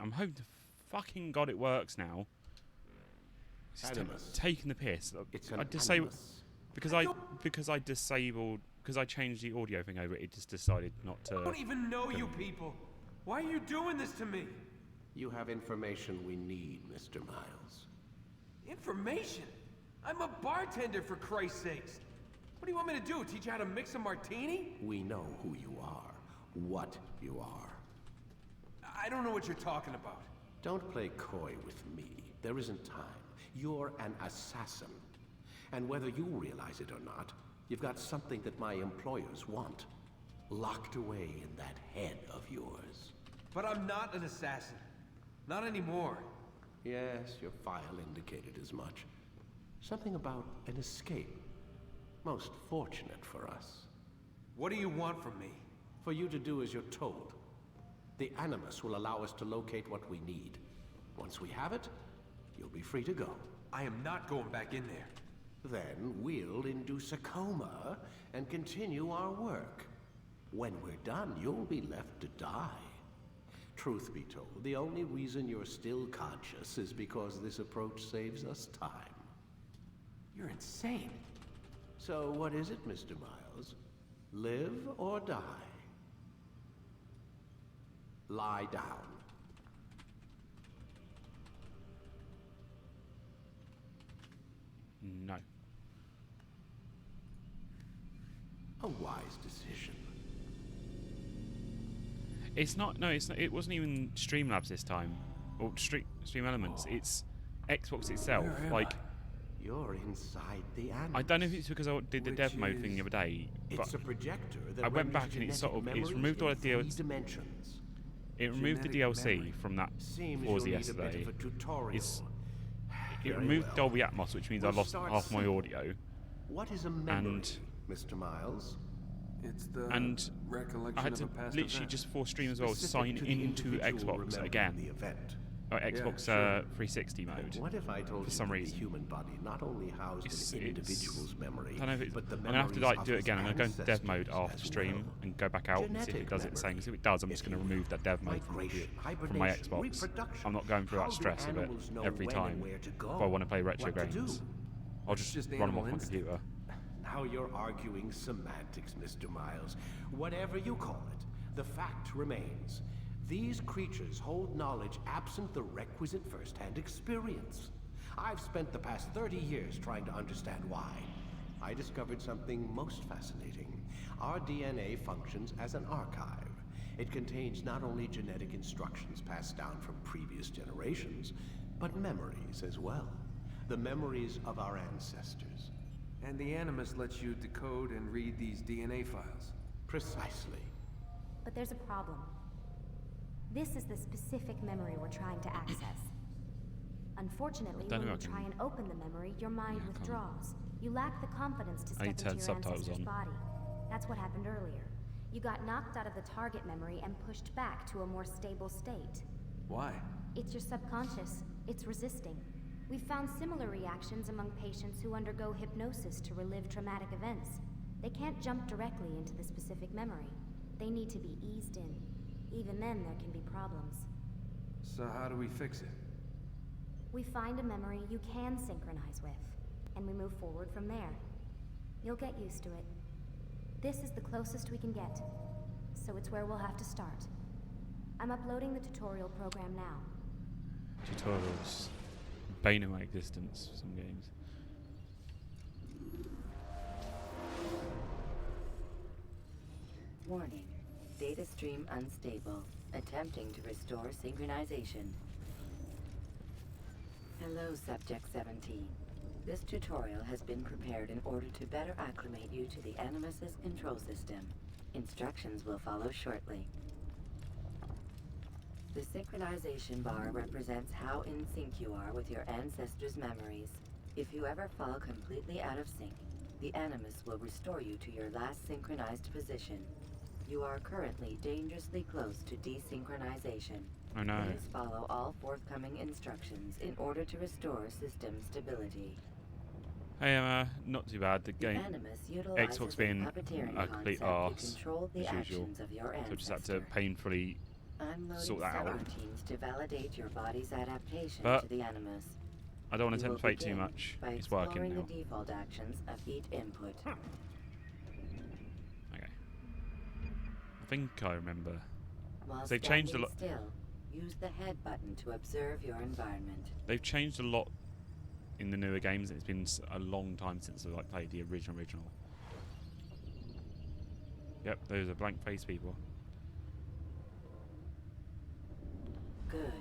I'm hoping to fucking God it works now. It's just taking the piss. I disabled because I changed the audio thing over. It just decided not to. I don't even know you people. Why are you doing this to me? You have information we need, Mr. Miles. Information? I'm a bartender, for Christ's sakes. What do you want me to do? Teach you how to mix a martini? We know who you are, what you are. I don't know what you're talking about. Don't play coy with me. There isn't time. You're an assassin. And whether you realize it or not, you've got something that my employers want. Locked away in that head of yours. But I'm not an assassin. Not anymore. Yes, your file indicated as much. Something about an escape. Most fortunate for us. What do you want from me? For you to do as you're told. The Animus will allow us to locate what we need. Once we have it, you'll be free to go. I am not going back in there. Then we'll induce a coma and continue our work. When we're done, you'll be left to die. Truth be told, the only reason you're still conscious is because this approach saves us time. You're insane. So what is it, Mr. Miles? Live or die? Lie down. No. A wise decision. It's not. No, it's not. It wasn't even Streamlabs this time, or Stream Elements. It's Xbox itself. Like, you're inside the Animus. I don't know if it's because I did the dev mode thing the other day, but it's a projector that I went back and it's removed all the DLC. It removed the DLC from that Forza yesterday. It removed Dolby Atmos, which means I lost half my audio. What is a memory, Mr. Miles? It's the recollection I had to literally just for stream as well sign into Xbox again. Xbox 360 mode. What if I told for some reason? The human body not only housed an individual's memory, I don't know if but the I'm gonna have to do it again. I'm gonna go into dev mode after stream and go back out and see if it does it the same. If it does, I'm just gonna remove that dev mode from my Xbox. I'm not going through that stress of it every time if I want to play retro games. I'll just run them off my computer. Now you're arguing semantics, Mr. Miles. Whatever you call it, the fact remains. These creatures hold knowledge absent the requisite first-hand experience. I've spent the past 30 years trying to understand why. I discovered something most fascinating. Our DNA functions as an archive. It contains not only genetic instructions passed down from previous generations, but memories as well. The memories of our ancestors. And the Animus lets you decode and read these DNA files. Precisely. But there's a problem. This is the specific memory we're trying to access. Unfortunately, when you try and open the memory, your mind withdraws. You lack the confidence to step into your ancestor's body. That's what happened earlier. You got knocked out of the target memory and pushed back to a more stable state. Why? It's your subconscious. It's resisting. We've found similar reactions among patients who undergo hypnosis to relive traumatic events. They can't jump directly into the specific memory. They need to be eased in. Even then, there can be problems. So how do we fix it? We find a memory you can synchronize with, and we move forward from there. You'll get used to it. This is the closest we can get, so it's where we'll have to start. I'm uploading the tutorial program now. Tutorials. Bane of my existence for some games. Warning. Data stream unstable. Attempting to restore synchronization. Hello, Subject 17. This tutorial has been prepared in order to better acclimate you to the Animus's control system. Instructions will follow shortly. The synchronization bar represents how in sync you are with your ancestors' memories. If you ever fall completely out of sync, the Animus will restore you to your last synchronized position. You are currently dangerously close to desynchronization. Oh no. Please follow all forthcoming instructions in order to restore system stability. Hey Emma, not too bad. The game, Xbox being a complete arse as usual. So I just had to painfully I'm loading subroutines to validate your body's adaptation But to the Animus. I don't want to You will tempt fate too begin much. by It's working exploring now. the default actions of each input. Okay. I think I remember. While They've changed a standing lot. still, use the head button to observe your environment. They've changed a lot in the newer games. It's been a long time since I played the original. Yep, those are blank face people. Good.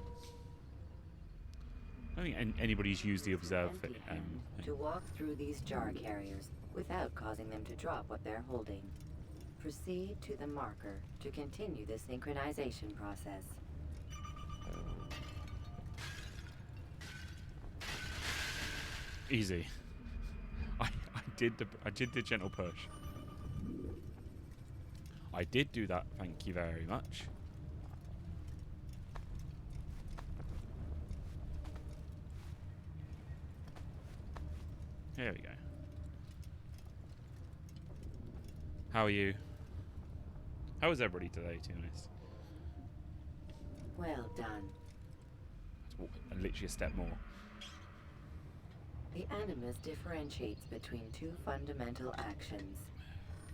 I don't think anybody's used the observe Empty thing. hand to walk through these jar carriers without causing them to drop what they're holding. Proceed to the marker to continue the synchronization process. Easy. I did the gentle push. I did do that. Thank you very much. Here we go. How are you? How is everybody today, to be honest? Well done. Let's walk literally a step more. The Animus differentiates between two fundamental actions: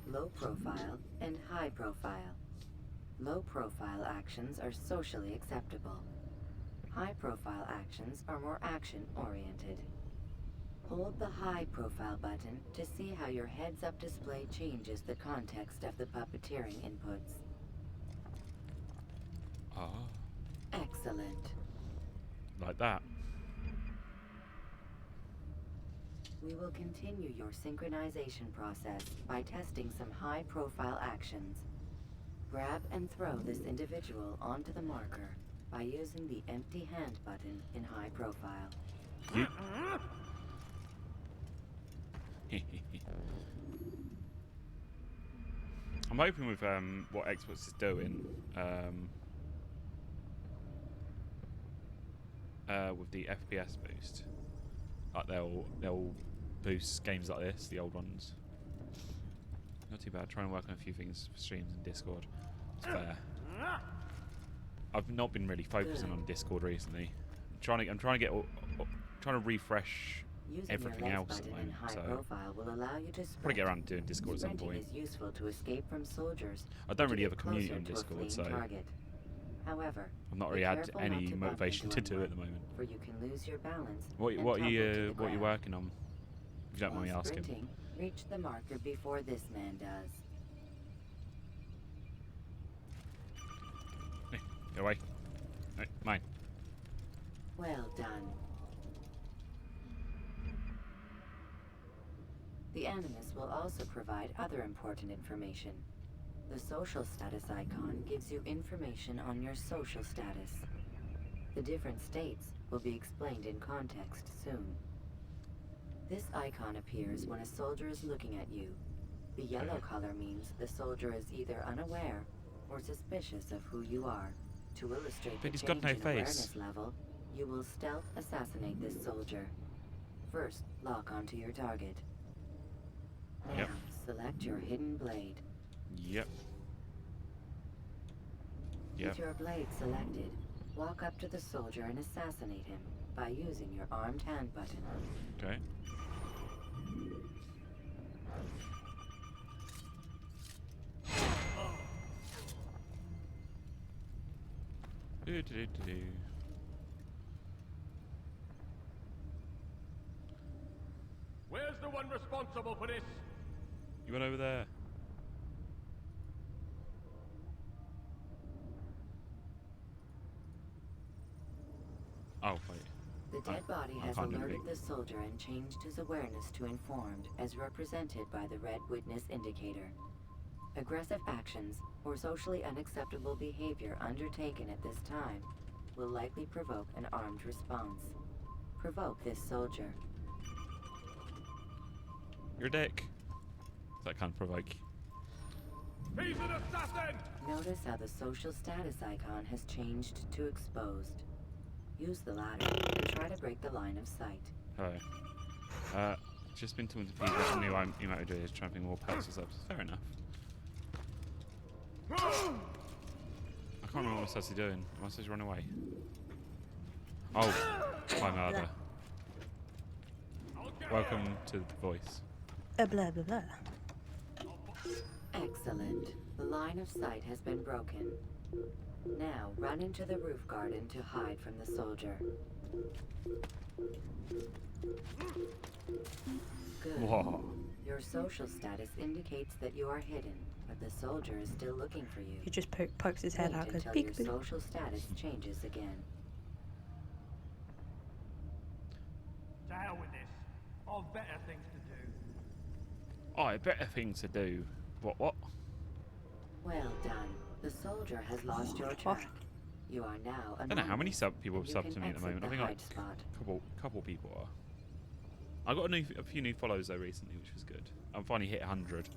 low profile and high profile. Low profile actions are socially acceptable. High profile actions are more action oriented. Hold the high profile button to see how your heads-up display changes the context of the puppeteering inputs. Ah, Excellent. like that. We will continue your synchronization process by testing some high-profile actions. Grab and throw this individual onto the marker by using the empty hand button in high profile. I'm hoping with what Xbox is doing, with the FPS boost, like they'll boost games like this, the old ones. Not too bad. Trying to work on a few things for streams and Discord. It's fair. I've not been really focusing on Discord recently. I'm trying to refresh Using everything your else left at the button in moment. high So profile will allow you to probably sprint. get around to doing Discord at some Sprinting point. is useful to escape from soldiers. I don't to really get have a community closer on to a Discord, fleeing so target. However, I've not be really had careful any not to bump motivation into to do it at the anyone, moment. for you can lose your balance. What and are topple to you the ground. working on? If you don't mind me While asking. sprinting, reach the marker before this man does. Hey, get away. No, mine. Well done. The Animus will also provide other important information. The social status icon gives you information on your social status. The different states will be explained in context soon. This icon appears when a soldier is looking at you. The yellow color means the soldier is either unaware or suspicious of who you are. To illustrate the But he's change got no in face. awareness level, you will stealth assassinate this soldier. First, lock onto your target. Now, Yep. select your hidden blade. Yep. With your blade selected, walk up to the soldier and assassinate him by using your armed hand button. Okay. Do. Where's the one responsible for this? You went over there. Oh wait. The dead body I has can't do alerted anything. the soldier and changed his awareness to informed, as represented by the red witness indicator. Aggressive actions or socially unacceptable behavior undertaken at this time will likely provoke an armed response. Provoke this soldier. You're a dick. That can't provoke. He's an assassin! Notice how the social status icon has changed to exposed. Use the ladder and try to break the line of sight. Hello. Just been talking to people who knew you might do is trying to think more perks or subs. Fair enough. I can't remember what I'm supposed to be doing. Am I supposed to run away? Oh, my mother. Welcome to the voice. Blah blah blah. Excellent. The line of sight has been broken. Now run into the roof garden to hide from the soldier. Good. Whoa. Your social status indicates that you are hidden, but the soldier is still looking for you. He just pokes his head Wait out. Goes until peek your peek. social status changes again. To hell with this. I've better things to do. Oh, better things to do. What? Well done. The soldier has lost your track. You are now. I don't know how many people have You subbed can to me at the exit moment. I think hide like spot. couple people are. I got a few new follows though recently, which was good. I'm finally hit 100.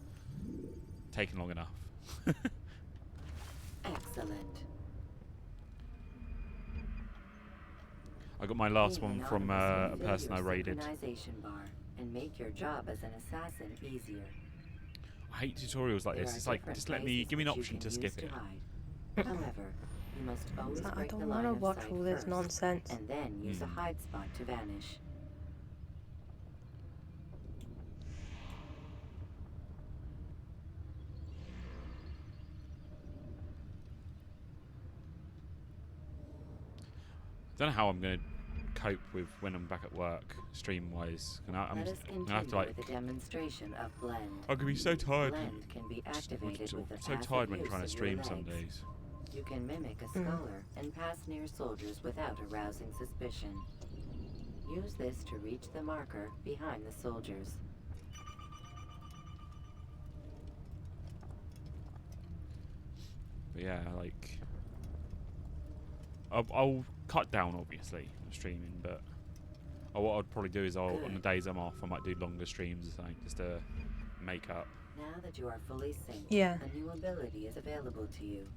Taken long enough. Excellent. I got my last Being one from anonymous a will fill person I your raided. synchronization bar and make your job as an assassin easier. I hate tutorials like There this. are It's like, different just let me, places give me an that you option can to use skip to it. hide. However, you must always I break the don't line want to of watch sight all this first, nonsense. and then use a hide spot to vanish. Don't know how I'm going to cope with when I'm back at work, stream-wise. I'm Let us gonna continue have to like. with a demonstration of blend. I'm gonna be so tired. Blend can be activated with the So passive tired when use trying to of stream your some legs. days. You can mimic a scholar and pass near soldiers without arousing suspicion. Use this to reach the marker behind the soldiers. But yeah, like I'll cut down obviously on streaming, but what I'd probably do is on the days I'm off, I might do longer streams or something just to make up. Now that you are fully synced, Yeah. a new ability is available to you.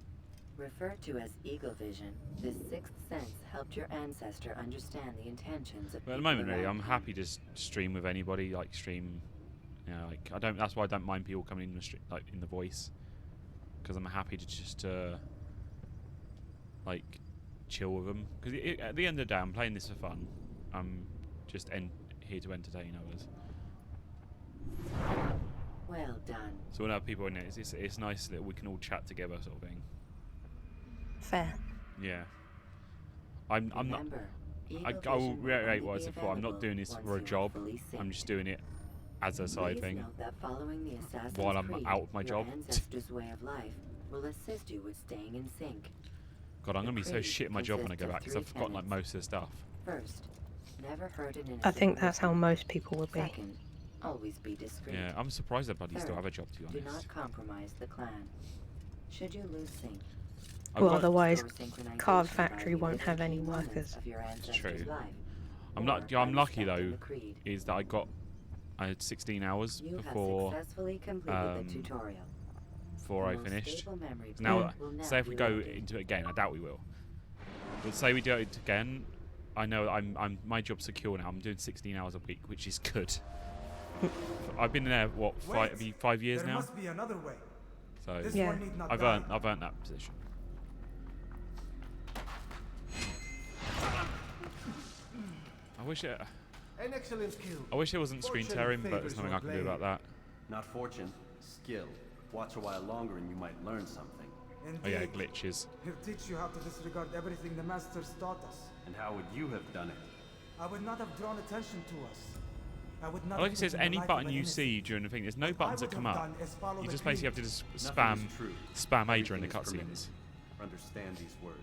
Referred to as Eagle Vision, this sixth sense helped your ancestor understand the intentions of But at the people moment, really, around I'm him. happy to stream with anybody. Like stream, you know, like I don't. That's why I don't mind people coming in the like in the voice, because I'm happy to just like chill with them. Because at the end of the day, I'm playing this for fun. I'm just here to entertain others. Well done. So when I have people in it, it's nice that we can all chat together, sort of thing. Fair. Yeah. I'm not. Remember, Eagle I will Vision will reiterate only what I be said before. I'm not doing this available for a once you are job. fully I'm synced. just doing it as a side Please thing. note that following the Assassin's While I'm Creed, out of my your job. ancestors' way of life will assist you with staying in sync. God, I'm gonna be so Creed shit at my job when I go consists of back because I've 3 forgotten like tenets. most of the stuff. First, never hurt an innocent I think that's how person. most people would be. Second, always be discreet. Yeah, I'm surprised that bloody still Third, have a job, to be do honest. not compromise the clan. Should you lose sync, I've Well, got- otherwise, your synchronization Card by Factory won't reliving have any key moments workers. of your ancestors' True. life, I'm or not. Yeah, I'm lucky unstepped in though. the creed. Is that I had 16 hours You before have successfully completed the tutorial. I The most finished. stable memory Now, plan will now say if we be go loaded. into it again, I doubt we will. But say we do it again, I know I'm my job's secure now. I'm doing 16 hours a week, which is good. I've been there what 5 years There now, must be another way. so This Yeah. one need not I've die. earned that position. I wish it. An excellent skill. I wish it wasn't screen Fortune tearing, but there's favors nothing your I can do blade. about that. Not fortune, skill. Watch a while longer and you might learn something. Oh yeah, Indeed. glitches. He'll teach you how to disregard everything the masters taught us. And how would you have done it? I would not have drawn attention to us. I would not I like have it says taken the any life of button an you innocent. see during the thing. There's no What I buttons that would come have up. done is follow You the just basically have creed. to just Nothing is true. spam A during the Everything is permitted. cutscenes. Understand these words.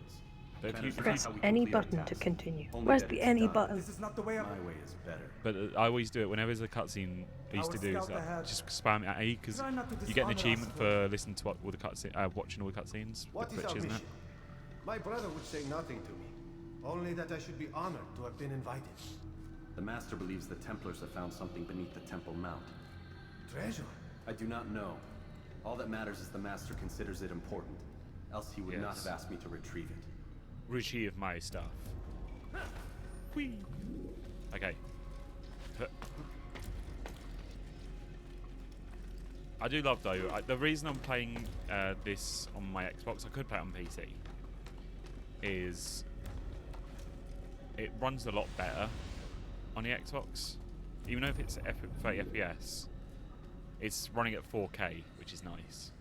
But if Try you- to if Press how we any complete our button to task. continue. Only Where's that the it's any done. button? This is not the way I... My way is better. But I always do it whenever there's a cutscene. I used to will do is scout ahead. just spam at A because Try not to you get an dishonor us achievement for- for listening to all the cutscene, watching all the cutscenes. What with is our glitches and that. mission? My brother would say nothing to me. Only that I should be honored to have been invited. The Master believes the Templars have found something beneath the Temple Mount. Treasure? I do not know. All that matters is the Master considers it important. Else he would not Yes. have asked me to retrieve it. Retrieve my stuff. Whee. Okay. I do love though. The reason I'm playing this on my Xbox, I could play it on PC, is it runs a lot better on the Xbox. Even though if it's 30 FPS, it's running at 4K, which is nice.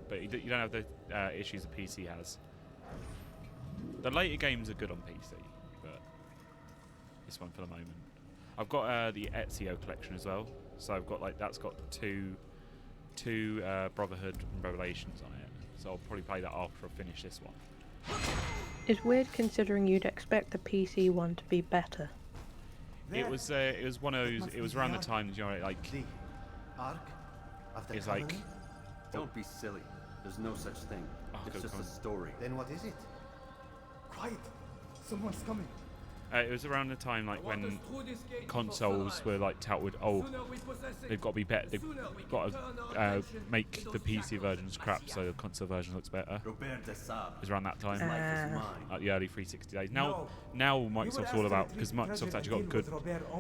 But you don't have the issues the PC has. The later games are good on PC, but this one for the moment. I've got the Ezio collection as well, so I've got that's got two Brotherhood and Revelations on it. So I'll probably play that after I finish this one. It's weird considering you'd expect the PC one to be better. It was one of those. It was around the times, you know, like it's like. Don't be silly. There's no such thing. It's just a story. Then what is it? Quiet! Someone's coming. It was around the time like when consoles were like touted, oh, they've got to be better. They've got to make the PC versions crap so the console version looks better. It was around that time, like the early 360 days. Now Microsoft's all about, because Microsoft's actually got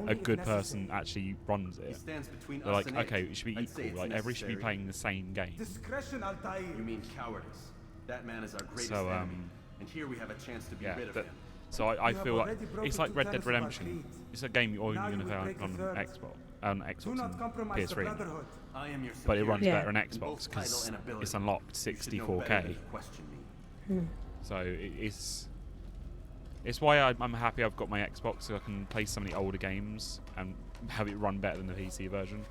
a good person actually runs it. They're like, okay, it should be equal. Like everybody should be playing the same game. You mean cowardice? That man is our greatest enemy, and here we have a chance to be rid of him. So I feel like it's like Red Dead Redemption. It's a game you're only going to play on Xbox and PS3, but it runs better on Xbox because it's unlocked 64K. So it's why I'm happy I've got my Xbox, so I can play some of the older games and have it run better than the PC version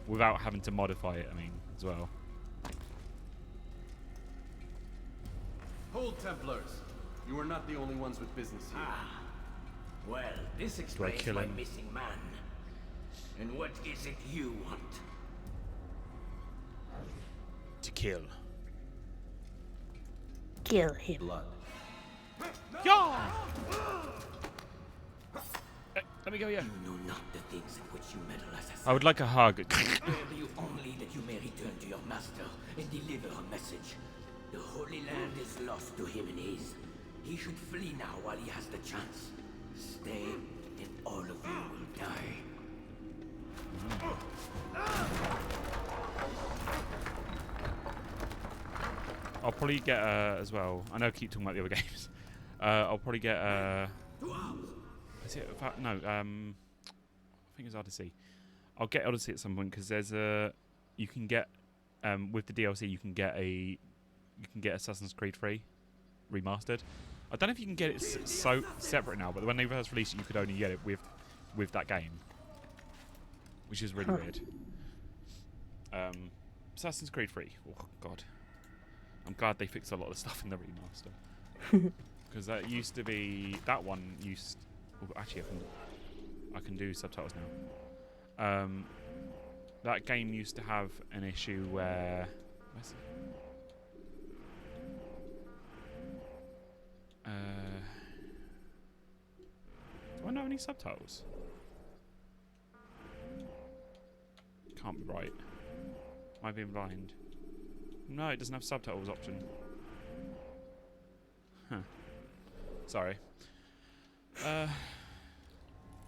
without having to modify it. I mean, as well. Hold, Templars. You are not the only ones with business here. Well, this explains my missing man. And what is it you want? To kill. Kill him. Blood. Yeah! Let me go, yeah. You know not the things in which you meddle as a I would like a hug. Spare you only that you may return to your master and deliver a message. The Holy Land is lost to him and his. He should flee now while he has the chance. Stay, and all of you will die. I'll probably get as well. I know I keep talking about the other games. I'll probably get is it no? I think it's Odyssey. I'll get Odyssey at some point because there's you can get with the DLC you can get Assassin's Creed 3 remastered. I don't know if you can get it so separate now, but when they first released it, you could only get it with that game, which is really weird. Assassin's Creed 3. Oh God, I'm glad they fixed a lot of stuff in the remaster because that used to be actually, I can do subtitles now. That game used to have an issue where. Do I know any subtitles? Can't be right. Am I being blind? No, it doesn't have subtitles option. Huh. Sorry.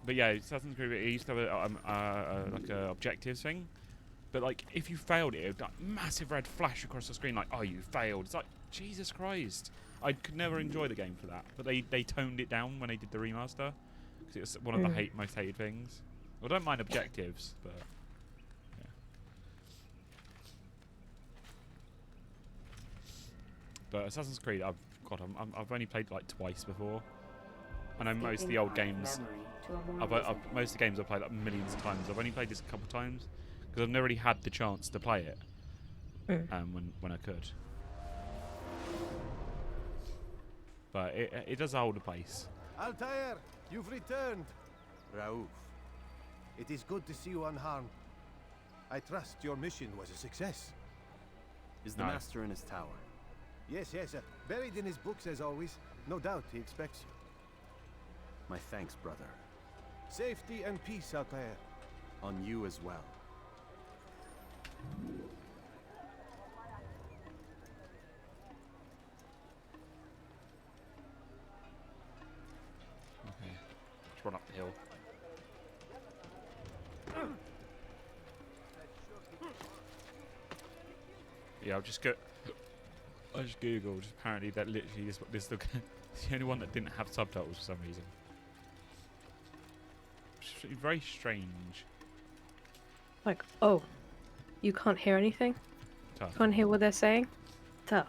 But yeah, Assassin's Creed, it used to have like a objectives thing. But like, if you failed it, would like massive red flash across the screen, like, oh, you failed. It's like, Jesus Christ. I could never enjoy the game for that. But they toned it down when they did the remaster. Because it was one of the most hated things. I don't mind objectives, but yeah. But Assassin's Creed, I've only played like twice before. I know most of the old games. Most of the games I've played like millions of times. I've only played this a couple of times because I've never really had the chance to play it when I could. But it does hold a place. Altair, you've returned. Raouf, it is good to see you unharmed. I trust your mission was a success. Is the master in his tower? Yes, buried in his books as always. No doubt he expects you. My thanks, brother. Safety and peace, Altair. On you as well. Okay, let's run up the hill. Yeah, I'll just go. I just googled. Apparently, that literally is what this the only one that didn't have subtitles for some reason. Very strange. Like, oh, you can't hear anything? Tough. Can't hear what they're saying? Tough.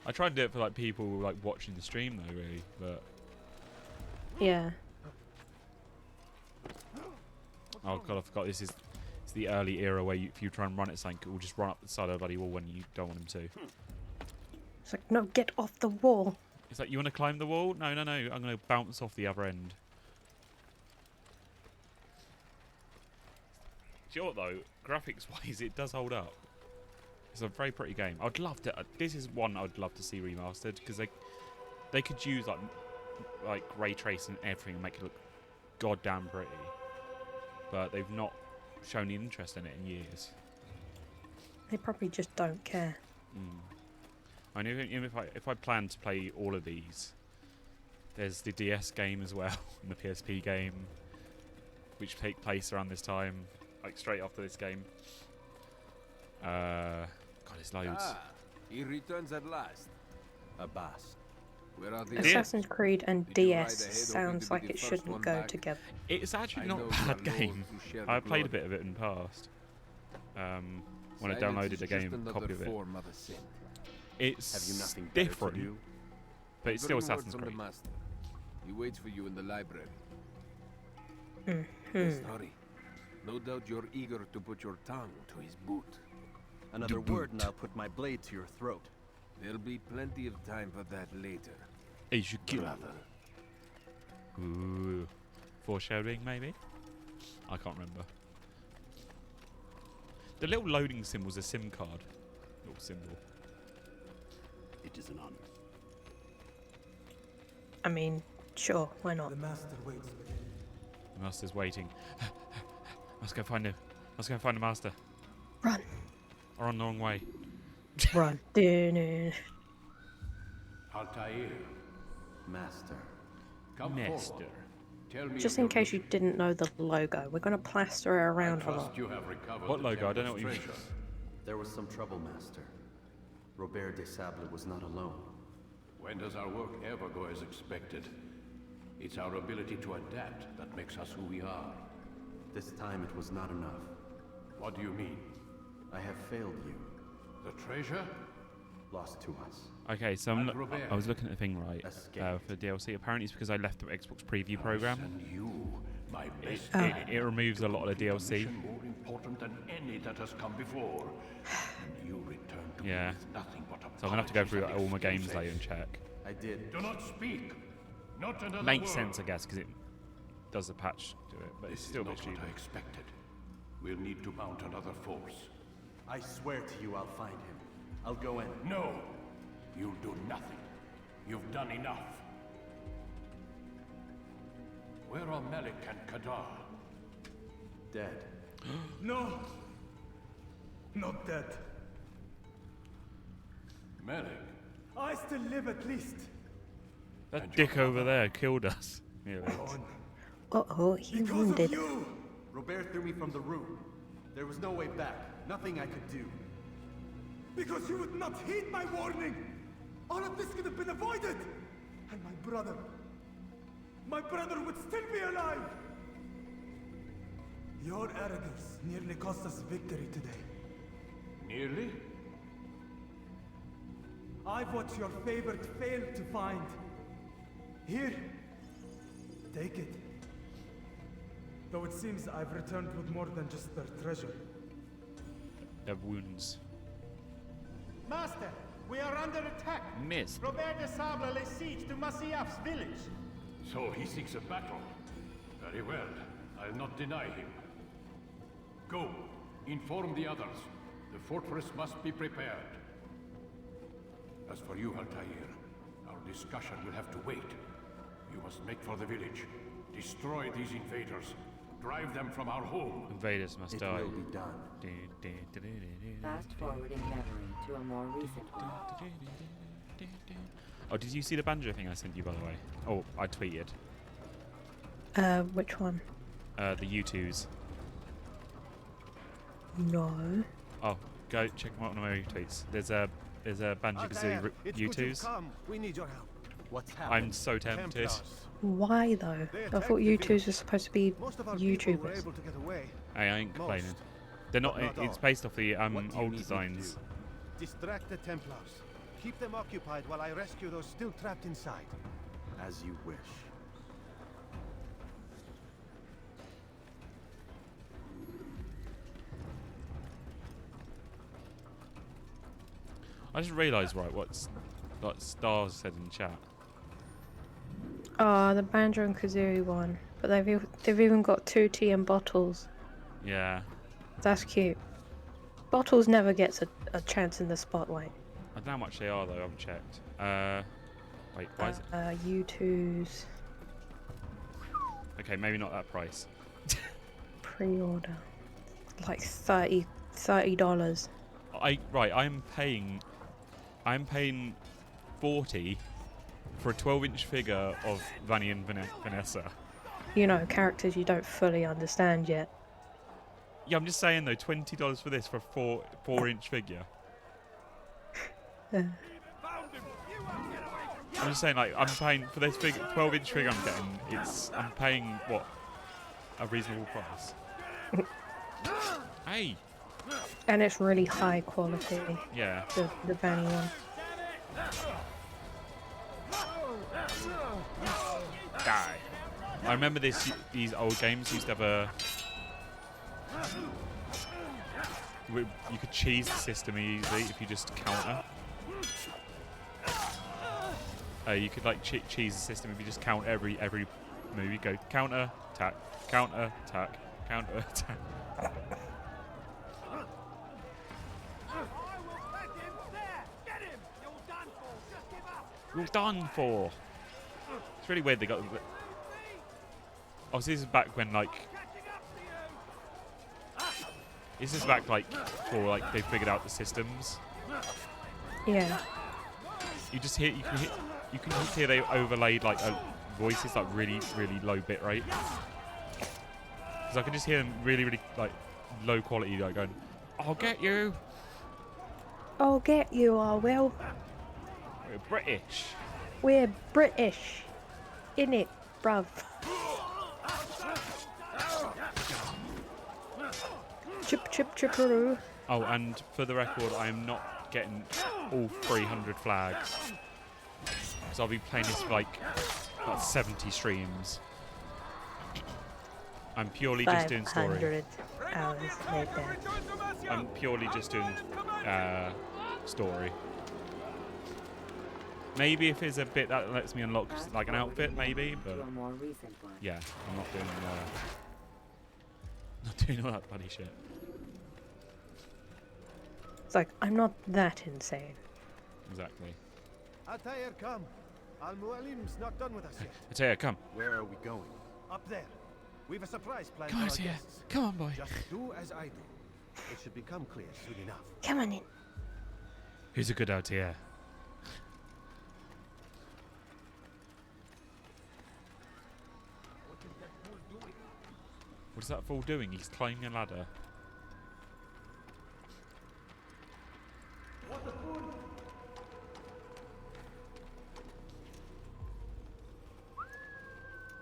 I tried to do it for like people like watching the stream though, really, but Yeah. oh god, I forgot. It's the early era where if you try and run at something, it will just run up the side of the bloody wall when you don't want him to. It's like, no, get off the wall. It's like, you want to climb the wall? No, no, no. I'm going to bounce off the other end. Do you know what though? Graphics-wise, it does hold up. It's a very pretty game. I'd love to. This is one I'd love to see remastered because they could use like ray tracing and everything and make it look goddamn pretty. But they've not shown any interest in it in years. They probably just don't care. I know even if I plan to play all of these, there's the DS game as well and the PSP game, which take place around this time, like straight after this game. God, there's loads. Ah, he returns at last. Abbas. Where are the Assassin's Creed and DS sounds like it shouldn't go together. It's actually not a bad game. I played a bit of it in the past. When I downloaded the game, a copy of it. It's different, but it's still Assassin's Creed. He waits for you in the library. Sorry. No doubt you're eager to put your tongue to his boot. Another word and I'll put my blade to your throat. There'll be plenty of time for that later. You should kill him. Ooh. Foreshadowing, maybe? I can't remember. The little loading symbol's a SIM card. Little symbol. It is an honor. I mean, sure, why not? The master waits. The master's waiting. Let's go find him. Let's go find the master. Run. We're on the wrong way. Run. Altair, Master. come Master. forward. Tell me Just of in your case you mission. didn't know the logo, we're going to plaster it I around a trust lot. you have recovered What the logo? I don't know what you temple's mean. treasure. There was some trouble, Master. Robert de Sable was not alone. When does our work ever go as expected? It's our ability to adapt that makes us who we are. This time it was not enough. What do you mean? I have failed you. The treasure? Lost to us. Okay, so I was looking at the thing right for DLC. Apparently, it's because I left the Xbox preview program. And you, my best It removes a lot of the DLC. mission more important than any that has come before. And you return to me with nothing but So I'm gonna have to go through apologies all my and games excuses. later and check. I did. Do not speak. Not another Makes word. sense, I guess, because it does the patch to it, but This it's still is a bit not what stupid. I expected. We'll need to mount another force. I swear to you I'll find him. I'll go in. No! You'll do nothing. You've done enough. Where are Malik and Kadar? Dead. No! Not dead. Malik? I still live at least. That dick over there killed us. Nearly. Uh-oh, he Because wounded. of you! Robert threw me from the room. There was no way back. Nothing I could do. Because you would not heed my warning! All of this could have been avoided! And my brother would still be alive! Your arrogance nearly cost us victory today. Nearly? I've what your favorite failed to find. Here, take it. Though it seems I've returned with more than just their treasure. Their wounds. Master, we are under attack. Missed. Robert de Sable lays siege to Masyaf's village. So he seeks a battle. Very well. I'll not deny him. Go. Inform the others. The fortress must be prepared. As for you, Altair, our discussion will have to wait. You must make for the village. Destroy these invaders. Drive them from our home. Invaders must die. It will be done. Fast forwarding memory to a more recent one. Oh, did you see the banjo thing I sent you, by the way? Oh, I tweeted. Which one? The U2s. No. Oh, go check one of my tweets. There's a There's a Banjo-Kazooie U2s. We need your help. What's happening? I'm so tempted. Templars. Why though? I thought YouTubers were supposed to be Most of our people were YouTubers. able to get away. Hey, I ain't complaining. They're not. It's based off the old designs. Distract the Templars. Keep them occupied while I rescue those still trapped inside. As you wish. I just realised, right, what Stars said in chat. Oh, the Banjo and Kazooie one. But they've even got 2 TM bottles. Yeah. That's cute. Bottles never gets a chance in the spotlight. I don't know how much they are though. I haven't checked. Wait, why is it? U2s. Okay, maybe not that price. Pre-order. Like $30. I'm paying 40 for a 12-inch figure of Vanny and Vanessa. You know, characters you don't fully understand yet. Yeah, I'm just saying though, $20 for this for a 4-inch figure. I'm just saying, like, I'm paying for this 12-inch figure I'm getting. I'm paying what, a reasonable price. Hey. And it's really high quality. Yeah. The Vanny one. Die. I remember these old games used to have you could cheese the system easily if you just counter. You could like cheese the system if you just count every move. You go counter, attack, counter, attack, counter, attack. You're done for. It's really weird they got. Obviously, this is back when like. This is back like before like they figured out the systems. Yeah. You just hear you can hear they overlaid like voices like really low bit rate. Because I can just hear them really like low quality like going, "I'll get you. I'll get you, I will. We're British. We're British. Innit, bruv. Chip chipperoo. Oh, and for the record, I am not getting all 300 flags. Because I'll be playing this for like about 70 streams. I'm purely just doing story. 500 hours later. I'm purely just doing story. Maybe if there's a bit that lets me unlock like an outfit, maybe, but yeah, I'm not doing all that bloody shit. It's like, I'm not that insane. Exactly. Altair, come. Al-Mualim's not done with us yet. Altair, come. Where are we going? Up there. We've a surprise plan Come on, for our Altair. guests. Come on, boy. Just do as I do. It should become clear soon enough. Come on in. Who's a good Altair? What is that fool doing? He's climbing a ladder.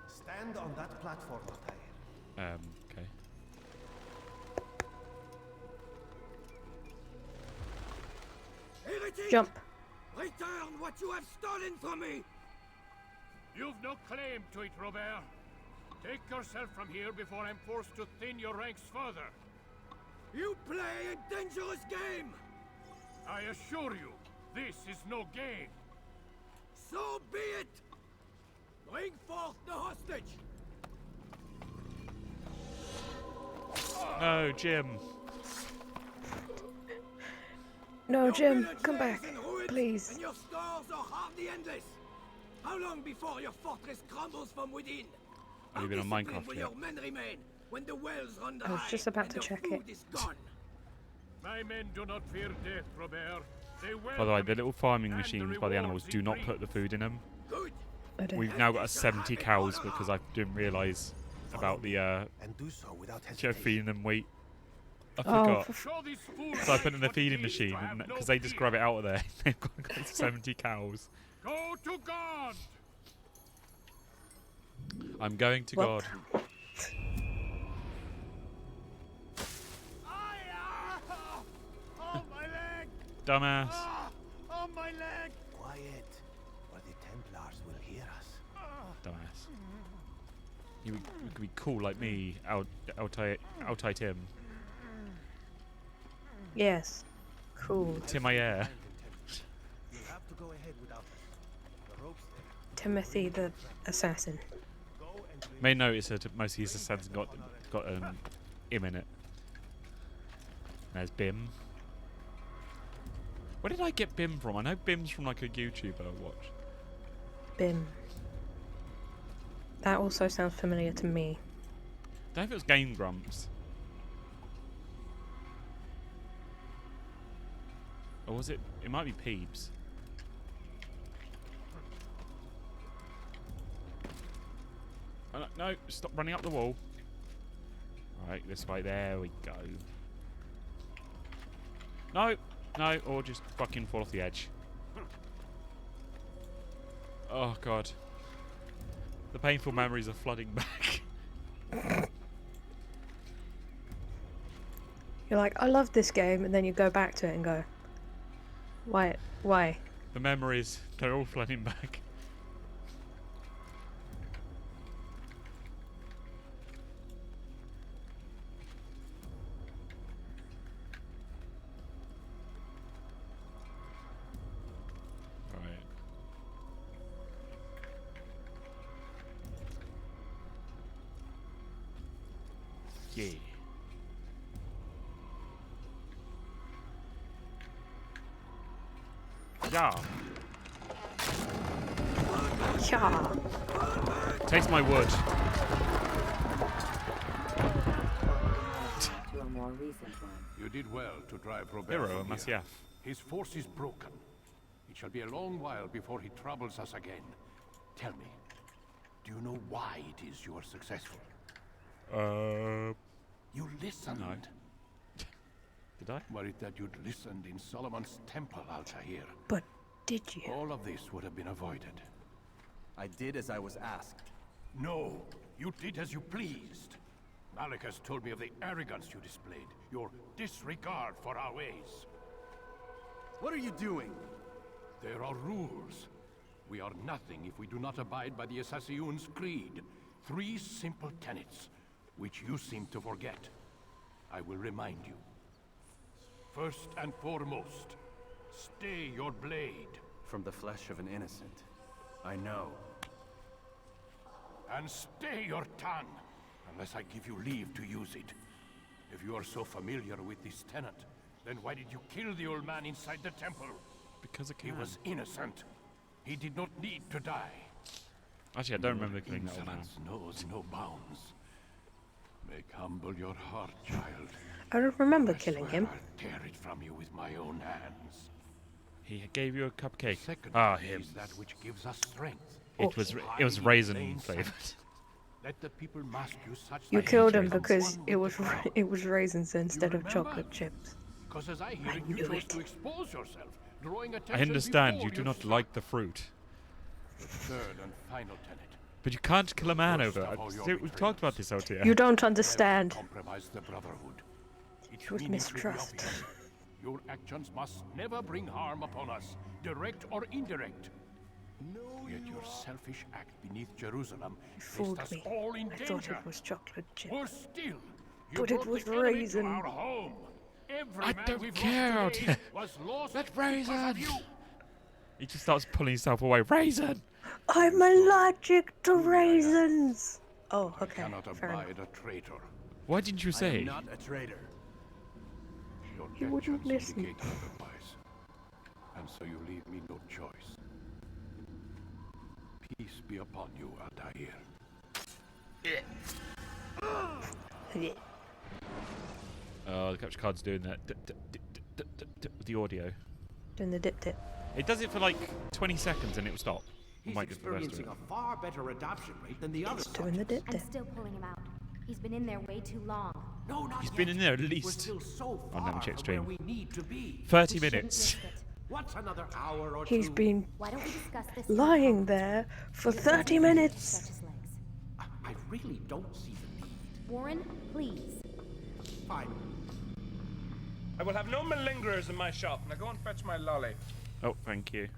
Stand on that platform, Altair. Okay. Jump. Return what you have stolen from me! You've no claim to it, Robert. Take yourself from here before I'm forced to thin your ranks further. You play a dangerous game! I assure you, this is no game. So be it! Bring forth the hostage! No, Jim. No, Jim, come back, please. And your scars are hardly endless. How long before your fortress crumbles from within? Have you been on Minecraft will yet? your men remain when the wells run dry I was just about and to the check food it. is gone? My men do not fear death, Robert. They By the way, the little farming machines by the animals do not put the food in them. Good. We've now got 70 cows because I didn't realise about the and do so without hesitation. feeding them wheat. I forgot. So I put it in the feeding machine, because they just grab it out of there. They've got 70 cows. Go to God! I'm going to God. Oh, my leg! Dumbass. Oh, my leg! Quiet, or the Templars will hear us. Dumbass. You could be cool like me, Altai Tim. Yes. Cool. Tim I air. You'll have to go ahead without us. The rope's there. Timothy the assassin. May notice that most of these assassins got him in it. There's Bim. Where did I get Bim from? I know Bim's from like a YouTuber I watch. Bim. That also sounds familiar to me. I don't know if it was Game Grumps. Or was it? It might be Peebs. Oh, no, stop running up the wall. Alright, this way. There we go. No, no, or just fucking fall off the edge. Oh, God. The painful memories are flooding back. You're like, I love this game, and then you go back to it and go, why? Why? The memories, they're all flooding back. Yeah. Yeah. Yeah. Taste my wood. To a more recent one. You did well to drive Robert Hero, from Masyaf. His force is broken. It shall be a long while before he troubles us again. Tell me, do you know why it is you are successful? You listened. No. Did I? Were it that you'd listened in Solomon's temple, Altair? But did you? All of this would have been avoided. I did as I was asked. No, you did as you pleased. Malik has told me of the arrogance you displayed, your disregard for our ways. What are you doing? There are rules. We are nothing if we do not abide by the Assassin's creed. 3 simple tenets, which you seem to forget. I will remind you. First and foremost, stay your blade. From the flesh of an innocent. I know. And stay your tongue, unless I give you leave to use it. If you are so familiar with this tenet, then why did you kill the old man inside the temple? Because he was innocent. He did not need to die. Actually, I don't remember killing that old man. Knows no bounds. Make humble your heart, child. I don't remember killing him. I'll tear it from you with my own hands. He gave you a cupcake. Second him. is that which gives us strength. It was raisin flavored. Let the people mask you such. You killed him because it was raisins instead of chocolate chips. Because as I hear it, you chose to expose yourself, drawing attention. I understand before you do not like the fruit. The third and final tenet. But you can't kill a man over it. We've talked about this out here. You don't understand. Compromise the Brotherhood. It was mistrust. Your actions must never bring harm upon us, direct or indirect. Yet your selfish act beneath Jerusalem Fooled placed us me. all in I danger. thought it was chocolate chip. Worse still, you But it brought was the enemy raisin. to our home. Every I man don't we've care. lost today was lost That because of raisin. you. He just starts pulling himself away. Raisin. I'm allergic to raisins. Oh, okay. I cannot Fair enough. abide a traitor. Why didn't you I say? am not a traitor. Your He wouldn't actions listen. indicate otherwise. And so you leave me no choice. Peace be upon you, Altair. Yeah. Oh, the capture card's doing that. With the audio. Doing the dip dip. It does it for like 20 seconds and it will stop. He's Might get the rest of experiencing it. a far better adoption rate than the other It's doing the dip I'm dip. still pulling him out. He's been in there way too long. No, not He's yet. been in there at We're least. still so Oh, let far me check from stream. where we need to be. 30 We shouldn't minutes. risk it. What's another hour or He's two? been Why don't we discuss this in lying conference there room? for Give 30 Vincent time to minutes. stretch his legs. I really don't see the need. Warren, please. Fine. I will have no malingerers in my shop. Now go and fetch my lolly. Oh, thank you.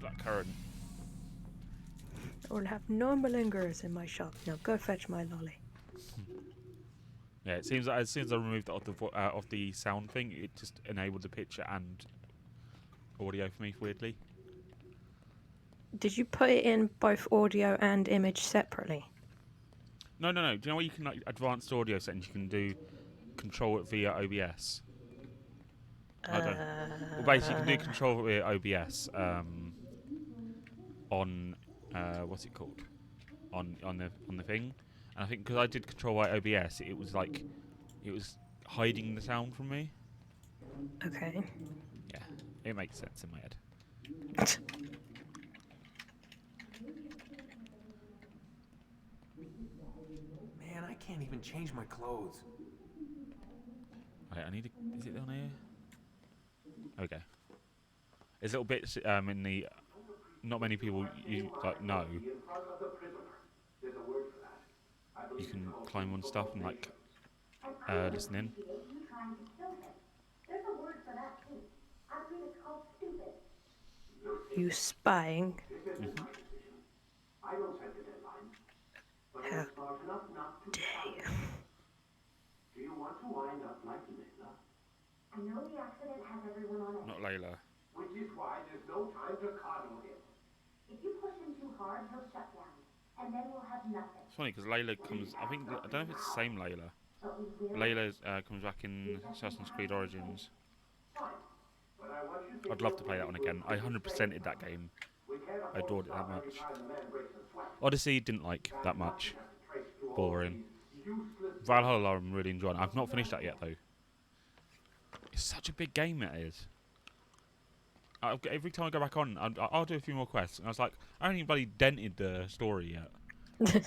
Blackcurrant. I will have no malingerers in my shop. Now go fetch my lolly. Yeah, it seems that as soon as I removed it off the sound thing, it just enabled the picture and audio for me, weirdly. Did you put it in both audio and image separately? No. Do you know where you can, like, advanced audio settings, you can do control it via OBS? I don't. Well, basically, you can do control it via OBS on what's it called? On the thing. And I think because I did control by OBS, it was hiding the sound from me. Okay. Yeah, it makes sense in my head. Man, I can't even change my clothes. Right, I need to. Is it down here? Okay. There's little bits in the. Not many people know. You can climb on stuff and like listen in. You spying? I don't set the deadline. But I was smart enough not to Dare you? Do you want to wind up like Layla? I know the accident has everyone on Not Layla. Which is why there's no time to coddle him. If you push him too hard, he'll shut down. And then we'll have nothing. It's funny because Layla comes. I don't know if it's the same Layla. But we will. Layla comes back in Assassin's Creed Origins. But I want you to I'd love to play that one again. I 100%ed that game. I adored it that much. Odyssey didn't like that much. Boring. Valhalla I'm really enjoying. I've not finished that yet though. It's such a big game it is. Every time I go back on, I'll do a few more quests. And I was like, I haven't even bloody dented the story yet.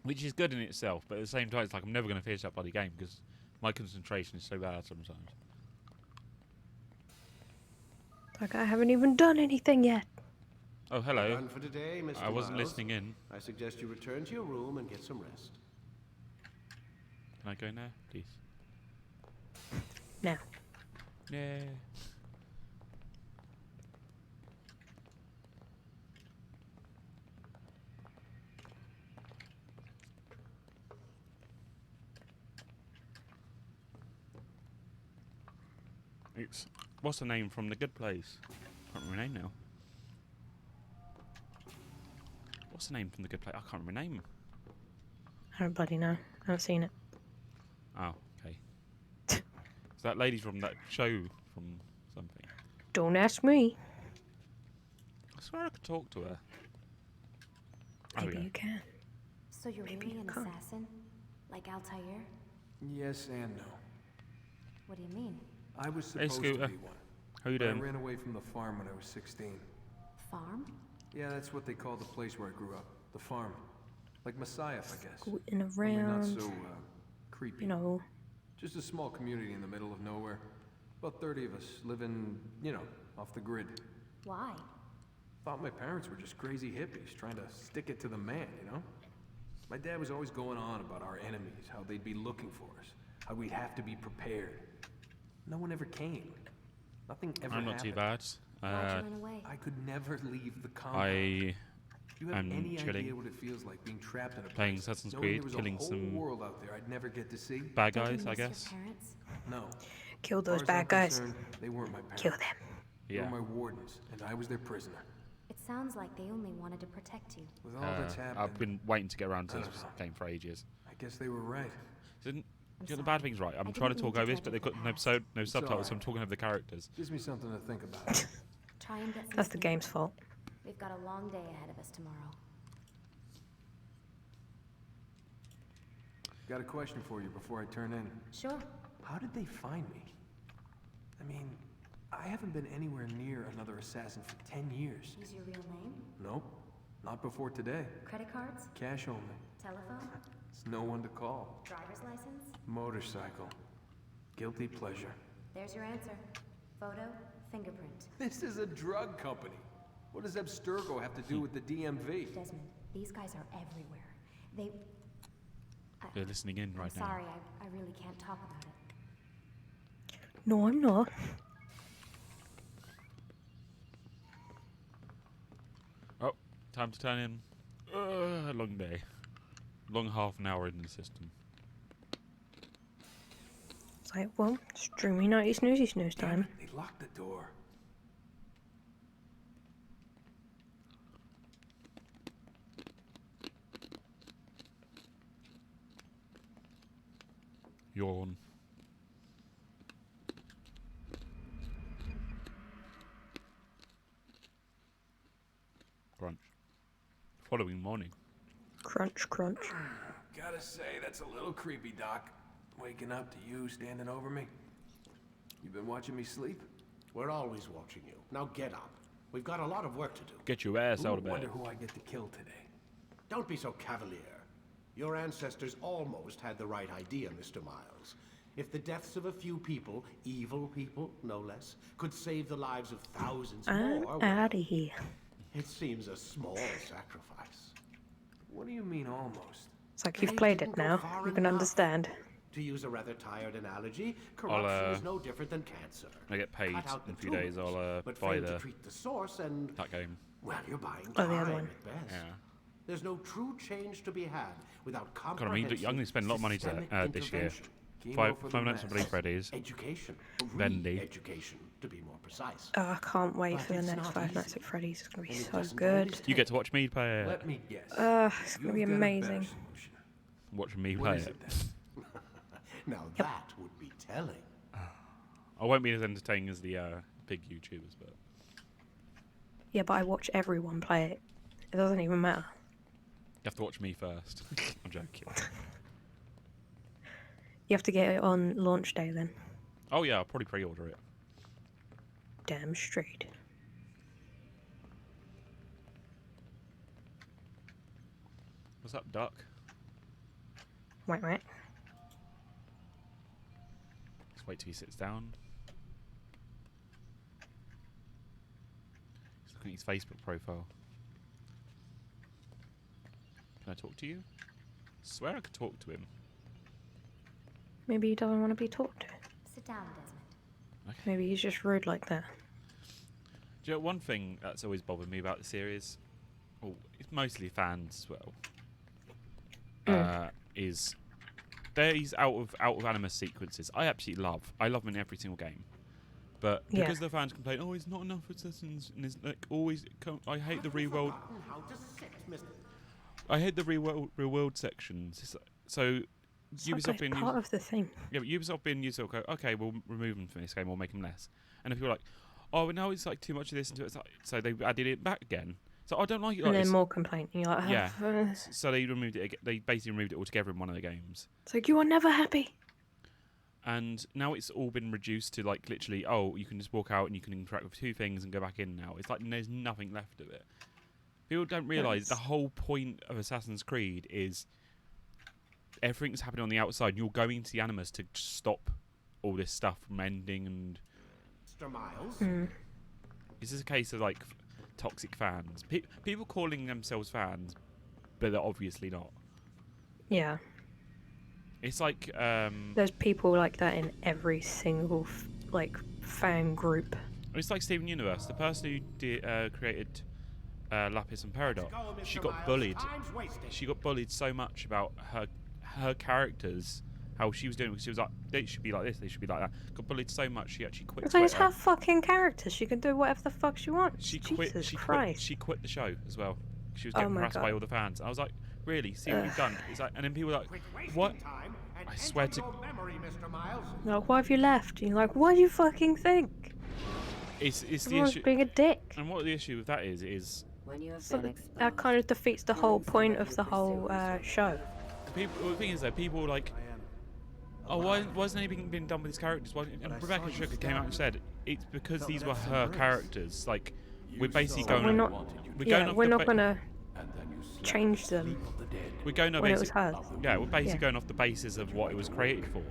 Which is good in itself, but at the same time, it's like I'm never going to finish that bloody game because my concentration is so bad sometimes. Like I haven't even done anything yet. Oh, hello. Done for today, Mr. I wasn't Miles. listening in. I suggest you return to your room and get some rest. Can I go now, please? Now. Yeah. It's what's the name from The Good Place? Can't remember her name now. What's the name from The Good Place? I can't remember her name. I don't bloody know. I haven't seen it. Oh, okay. It's that lady from that show from something. Don't ask me. I swear I could talk to her. Maybe you can. So you're really an assassin? Like Altair? Yes and no. What do you mean? I was Hey, supposed to Scooter. be one. How you But I doing? ran away from the farm when I was 16. Farm? Yeah, that's what they call the place where I grew up. The farm. Like Messiah, I guess. Scooting Only not around. so, creepy. You know. Just a small community in the middle of nowhere. About 30 of us living, off the grid. Why? Thought my parents were just crazy hippies trying to stick it to the man, My dad was always going on about our enemies, how they'd be looking for us, how we'd have to be prepared. No one ever came. Nothing ever I'm not happened. too bad. Why'd you run away? I could never leave the compound. I Do you have am any chilling. idea what it feels like being trapped in a Playing place, Assassin's knowing Creed, there was killing a whole some world out there I'd never get to see? bad Don't you guys, I miss your guess. parents? No. Kill As those far as bad I'm guys. concerned, they weren't my parents. Kill them. They Yeah. were my wardens, and I was their prisoner. It sounds like they only wanted to protect you. With all that's happened, I've been waiting to get around to I this don't know. game for ages. I guess they were right. Didn't I'm get the sorry. bad things right. I'm I trying to didn't talk mean to over this, judge but you they've for got past. no subtitles, so I'm alright. talking over the characters. Gives me something to think about. Try and get some That's the sleep. game's fault. We've got a long day ahead of us tomorrow. Got a question for you before I turn in. Sure. How did they find me? I mean, I haven't been anywhere near another assassin for 10 years. Use your real name? Nope. Not before today. Credit cards? Cash only. Telephone? There's no one to call. Driver's license? Motorcycle. Guilty pleasure. There's your answer. Photo, fingerprint. This is a drug company. What does Abstergo have to do with the DMV? Desmond, these guys are everywhere. They're listening in right now. Sorry, I really can't talk about it. No, I'm not. Oh, time to turn in. A long day. Long half an hour in the system. It's like, well, it's Dreamy Nighty Snoozy Snooze time. They locked the door. Yawn. Crunch. Following morning. Crunch, crunch. Gotta say, that's a little creepy, Doc. Waking up to you standing over me. You been watching me sleep? We're always watching you. Now get up. We've got a lot of work to do. Get your ass out of I wonder bed. who I get to kill today. Don't be so cavalier. Your ancestors almost had the right idea, Mr. Miles. If the deaths of a few people, evil people, no less, could save the lives of thousands more, I'm out of here. It seems a small sacrifice. What do you mean, almost? It's like you've played it now. You can understand. To use a rather tired analogy, corruption is no different than cancer. I get paid Cut out in a the few days. tumors, I'll but buy fail to treat the source and that game. well, you're buying Oh, the time other one. at best. Yeah. There's no true change to be had without God, I mean, comprehensive I'm going to spend a lot of money systemic this year. intervention. Five Nights at Freddy's. Education. Bendy. Education, to be more precise. Oh, I can't wait But for the it's next not Five easy. Nights at Freddy's. It's gonna be And it so doesn't good. always You get to watch me play it. Let me guess. It's gonna be You've got a better amazing. solution. Watch me What play is it. then? Now that would be telling. I won't be as entertaining as the big YouTubers, but Yeah, but I watch everyone play it. It doesn't even matter. you have to watch me first. I'm joking. You have to get it on launch day then. Oh yeah, I'll probably pre-order it. Damn straight. What's up, Duck? Wait. Let's wait till he sits down. He's looking at his Facebook profile. Can I talk to you? I swear I could talk to him. Maybe he doesn't want to be talked to. Sit down, Desmond. Okay. Maybe he's just rude like that. Do you know one thing that's always bothered me about the series? Well, it's mostly fans as well. Is these out of animus sequences I absolutely love. I love them in every single game. But because the fans complain, oh, it's not enough assassins, and it's like always. I hate the real world. I hate the real world sections. It's like, so Ubisoft being part of the thing. Yeah, but Ubisoft being Ubisoft go, okay, we'll remove them from this game or make them less. And if you're like, oh, but now it's like too much of this and it's like, so they added it back again. So I don't like it. Like, And then more complaint. And you're like, yeah. So they removed it. They basically removed it altogether in one of the games. It's like you are never happy. And now it's all been reduced to like literally, oh, you can just walk out and you can interact with two things and go back in now. It's like there's nothing left of it. People don't realise the whole point of Assassin's Creed is everything's happening on the outside. And you're going to the Animus to stop all this stuff from ending. And Mr. Miles. Is this a case of like toxic fans? People calling themselves fans, but they're obviously not. Yeah. It's like there's people like that in every single like fan group. It's like Steven Universe, the person who created Lapis and Peridot. She got bullied. She got bullied so much about her characters, how she was doing. Because she was like, they should be like this, they should be like that. Got bullied so much she actually quit. It's like it's her fucking character. She can do whatever the fuck she wants. She quit. Jesus She Christ. quit. She quit the show as well. She was getting harassed by all the fans. I was like, really? See what you've done? It's like, and then people were like, what? I swear to. Like, why have you left? And you're like, what do you fucking think? It's the Everyone's issue. being a dick. And what the issue with that is So that kind of defeats the whole point of the whole show. people. The thing is though, people were like, oh, why wasn't anything being done with these characters? Why? And Rebecca Sugar came out and said it's because these were her characters. Like, we're basically going. We're not. We're Yeah, going off we're the not gonna changed them. We're going on when it was hers. Yeah, we're basically going off the basis of what it was created for.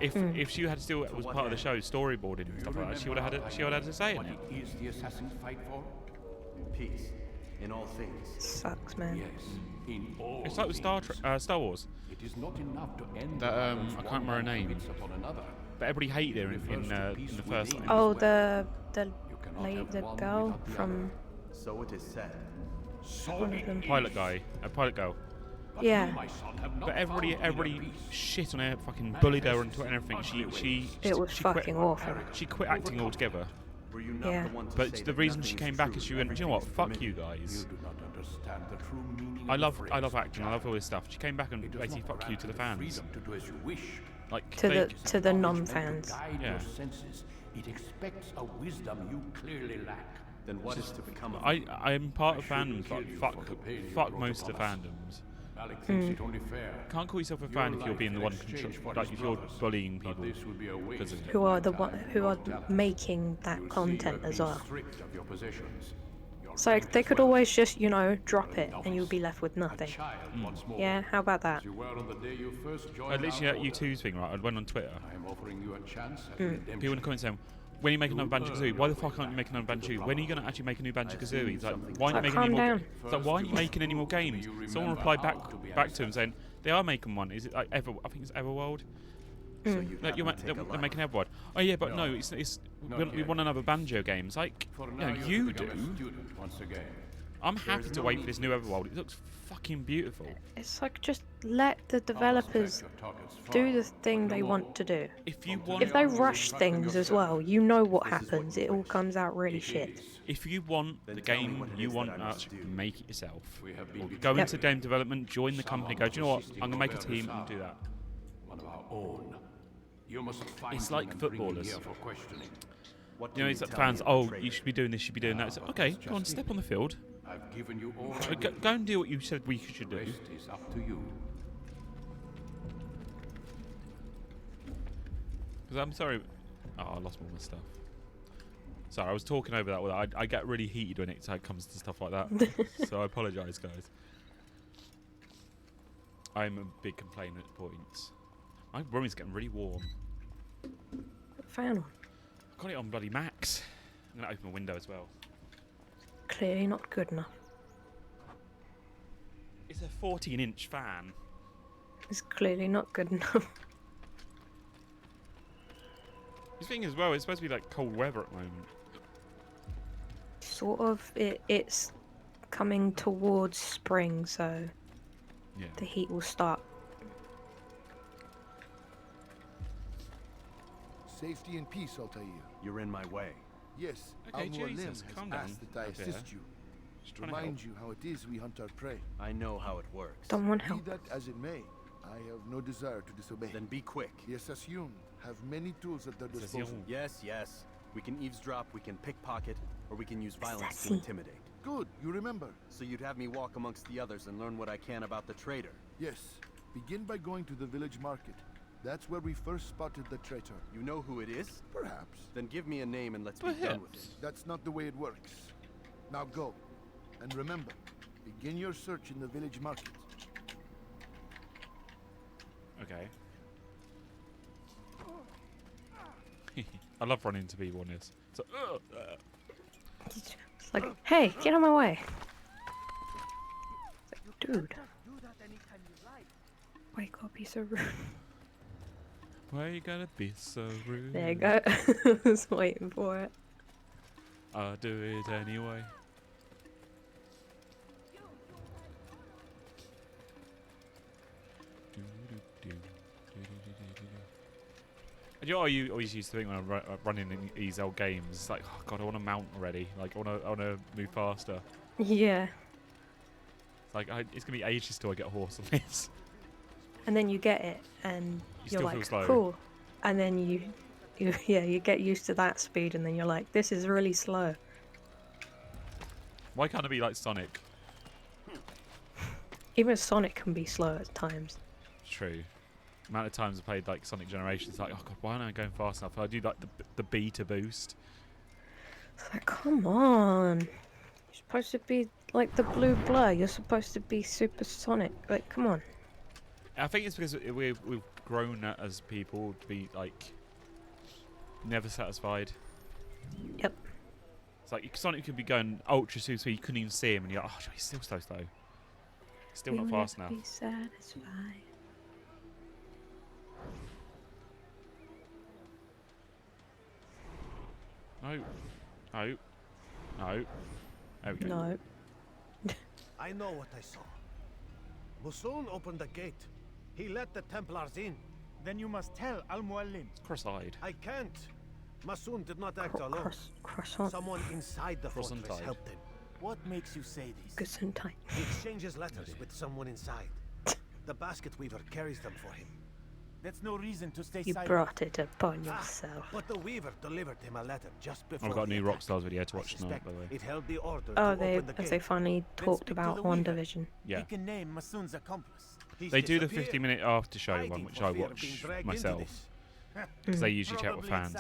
If she had still was part of the show, storyboarding and stuff like that, she would have had a say in it. Is the assassins fight for? Peace, in all things. Sucks, man. Yes, in all It's like with Star Wars. It is not enough to end That I can't remember her name, but everybody hated her in the first. Oh, the girl from. So it is said. One of them. Pilot girl. Yeah. But everybody shit on her, fucking bullied her and everything. She fucking awful. She quit acting altogether. Yeah. But the reason she came back is she went, do you know what? Fuck you guys. I love acting. I love all this stuff. She came back and basically fuck you to the fans. Like to the non-fans. Yeah. It expects a wisdom you clearly lack. Then what is to become of I'm part of fandoms, but fuck most of the fandoms. Can't call yourself a fan if you're being the one like if you're bullying people because of it. Who are making that content as well. So they could always just, drop it and you'll be left with nothing. Yeah, how about that? Literally that U2's thing, right? I went on Twitter. People in the comments saying, when are you making another Banjo-Kazooie? Why the fuck aren't you making another Banjo-Kazooie? When are you going to actually make a new Banjo-Kazooie? It's like, why aren't you making any more? It's like, why aren't you making any more games? Someone replied back to him saying they are making one. Is it like I think it's Everworld. They're making Everworld. Oh yeah, but no, it's we want another Banjo game. It's like, you do. I'm happy to wait for this new Everworld. It looks fucking beautiful. It's like, just let the developers do the thing they want to do. If they rush things as well, you know what happens. It all comes out really shit. If you want the game you want, make it yourself. Or go into game development, join the company, go, do you know what? I'm going to make a team and do that. It's like footballers. It's like fans, you should be doing this, you should be doing that. It's like, okay, go on, step on the field. I've given you all go and do what you said we should do. Rest is up to you. Because I'm sorry. Oh, I lost all my stuff. Sorry, I was talking over that. I get really heated when it comes to stuff like that. So I apologise, guys. I'm a big complainer at points. My room is getting really warm. Fan on. I've got it on bloody max. I'm going to open my window as well. Clearly not good enough. It's a 14-inch fan. It's clearly not good enough. This thing as well, it's supposed to be like cold weather at the moment. Sort of. It's coming towards spring, so the heat will start. Safety and peace, Altair. You're in my way. Yes, okay, Al-Mualim Jesus, has calm down. asked that I assist you. To remind you how it is we hunt our prey. I know how it works. Don't want help. Be that as it may, I have no desire to disobey. Then be quick. The Assassin have many tools at their disposal. Yes. We can eavesdrop, we can pickpocket, or we can use violence to intimidate. Good, you remember. So you'd have me walk amongst the others and learn what I can about the traitor? Yes. Begin by going to the village market. That's where we first spotted the traitor. You know who it is? Perhaps. Then give me a name and let's be done with it. That's not the way it works. Now go. And remember, begin your search in the village market. Okay. I love running into people on this. So, it's like, hey, get out of my way. It's like, dude. Why you gotta be so rude? Why you gotta be so rude? There you go. I was waiting for it. I'll do it anyway. Do you know what I always used to think when I'm running in these old games? It's like, oh god, I want to mount already. Like, I want to move faster. Yeah. It's like, it's going to be ages till I get a horse on this. And then you get it, and you're like, slow. cool. And then you get used to that speed, and then you're like, this is really slow. Why can't it be like Sonic? Even Sonic can be slow at times. True. The amount of times I played like Sonic Generations, like, oh god, why aren't I going fast enough? I do like the B to boost. It's like, come on. You're supposed to be Like the blue blur, you're supposed to be supersonic. Like, come on. I think it's because we've grown as people to be like never satisfied. Yep. It's like Sonic could be going ultra super speed, you couldn't even see him, and you're like, oh, he's still so slow. Still not fast enough. Be satisfied. No. No. No. There we go. No. I know what I saw. Musun opened the gate. He let the Templars in. Then you must tell Al-Mualim. Cross-eyed. I can't. Masun did not act alone. Croissant. Someone inside the fortress helped him. What makes you say this? Gesundheit. He exchanges letters with someone inside. The basket weaver carries them for him. That's no reason to stay You silent. brought it upon yourself. But the weaver delivered him a letter just before. I've got a new the attack. Rockstars video to watch tonight, by the way. It held the order Oh, to open the they gate. finally talked about One Division. Yeah. He can name Masun's accomplice. They do the 50-minute after show one, which I watch myself. Because they usually chat with fans.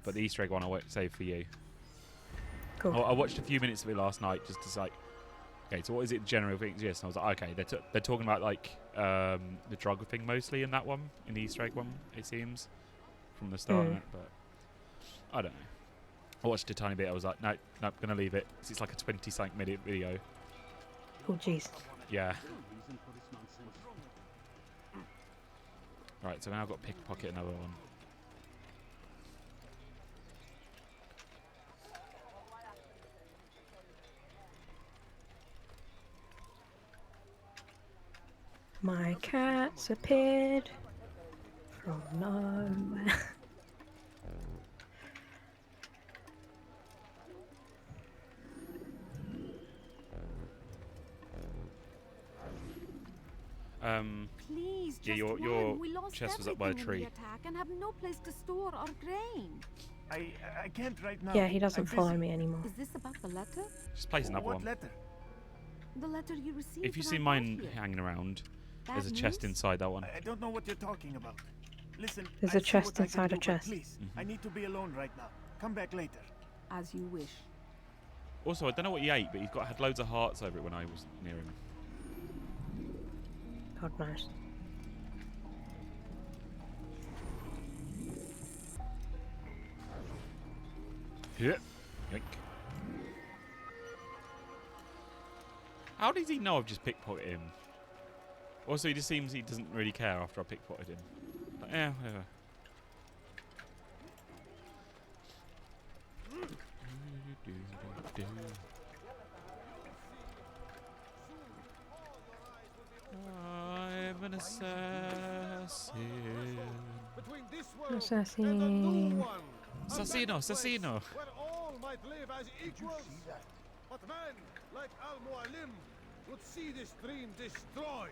But the Easter egg one I save for you. Cool. I watched a few minutes of it last night just to like, okay, so what is it general things? Yes, and I was like, okay, they're talking about like the drug thing mostly in that one, in the Easter egg one, it seems, from the start of it, but I don't know. I watched a tiny bit, I was like, no, I'm going to leave it. It's like a 20-something minute video. Oh, jeez. Yeah. Right, so now I've got pickpocket another one. My cat's appeared from nowhere. Please, yeah, just your we lost chest was up by a everything in tree. the attack and have no place to store our grain. I can't right now. Yeah, he doesn't follow me anymore. Is this about the letter? Just place another What one. letter? The letter you received. If you when see I got mine here. hanging around, Bad there's a chest news? inside that one. I don't know what you're talking about. Listen, There's I'll a see chest what I can inside a do, but chest. Please, I need to be alone right now. Come back later. As you wish. Also, I don't know what he ate, but had loads of hearts over it when I was near him. God knows. Yeah. Yoink. How does he know I've just pickpocketed him? Also, he just seems he doesn't really care after I pickpocketed him. Like, yeah, whatever. I'm an assassin. Assassin. Assassino, assassino. Where all might live as equals. But men like Al-Mualim would see this dream destroyed.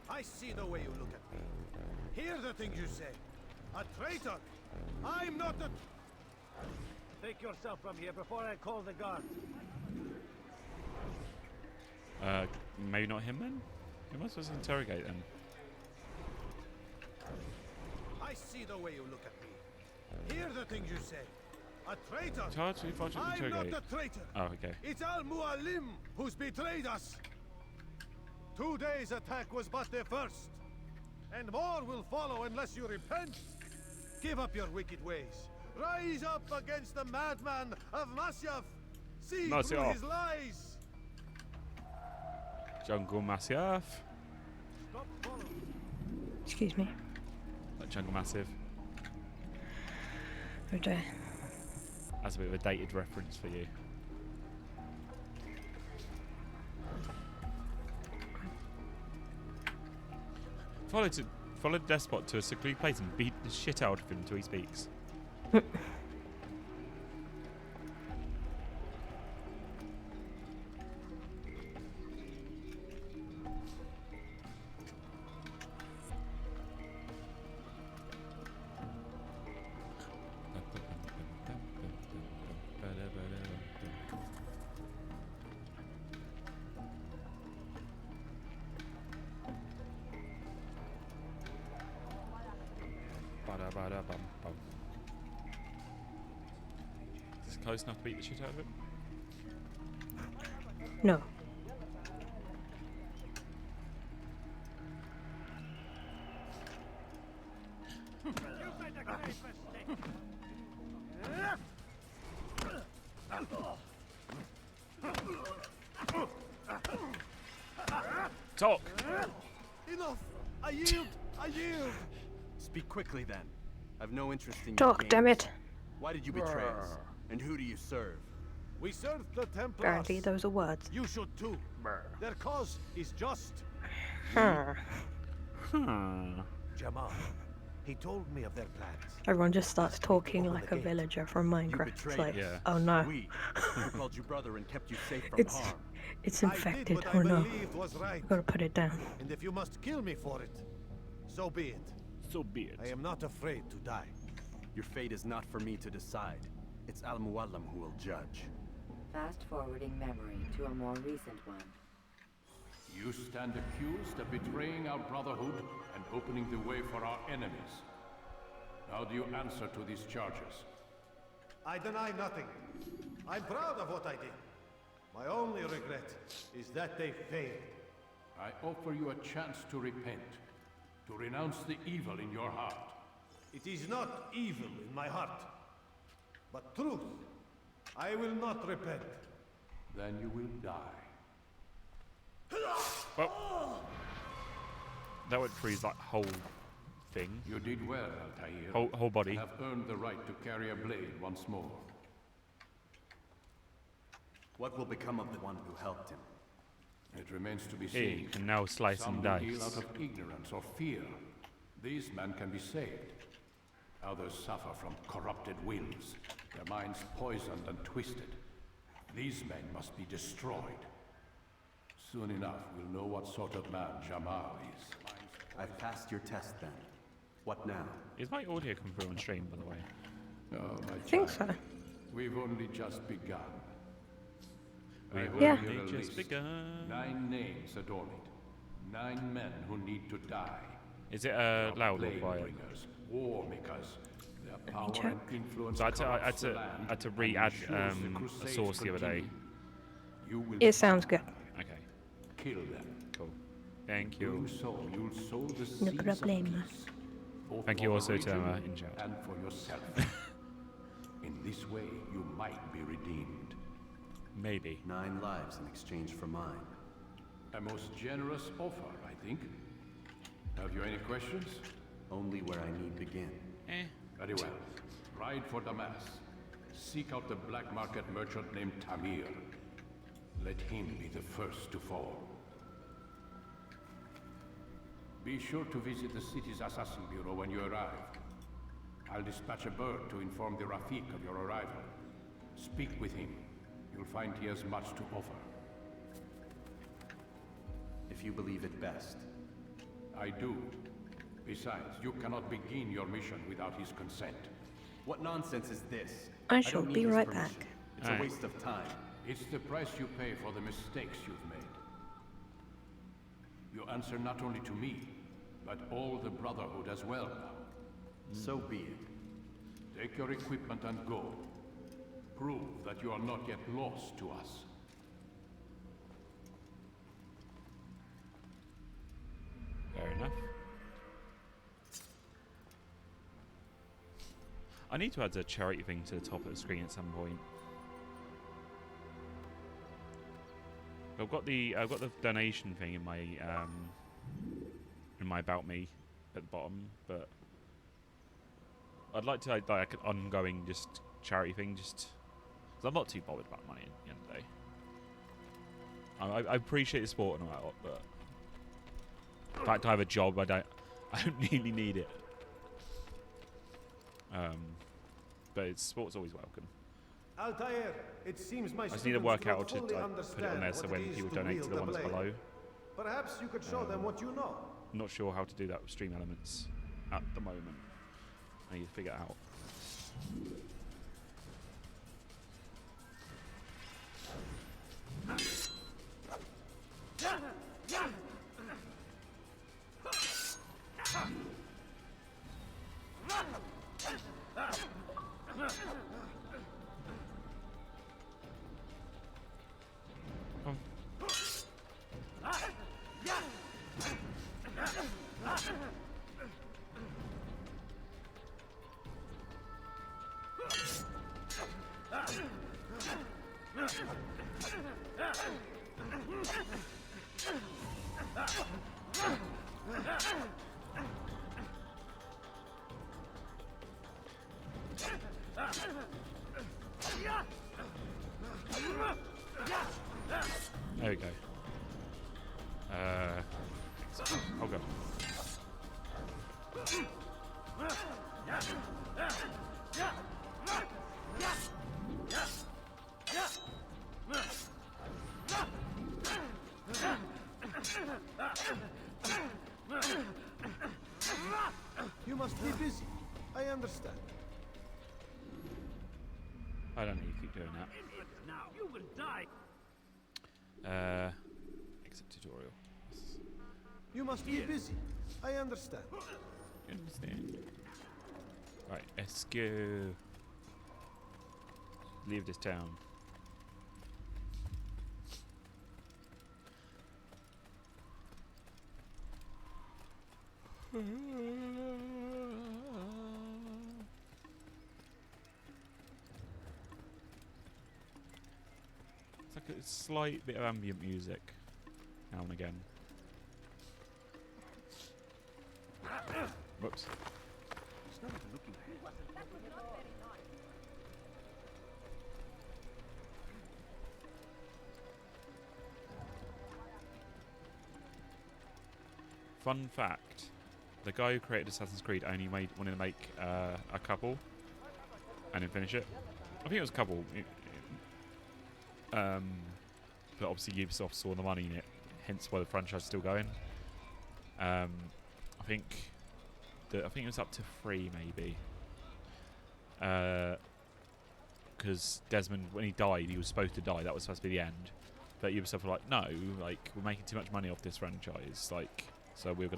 I see the way you look at me. Hear the things you say. A traitor. I'm not a... Take yourself from here before I call the guard. Maybe not him then? Who am I supposed to interrogate then? I see the way you look at me. Hear the things you say. A traitor. It's hard to I'm interrogate. not a traitor. Oh, okay. It's Al-Mualim who's betrayed us. Today's attack was but the first. And more will follow unless you repent. Give up your wicked ways. Rise up against the madman of Masyaf. See through Masyaf. his lies. Jungle Massive. Stop following. Excuse me. Like Jungle Massive. Oh dear. That's a bit of a dated reference for you. Follow the despot to a secluded place and beat the shit out of him until he speaks. Ba-da-ba-da-bum-bum. Is this close enough to beat the shit out of him? No. Talk! Enough! I yield! I yield! Speak quickly then. I've no interest in your Talk, games. damn it. Why did you betray us? And who do you serve? We serve the Templars. Apparently those are words. You should too. Their cause is just. Jamal. He told me of their plans. Everyone just starts talking like a villager from Minecraft. It's like, oh no. We, who called you brother and kept you safe from harm. It's infected. I Oh no. believed was right. Gotta put it down. And if you must kill me for it, so be it. So be it. I am not afraid to die. Your fate is not for me to decide. It's Al-Muallim who will judge. Fast-forwarding memory to a more recent one. You stand accused of betraying our Brotherhood and opening the way for our enemies. How do you answer to these charges? I deny nothing. I'm proud of what I did. My only regret is that they failed. I offer you a chance to repent, to renounce the evil in your heart. It is not evil in my heart, but truth. I will not repent. Then you will die. Well, that would freeze that whole thing. You did well, Altair. Whole body. You have earned the right to carry a blade once more. What will become of the one who helped him? It remains to be He seen. can now slice Some and will dice. heal out of ignorance or fear. These men can be saved. Others suffer from corrupted wills, their minds poisoned and twisted. These men must be destroyed. Soon enough, we'll know what sort of man Jamal is. I've passed your test then. What now? Is my audio come through on stream, by the way? Oh, my I think so. We've only just begun. We've Yeah. only just begun. 9 names adorn it. 9 men who need to die. Is it loud or quiet? Bringers, war makers. Their power check. and influence So I had to and re-add ensures the a crusades source the other day. continue. You will It sounds good. Okay, kill them. cool. Thank Doing you. so, you'll sow the No seeds of problema. peace, both Thank for you the also to region in chat. and for yourself. In this way, you might be redeemed. Maybe. 9 lives in exchange for mine. A most generous offer, I think. Have you any questions? Only where I need begin. Very well. Ride for Damas. Seek out the black market merchant named Tamir. Let him be the first to fall. Be sure to visit the city's assassin bureau when you arrive. I'll dispatch a bird to inform the Rafik of your arrival. Speak with him. You'll find he has much to offer. If you believe it best. I do. Besides, you cannot begin your mission without his consent. What nonsense is this? I don't shall need be his right permission. back. It's a waste of time. It's the price you pay for the mistakes you've made. You answer not only to me, but all the Brotherhood as well now. So be it. Take your equipment and go. Prove that you are not yet lost to us. Fair enough. I need to add a charity thing to the top of the screen at some point. I've got the donation thing in my about me at the bottom, but I'd like to like an ongoing just charity thing, just because I'm not too bothered about money at the end of the day. I appreciate the sport and all that, but the fact I have a job, I don't really need it. But sport's always welcome. Altair, it seems my I just need to work out to put it on there so when people donate to the ones below. Perhaps you could show them what you know. I'm not sure how to do that with Stream Elements at the moment. I need to figure it out. You must be busy. I understand. I don't need to keep doing that. Now you will die. Exit tutorial. You must be busy. I understand. You understand? Right, let's go. Leave this town. It's like a slight bit of ambient music now and again. Whoops. He's not even looking ahead. Fun fact: the guy who created Assassin's Creed only wanted to make a couple and then finish it. I think it was a couple. But obviously Ubisoft saw the money in it, hence why the franchise is still going. I think it was up to 3 maybe. Because Desmond, when he died, he was supposed to die. That was supposed to be the end. But Ubisoft were like, no, like we're making too much money off this franchise, like, so we're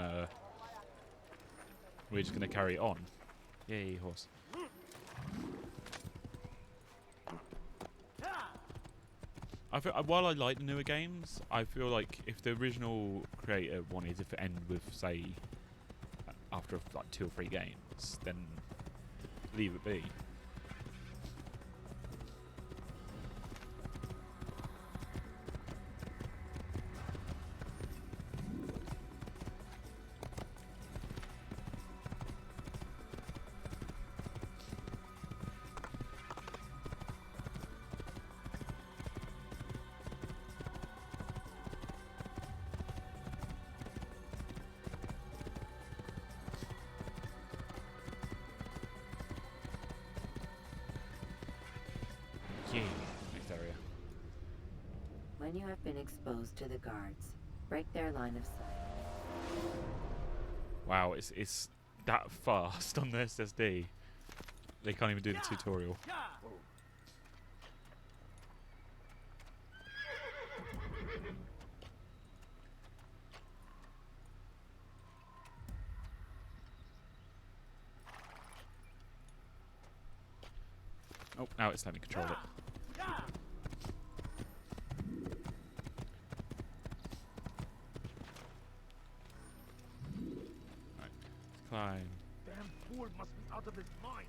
just gonna carry it on. Yay, horse. I feel, while I like the newer games, I feel like if the original creator wanted it to end with, say, after like 2 or 3 games, then leave it be. Next area. When you have been exposed to the guards, break their line of sight. Wow, it's that fast on the SSD. They can't even do the tutorial. Oh, now it's letting me control it. Right, climb. Damn fool must be out of his mind.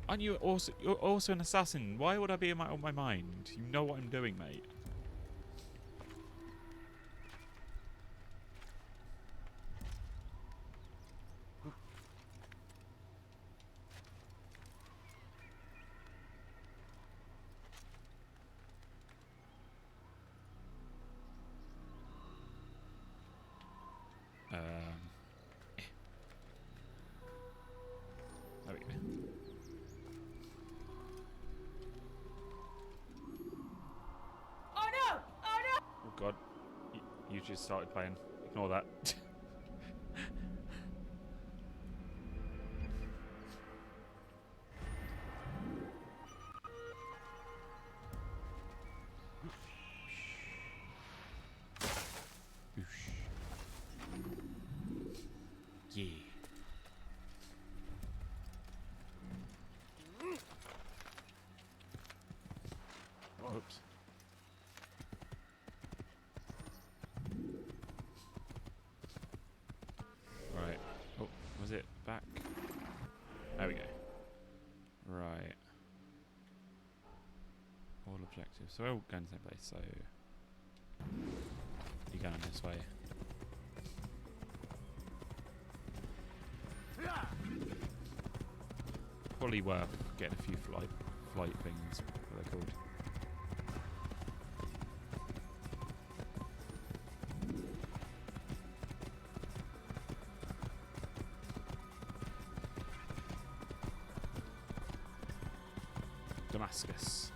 Aren't you also? You're also an assassin. Why would I be on my mind? You know what I'm doing, mate. There we go. Oh no! Oh no! Oh god, you just started playing. Ignore that. Yeah. Oops. Right. Oh, was it back? There we go. Right. All objectives. So we're all going to the same place, so you're going this way. Probably worth getting a few flight things, what they're called. Damascus.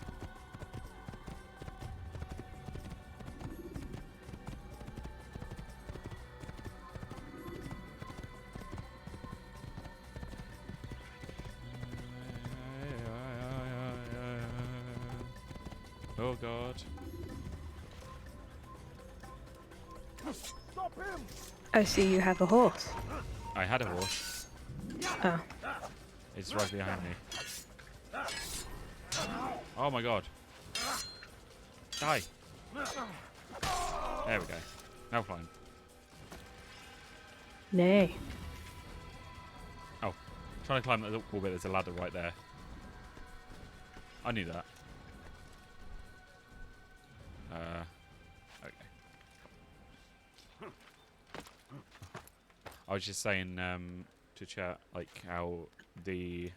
Oh god. Stop him! I see you have a horse. I had a horse. Oh. It's right behind me. Oh my god. Die. There we go. Now fine. Nay. Oh. Trying to climb that wall bit, there's a ladder right there. I knew that. Okay. I was just saying to chat like how the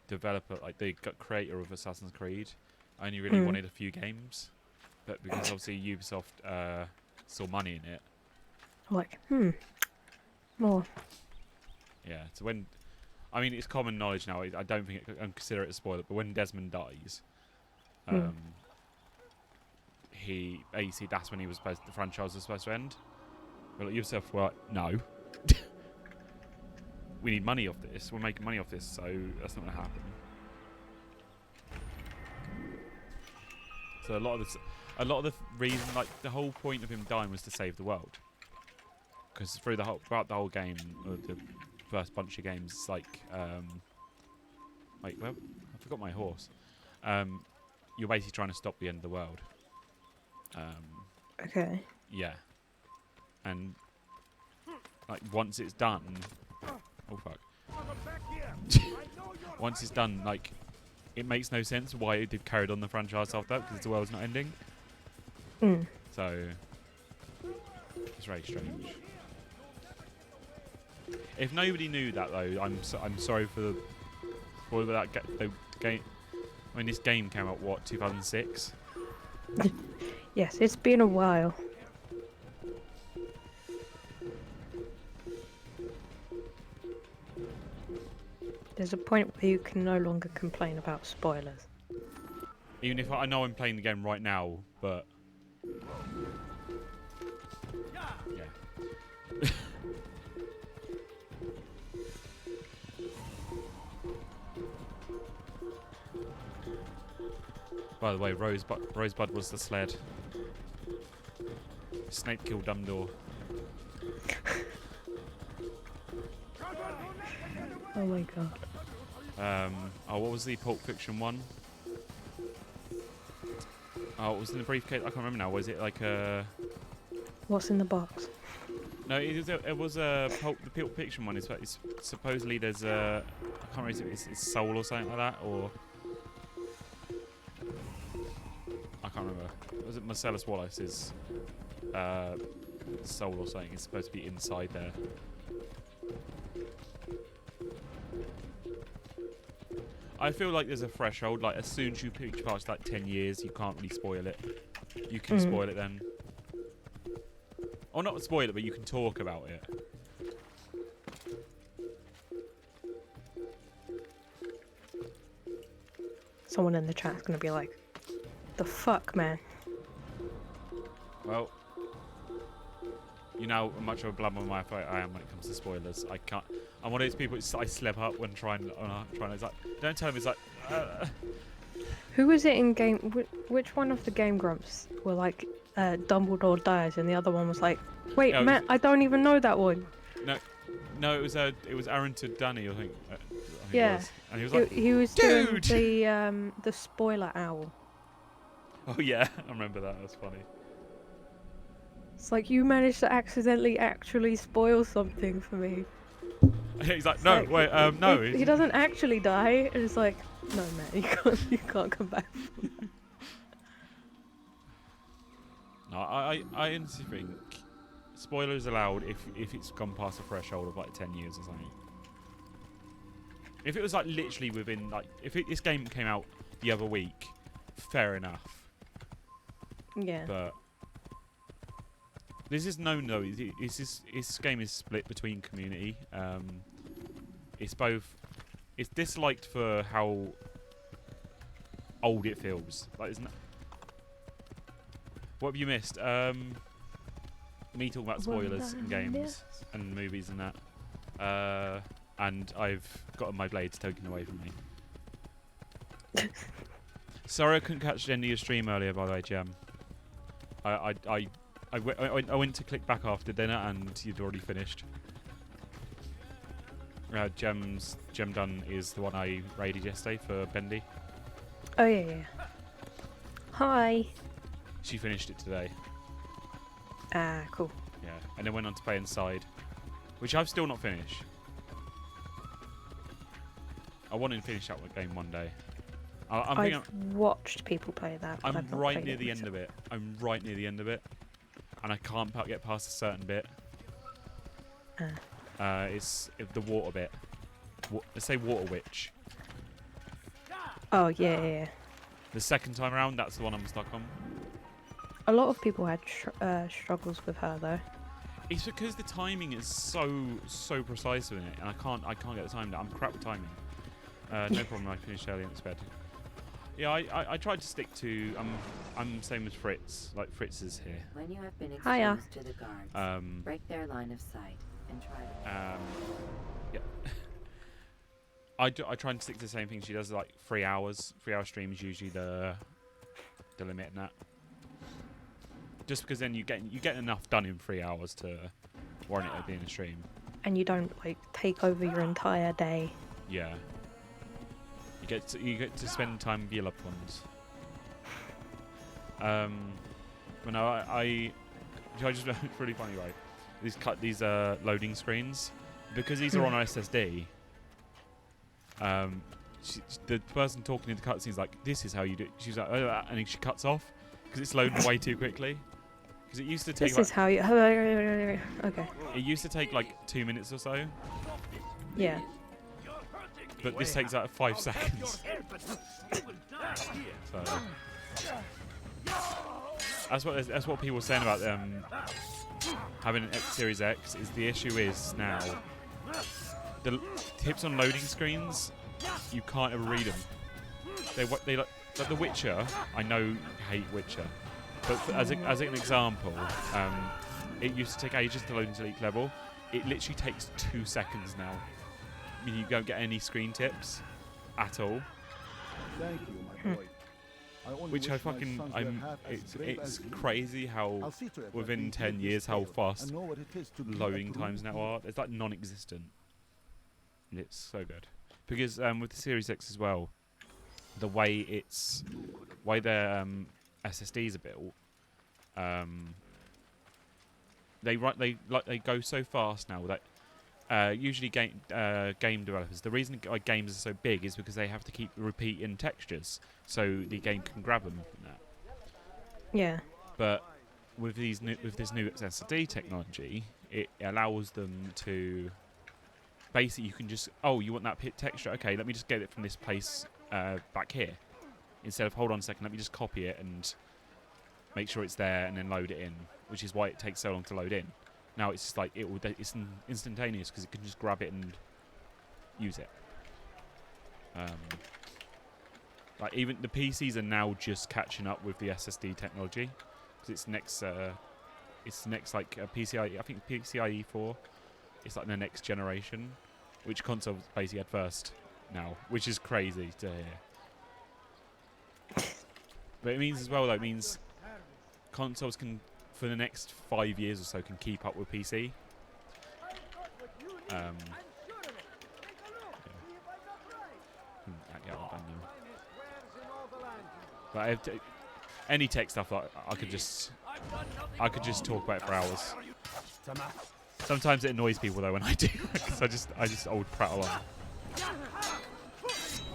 developer, like the creator of Assassin's Creed, only really wanted a few games, but because obviously Ubisoft saw money in it. Like, more. Yeah. So when, I mean, it's common knowledge now. I don't think I consider it a spoiler, but when Desmond dies, he basically that's when he was supposed, the franchise was supposed to end. But like, Ubisoft were like, no. We need money off this. We're making money off this, so that's not going to happen. So a lot of the reason, like the whole point of him dying, was to save the world. Because throughout the whole game, or the first bunch of games, it's like, well, I forgot my horse. You're basically trying to stop the end of the world. Okay. Yeah. And like once it's done. Oh fuck. Once it's done, like, it makes no sense why they've carried on the franchise after that, because the world's not ending. So, it's very strange. If nobody knew that, though, I'm sorry for the game. I mean, this game came out, what, 2006? Yes, it's been a while. There's a point where you can no longer complain about spoilers. Even if I know I'm playing the game right now, but yeah. By the way, Rosebud was the sled. Snape killed Dumbledore. Oh my god. What was the Pulp Fiction one? Oh, it was in the briefcase. I can't remember now. Was it like a? What's in the box? No, it was a the Pulp Fiction one. It's supposedly there's a. I can't remember if it's soul or something like that, or I can't remember. Was it Marcellus Wallace's soul or something? It's supposed to be inside there. I feel like there's a threshold, like as soon as you reach past like 10 years, you can't really spoil it. You can spoil it then. Or not spoil it, but you can talk about it. Someone in the chat's gonna be like, the fuck, man? Well, you know how much of a blab on my fight I am when it comes to spoilers. I can't. I'm one of those people. I slip up when trying. It's like, don't tell me. It's like. Who was it in game? Which one of the Game Grumps were like, Dumbledore dies, and the other one was like, wait, Matt, I don't even know that one. No, it was Arrington Dunny, I think. Yeah. It was. And he was like, he was dude! doing the spoiler owl. Oh yeah, I remember that. That's funny. It's like, you managed to accidentally actually spoil something for me. He's like, no, wait, no. He doesn't actually die, and it's like, no, man, you can't come back from that. No, I honestly think spoilers allowed if it's gone past a threshold of like 10 years or something. If it was like literally within like, this game came out the other week, fair enough. Yeah. But this is known though. This game is split between community. It's both. It's disliked for how old it feels. Like, isn't it? What have you missed? Me talking about spoilers in games and movies and that. And I've gotten my blades taken away from me. Sorry I couldn't catch the end of your stream earlier, by the way, Gem. I went to click back after dinner and you'd already finished. Gem Dun is the one I raided yesterday for Bendy. Oh yeah. Hi. She finished it today. Ah, cool. Yeah, and then went on to play Inside, which I've still not finished. I want to finish that game one day. I've watched people play that. I'm right near the end of it. I'm right near the end of it, and I can't get past a certain bit. It's the water bit. Let's say Water Witch. Oh yeah. The second time around, that's the one I'm stuck on. A lot of people had struggles with her though. It's because the timing is so precise with it, and I can't get the time down. I'm crap with timing. No problem. I finished early and it's bed. Yeah, I tried to stick to. I'm same as Fritz. Like Fritz is here. When you have been exposed to the guards, break their line of sight and try to. Yeah. I try and stick to the same thing she does. Like 3 hours. 3 hour stream is usually the limit in that. Just because then you get enough done in 3 hours to warrant it being a stream. And you don't like take over your entire day. Yeah. You get to spend time with your loved ones. But no, I just it's really funny, right? These loading screens, because these are on SSD. The person talking in the cutscene is like, "This is how you do." She's like, "Oh," and then she cuts off because it's loading way too quickly. Because it used to take. This is how you. Okay. It used to take like 2 minutes or so. Yeah. But this takes like 5 seconds. So that's what people were saying about having an Series X. Is the issue is now the tips on loading screens, you can't ever read them. They like The Witcher. I know you hate Witcher, but as an example, it used to take ages to load into Elite level. It literally takes 2 seconds now. I mean, you don't get any screen tips at all. Thank you, my boy. Which it's crazy how within 10 years how fast loading times now are. It's like non-existent. And it's so good. Because with the Series X as well, the way their SSDs are built, they go so fast now that usually game developers, the reason games are so big is because they have to keep repeating textures so the game can grab them. Yeah. But with this new SSD technology, it allows them to basically, you can just, you want that texture? Okay, let me just get it from this place back here. Instead of, hold on a second, let me just copy it and make sure it's there and then load it in, which is why it takes so long to load in. Now it's just like it's instantaneous because it can just grab it and use it. Like even the PCs are now just catching up with the SSD technology because it's next like a PCIe. I think PCIe 4. It's like the next generation, which consoles basically had first now, which is crazy to hear. But it means as well though, it means consoles can, for the next 5 years or so, can keep up with PC. But any tech stuff, like I could just talk about it for hours. Sometimes it annoys people though when I do, because I just old prattle on.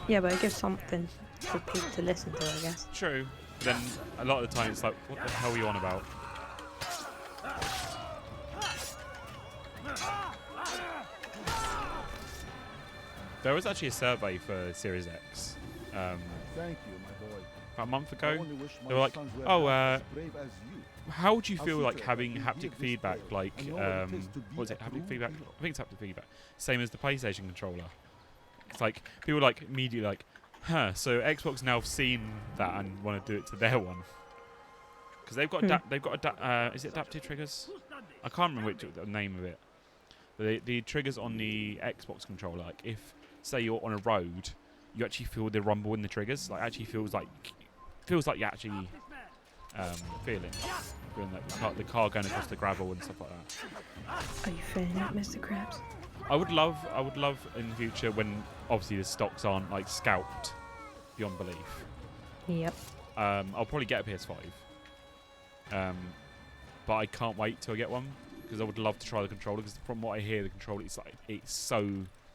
Yeah, but it gives something for people to listen to, I guess. True. Then a lot of the time it's like, what the hell are you on about? There was actually a survey for Series X. Thank you, my boy. About a month ago. They were like, how would you feel like having haptic feedback, like, what is it, haptic feedback? I think it's haptic feedback. Same as the PlayStation controller. It's like, people like immediately like, so Xbox now have seen that and want to do it to their one. Because they've got, is it adaptive triggers? I can't remember the name of it. But the triggers on the Xbox controller, like if, say you're on a road, you actually feel the rumble in the triggers. Like actually feels like feels like you actually feeling like the car going across the gravel and stuff like that. Are you feeling it, Mr. Krabs? I would love in the future when obviously the stocks aren't like scalped beyond belief. Yep. I'll probably get a PS5. But I can't wait till I get one because I would love to try the controller. Because from what I hear, the controller it's so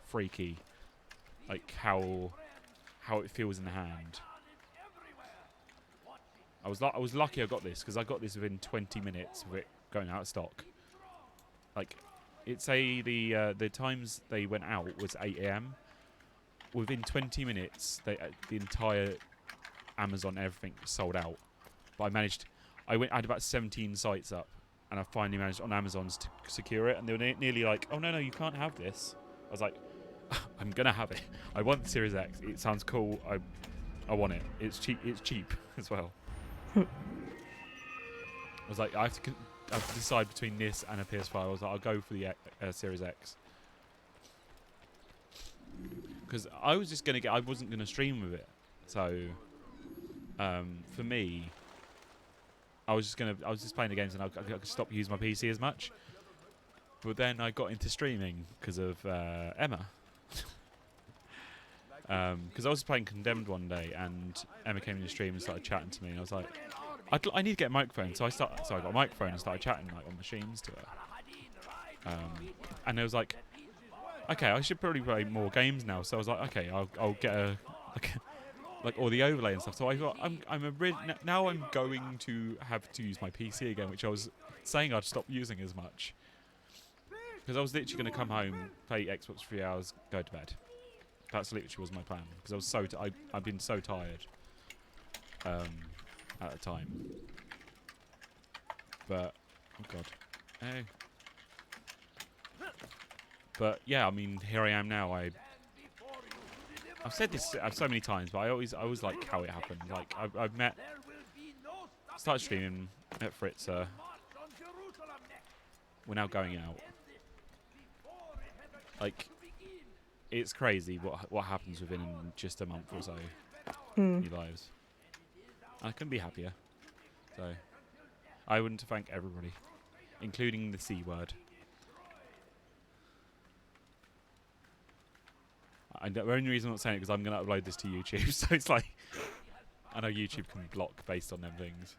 freaky, like how it feels in the hand. I was lucky I got this because I got this within 20 minutes of it going out of stock. Like, it's the times they went out was 8 AM. Within 20 minutes, the entire Amazon everything sold out. But I had about 17 sites up, and I finally managed on Amazon's to secure it. And they were nearly like, "Oh no, you can't have this." I was like, "I'm gonna have it. I want the Series X. It sounds cool. I want it. It's cheap. It's cheap as well." I was like, I have to decide between this and a PS5. I was like, I'll go for the Series X. Because I wasn't going to stream with it. So, for me, I was just playing the games and I could stop using my PC as much. But then I got into streaming because of Emma. Because I was playing Condemned one day and Emma came in the stream and started chatting to me and I was like, I need to get a microphone. So I got a microphone and started chatting like on machines to her. And I was like, okay, I should probably play more games now. So I was like, okay, I'll get like all the overlay and stuff. So I thought now I'm going to have to use my PC again, which I was saying I'd stop using as much. Because I was literally going to come home, play Xbox for 3 hours, go to bed. That's literally was my plan. Because I was I've been so tired at the time. But oh god, hey. But yeah, I mean, here I am now. I've said this so many times, but I always like how it happened. Like I've started streaming, met Fritzer. We're now going out. Like, it's crazy what happens within just a month or so in your lives. I couldn't be happier. So I want to thank everybody, including the C word. And the only reason I'm not saying it is because I'm going to upload this to YouTube. So it's like, I know YouTube can block based on them things.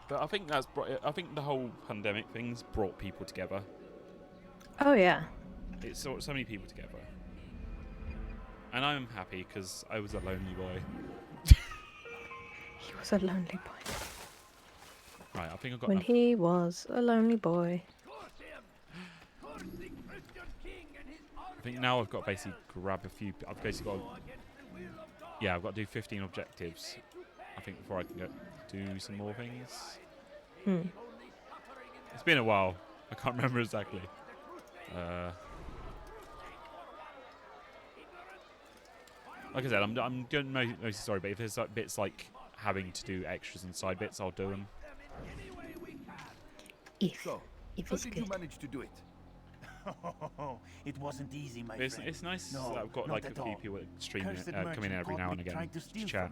But I think the whole pandemic thing's brought people together. Oh yeah. It's so many people together. And I'm happy because I was a lonely boy. He was a lonely boy. Right, I think I've got... When he was a lonely boy. I think now I've got to basically grab a few... I've basically got to... Yeah, I've got to do 15 objectives, I think, before I can do some more things. It's been a while. I can't remember exactly. Like I said, I'm doing most of the story, but if there's like bits like having to do extras and side bits, I'll do them. If it's did good. you manage to do it? It wasn't easy, my friend. It's nice No, that I've got like a few people streaming, coming in every now and again to chat.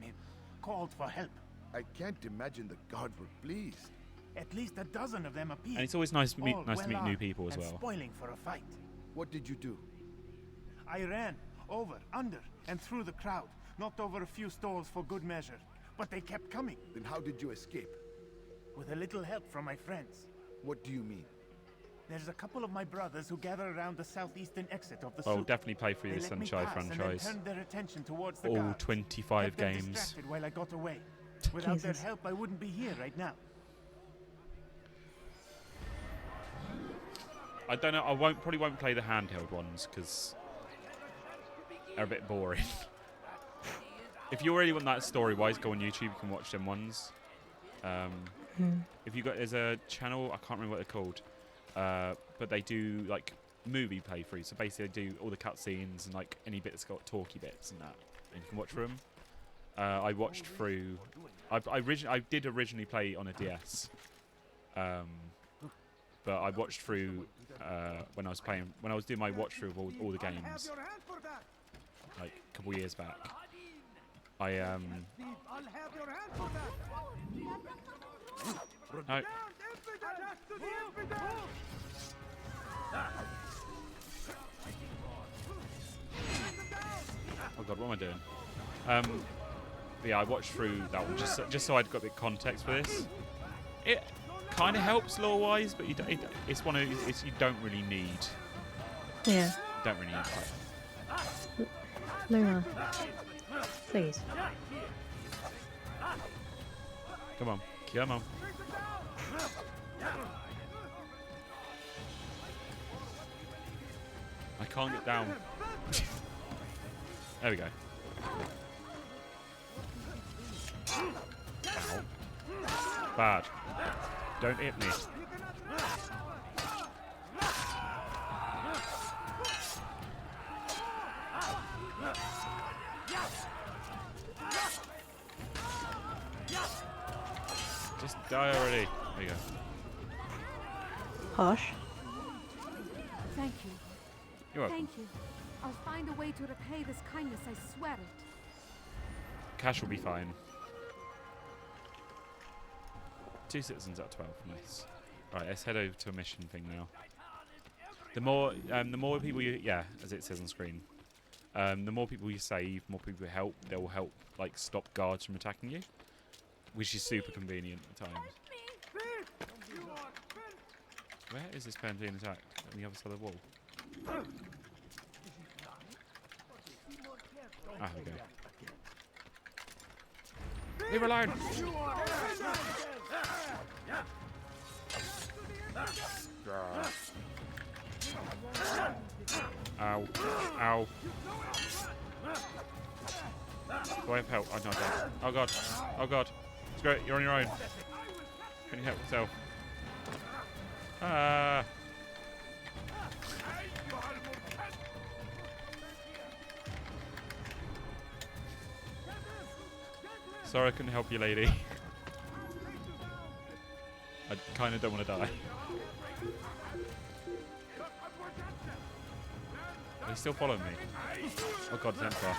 Called for help. I can't imagine the guards were pleased. At least a dozen of them appeared. And it's always nice to meet All new people as and well. Spoiling for a fight. What did you do? I ran over, under, and through the crowd. Knocked over a few stalls for good measure. But they kept coming. Then how did you escape? With a little help from my friends. What do you mean? There's a couple of my brothers who gather around the southeastern exit of the I'll soup. definitely play through the They let me Sunshine pass and then franchise. turned their attention towards the All guards. 25 Kept them games. distracted while I got away. Without their help, I wouldn't be here right now. I don't know. Probably won't play the handheld ones because they're a bit boring. If you really want that story-wise, go on YouTube. You can watch them ones. If you there's a channel, I can't remember what they're called, but they do like movie playthroughs. So basically, they do all the cutscenes and like any bits got talky bits and that, and you can watch through them. I watched through. I did originally play on a DS, but I watched through when I was doing my watch through of all the games, like a couple years back. No. Oh god, what am I doing? But yeah, I watched through that one just so I'd got the context for this. It kind of helps lore-wise, but it's one of you don't really need. Yeah. Don't really need. Luna, please. Come on, come on. I can't get down. There we go. Ow. Bad. Don't hit me. Just die already. There you go. Harsh. Thank you. You're welcome. Thank you. I'll find a way to repay this kindness, I swear it. Cash will be fine. 2 citizens out of 12. Nice. Right, let's head over to a mission thing now. The more people you, as it says on screen, the more people you save, more people you help. They will help, like, stop guards from attacking you, which is super convenient at times. Where is this pen being attacked? On the other side of the wall. Ah, there we go. Leave her alone! Ow. Ow. Do I have help? Oh, no, I don't. Oh, God. Oh, God. Screw it. You're on your own. Can you help yourself? Ah. Sorry I couldn't help you, lady. I kind of don't want to die. Are you still following me? Oh god, Zenfar.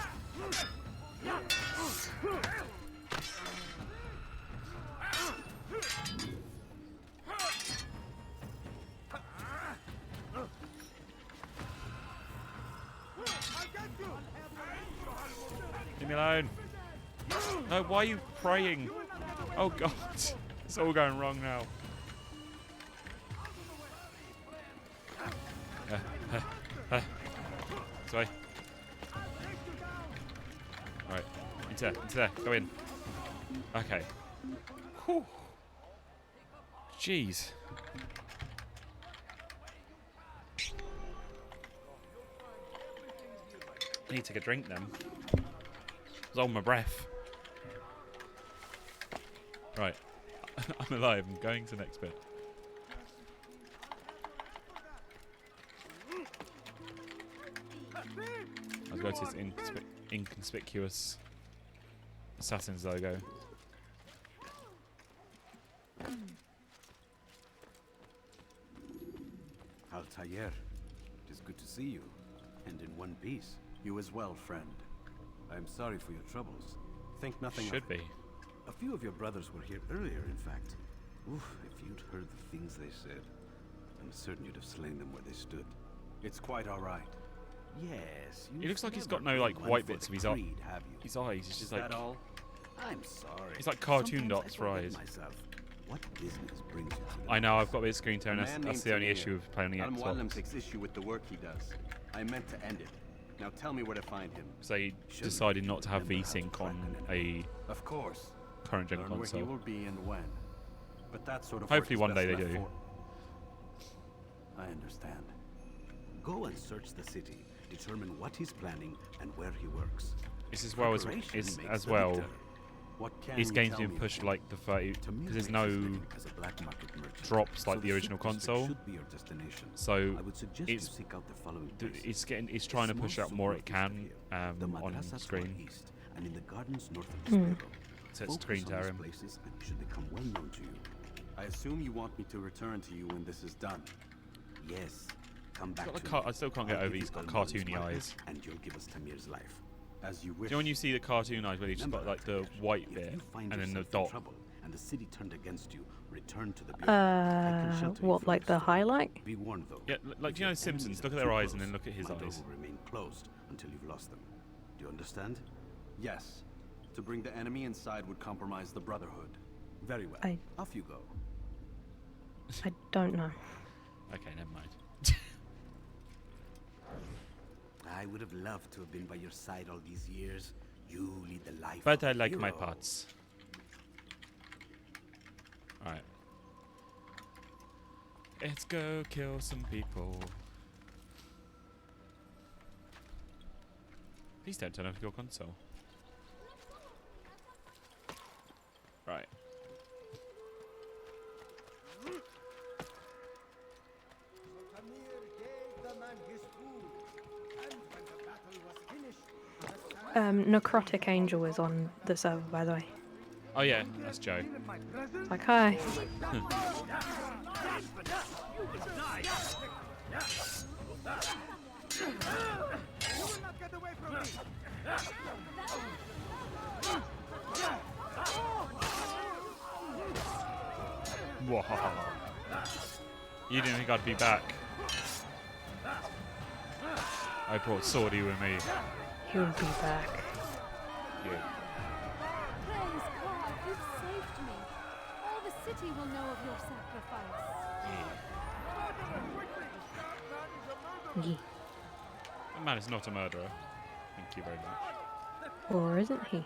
Leave me alone. No, why are you praying? Oh god, it's all going wrong now. Sorry. Right, into there, go in. Okay. Whew. Jeez. I need to take a drink then. I was holding my breath. Right. I'm alive. I'm going to the next bit. I'll go to this inconspicuous assassin's logo. Altair, it is good to see you, and in one piece. You as well, friend. I am sorry for your troubles. Think nothing Should be. A few of your brothers were here earlier, in fact. Oof, if you'd heard the things they said, I'm certain you'd have slain them where they stood. It's quite all right. Yes. He looks like he's got no like white bits of his eyes. His eyes. It's just like. All? I'm sorry. It's like cartoon dots for eyes. What business brings you to I know. I've got this screen tone. That's the only issue with playing the Xbox. Al-Mualim takes issue with the work he does. I meant to end it. Now tell me where to find him. So he decided not to have VSync on a current gen console. Where he will be and when. But that sort of hopefully one day they do. I understand. Go and search the city. Determine what he's planning and where he works. It's as well his game's been pushed like the 30 because there's no drops like the original console. So it's trying to push out more it can on screen. So it's screen tearing. I assume you want me to return to you when this is done. Yes. Come back I still can't get over he's got cartoony eyes. And you'll give us Tamir's life. As you wish. Do you know when you see the cartoon eyes where you've just got like the white bit and then the dot? And the city turned against you, return to the what, like the highlight? Be warned though. Yeah, like you know Simpsons, look at their eyes and then look at his eyes. Will remain closed until you've lost them. Do you understand? Yes. To bring the enemy inside would compromise the Brotherhood. Very well. Off you go. I don't know. Okay, never mind. I would have loved to have been by your side all these years. You lead the life. But I like my parts. Alright. Let's go kill some people. Please don't turn off your console. Right. Necrotic Angel is on the server, by the way. Oh yeah, that's Joe. Like, hi. Whoa. You didn't think I'd be back. I brought Swordy with me. He'll be back. Yeah. Praise God, you've saved me. All the city will know of your sacrifice. Yeah. That man is not a murderer. Thank you very much. Or isn't he?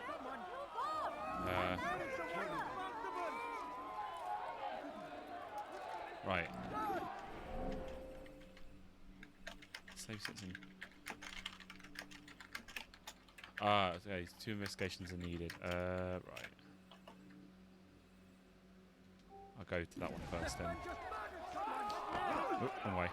Right. Save citizen. Okay, 2 investigations are needed. Right. I'll go to that one first then. Oh, wrong way.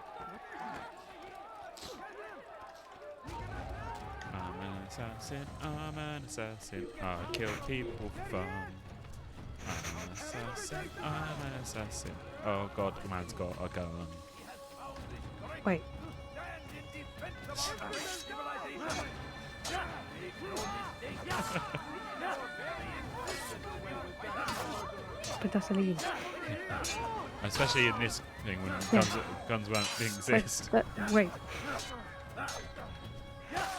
I'm an assassin, I'm an assassin. I kill people for fun. I'm an assassin, I'm an assassin. Oh god, the man's got a gun. Wait. But that's illegal. Especially in this thing when guns didn't exist. Wait.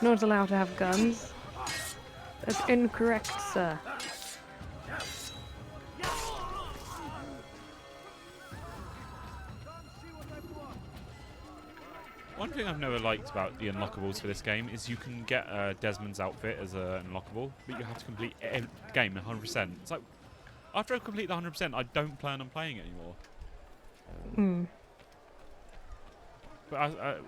No one's allowed to have guns. That's incorrect, sir. One thing I've never liked about the unlockables for this game is you can get Desmond's outfit as an unlockable, but you have to complete the game 100%. It's like, after I complete the 100%, I don't plan on playing it anymore. But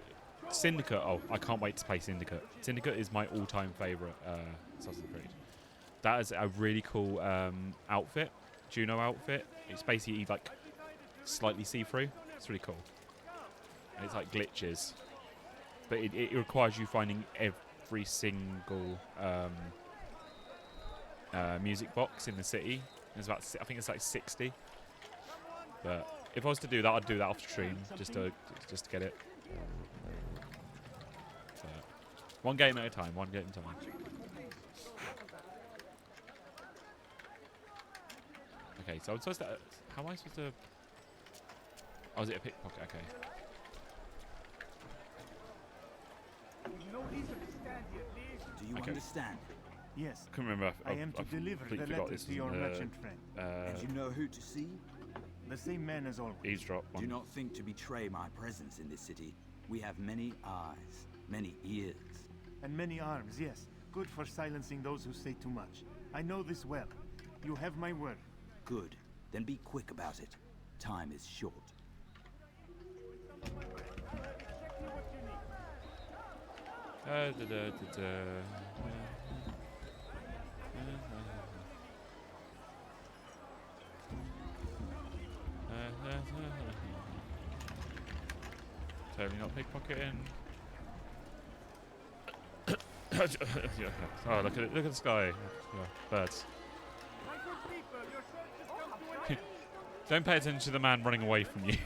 Syndicate, I can't wait to play Syndicate. Syndicate is my all-time favourite Assassin's Creed. That is a really cool outfit, Juno outfit. It's basically like slightly see-through. It's really cool. And it's like glitches, but it requires you finding every single music box in the city. There's about, I think it's like 60. But if I was to do that, I'd do that off stream just to get it. So, one game at a time. One game at a time. Okay, so I'm supposed to. How am I supposed to? Oh, is it a pickpocket? Okay. Do you understand? Yes. I couldn't remember. I am to deliver the letters to your merchant friend. And you know who to see? The same man as always. Eavesdrop. Do not think to betray my presence in this city. We have many eyes, many ears. And many arms, yes. Good for silencing those who say too much. I know this well. You have my word. Good. Then be quick about it. Time is short. Totally not pickpocketing. Oh, look at it! Look at the sky. Yeah, birds. Don't pay attention to the man running away from you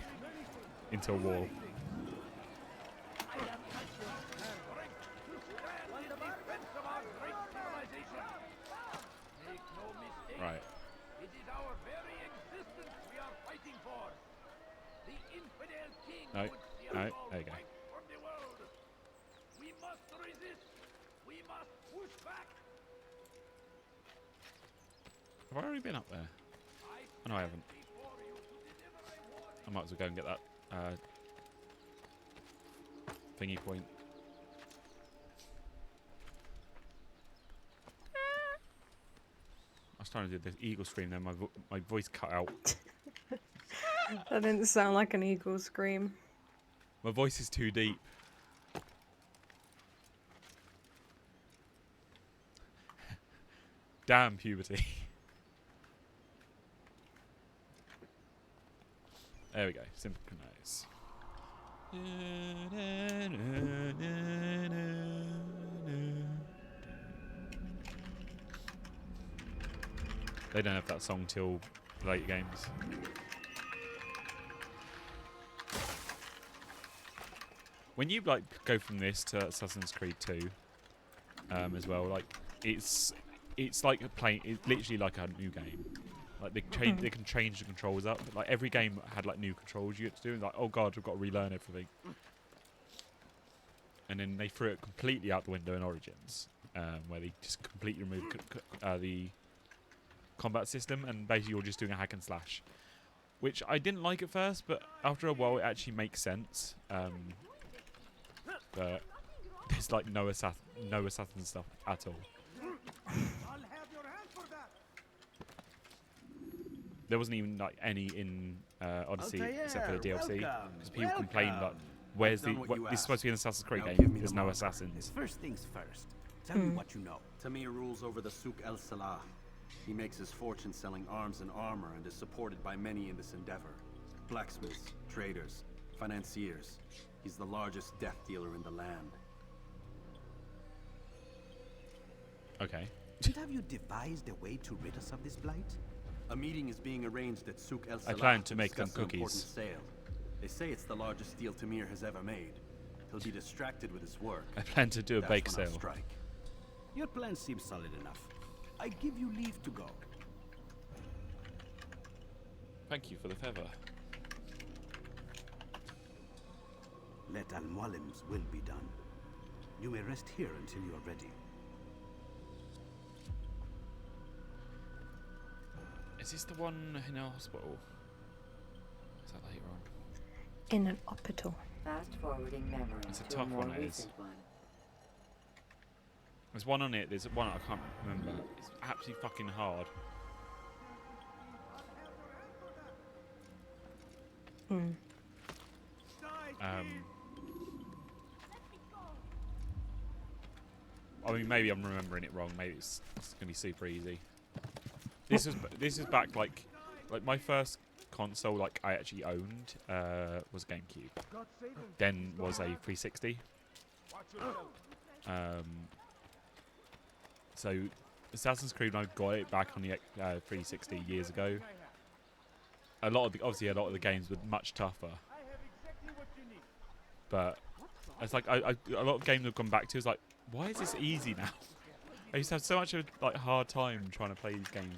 into a wall. No, no, there you go. We must resist. We must push back. Have I already been up there? Oh, no, I haven't. I might as well go and get that thingy point. I was trying to do this eagle scream then, my voice cut out. That didn't sound like an eagle scream. My voice is too deep. Damn puberty. There we go, synchronize. They don't have that song till late games. When you like go from this to Assassin's Creed 2, as well, like it's like playing. It's literally like a new game. Like they can change the controls up. Like every game had like new controls you had to do. And like, oh god, we've got to relearn everything. And then they threw it completely out the window in Origins, where they just completely removed the combat system, and basically you're just doing a hack and slash, which I didn't like at first, but after a while it actually makes sense. But there's like no assassin stuff at all. There wasn't even like any in Odyssey except for the DLC, because people complained like, "Where's the? This is supposed to be an Assassin's Creed game. There's no assassins." First things first. Tell me what you know. Tamir rules over the Souk El Salah. He makes his fortune selling arms and armor and is supported by many in this endeavor. Blacksmiths, traders, financiers. He's the largest death dealer in the land. Okay. And have you devised a way to rid us of this blight? A meeting is being arranged at Souk El Salah. I plan to make them cookies. Sale. They say it's the largest deal Tamir has ever made. He'll be distracted with his work. I plan to do a bake sale. Strike. Your plan seems solid enough. I give you leave to go. Thank you for the feather. Let Al-Mualim's will be done. You may rest here until you are ready. Is this the one in our hospital? Is that later on? In an hospital. Fast forwarding memory. It's a tough one, it is. There's one on it, there's one I can't remember. It's absolutely fucking hard. I mean, maybe I'm remembering it wrong. Maybe it's gonna be super easy. This is back like my first console like I actually owned was GameCube. Then was a 360. So Assassin's Creed, when I got it back on the 360 years ago, obviously a lot of the games were much tougher. But it's like a lot of games I've gone back to is like, why is this easy now? I used to have so much of like hard time trying to play these games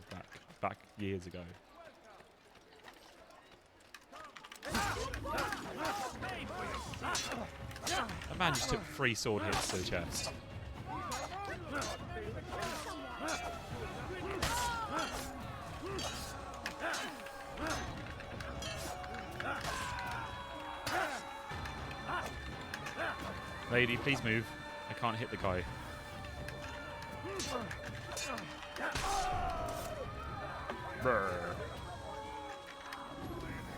back years ago. That man just took 3 sword hits to the chest. Lady, please move. I can't hit the guy. Brr.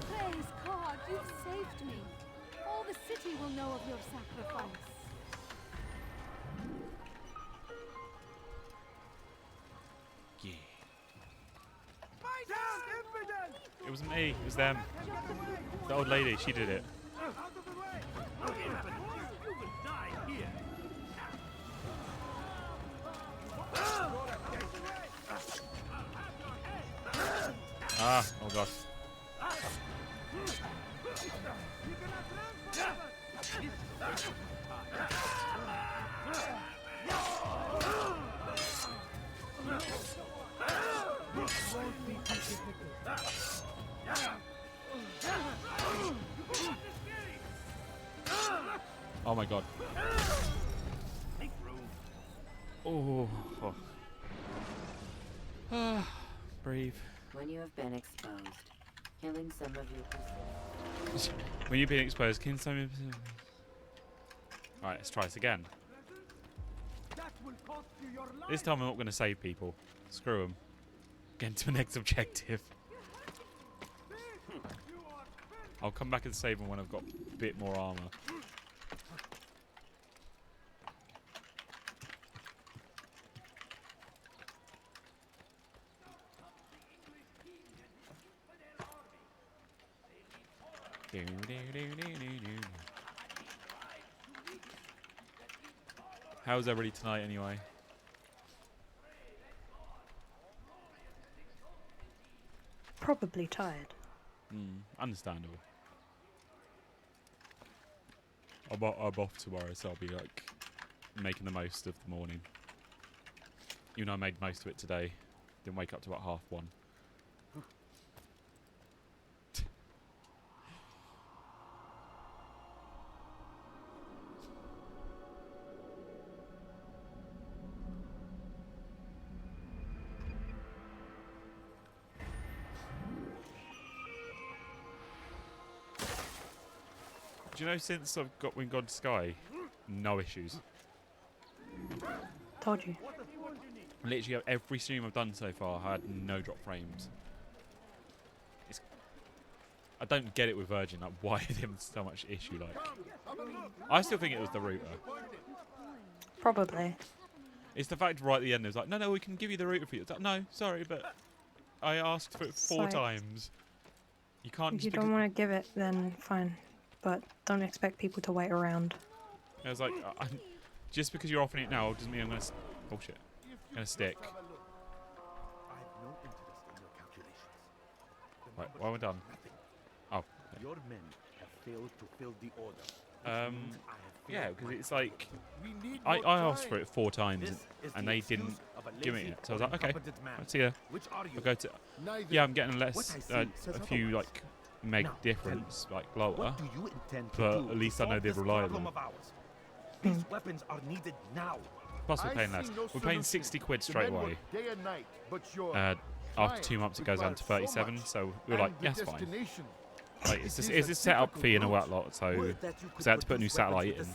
Praise God, you've saved me. All the city will know of your sacrifice. Yeah. It wasn't me, it was them. The old lady, she did it. Ah, oh god. Oh my god. Oh. Breathe. When you have been exposed, killing some of your When you've been exposed, killing some of your... Alright, let's try this again. This time I'm not going to save people. Screw them. Get to the next objective. I'll come back and save them when I've got a bit more armor. How's everybody tonight anyway? Probably tired. Understandable. I'm off tomorrow, so I'll be like making the most of the morning. Even though I made most of it today. Didn't wake up to about 1:30. Do you know since I've got Wing God Sky, no issues. Told you. Literally every stream I've done so far had no drop frames. I don't get it with Virgin, like why is there so much issue, like. I still think it was the router. Probably. It's the fact right at the end it was like, no, we can give you the router for you. It's like, no, sorry, but I asked for it 4 times. You can't If just you don't want to give it, then fine. But don't expect people to wait around. I was like, just because you're offering it now doesn't mean I'm going to... Oh shit. I'm going to stick. Right, well, we're done. Oh. Okay. Your men have failed to fill the order. Yeah, because it's like... I asked for it 4 times and they didn't give me it. So I was like, okay, let's see ya. I'll go to... Yeah, I'm getting less... a few, like... meg difference, like lower, but at least I know they're reliable. These weapons are needed now. Plus we're paying less. We're paying 60 quid straight away. After 2 months it goes down to 37, so we were like, yeah, that's fine. Like, it's a setup fee and all that lot, so they had to put a new satellite in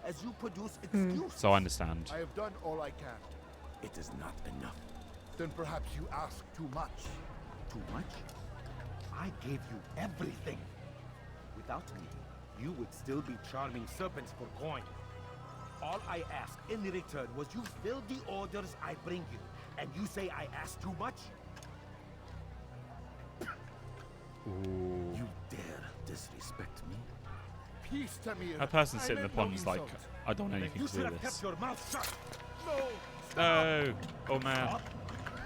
as well. So I understand. I have done all I can. It is not enough. Then perhaps you ask too much. Too much? I gave you everything. Without me, you would still be charming serpents for coin. All I ask in return was you fill the orders I bring you. And you say I ask too much? Ooh. You dare disrespect me? Peace, Tamir. That person sitting in the pond's like, I don't want anything to do with this. Your mouth shut. No! Oh man.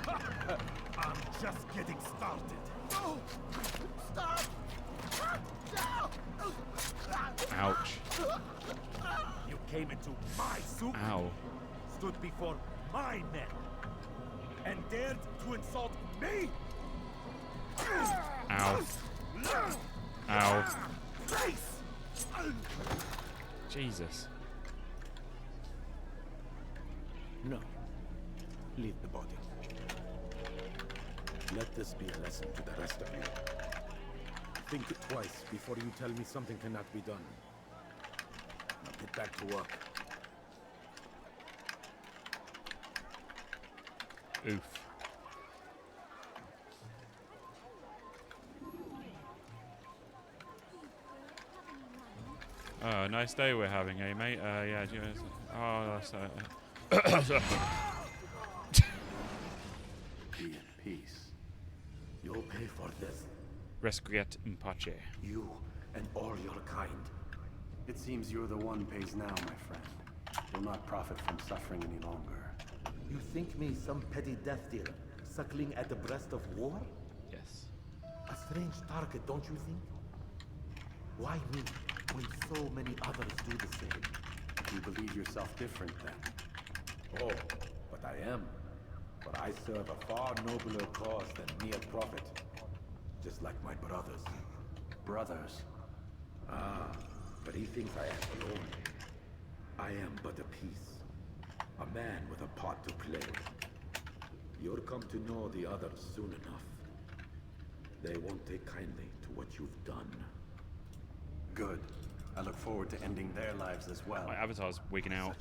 I'm just getting started. No! Stop! Ouch. You came into my soup. Ow. Stood before my men. And dared to insult me? Ow. Ow. Jesus. No. Leave the body. Let this be a lesson to the rest of you. Think twice before you tell me something cannot be done. Now get back to work. Oof. Oh, nice day we're having, eh, mate? Yeah, oh, that's... Be in peace. You'll pay for this. Resquiet in pace. You and all your kind. It seems you're the one pays now, my friend. Will not profit from suffering any longer. You think me some petty death dealer, suckling at the breast of war? Yes. A strange target, don't you think? Why me, when so many others do the same? You believe yourself different, then? Oh, but I am. But I serve a far nobler cause than mere profit. Just like my brothers. Brothers? Ah, But he thinks I am alone. I am but a piece. A man with a part to play. You'll come to know the others soon enough. They won't take kindly to what you've done. Good. I look forward to ending their lives as well. My avatar's wigging out.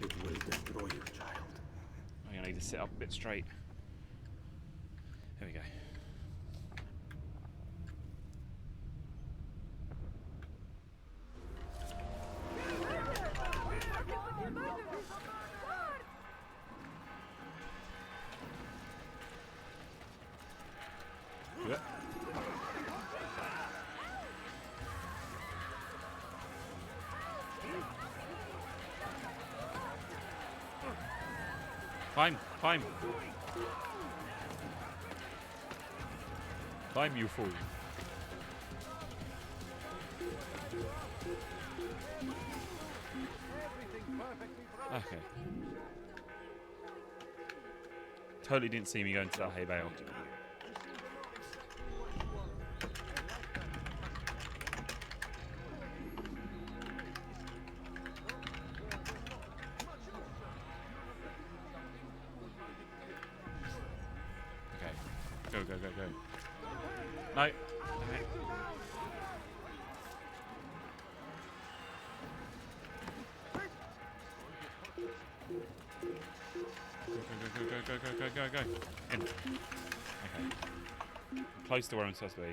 It will destroy you, child. I'm gonna need to sit up a bit straight. There we go. Yeah. Climb, climb. Climb, you fool. Okay. Totally didn't see me going to that hay bale. Go, go, go, go. No. Damn it. Go. In. Okay. Close to where I'm supposed to be.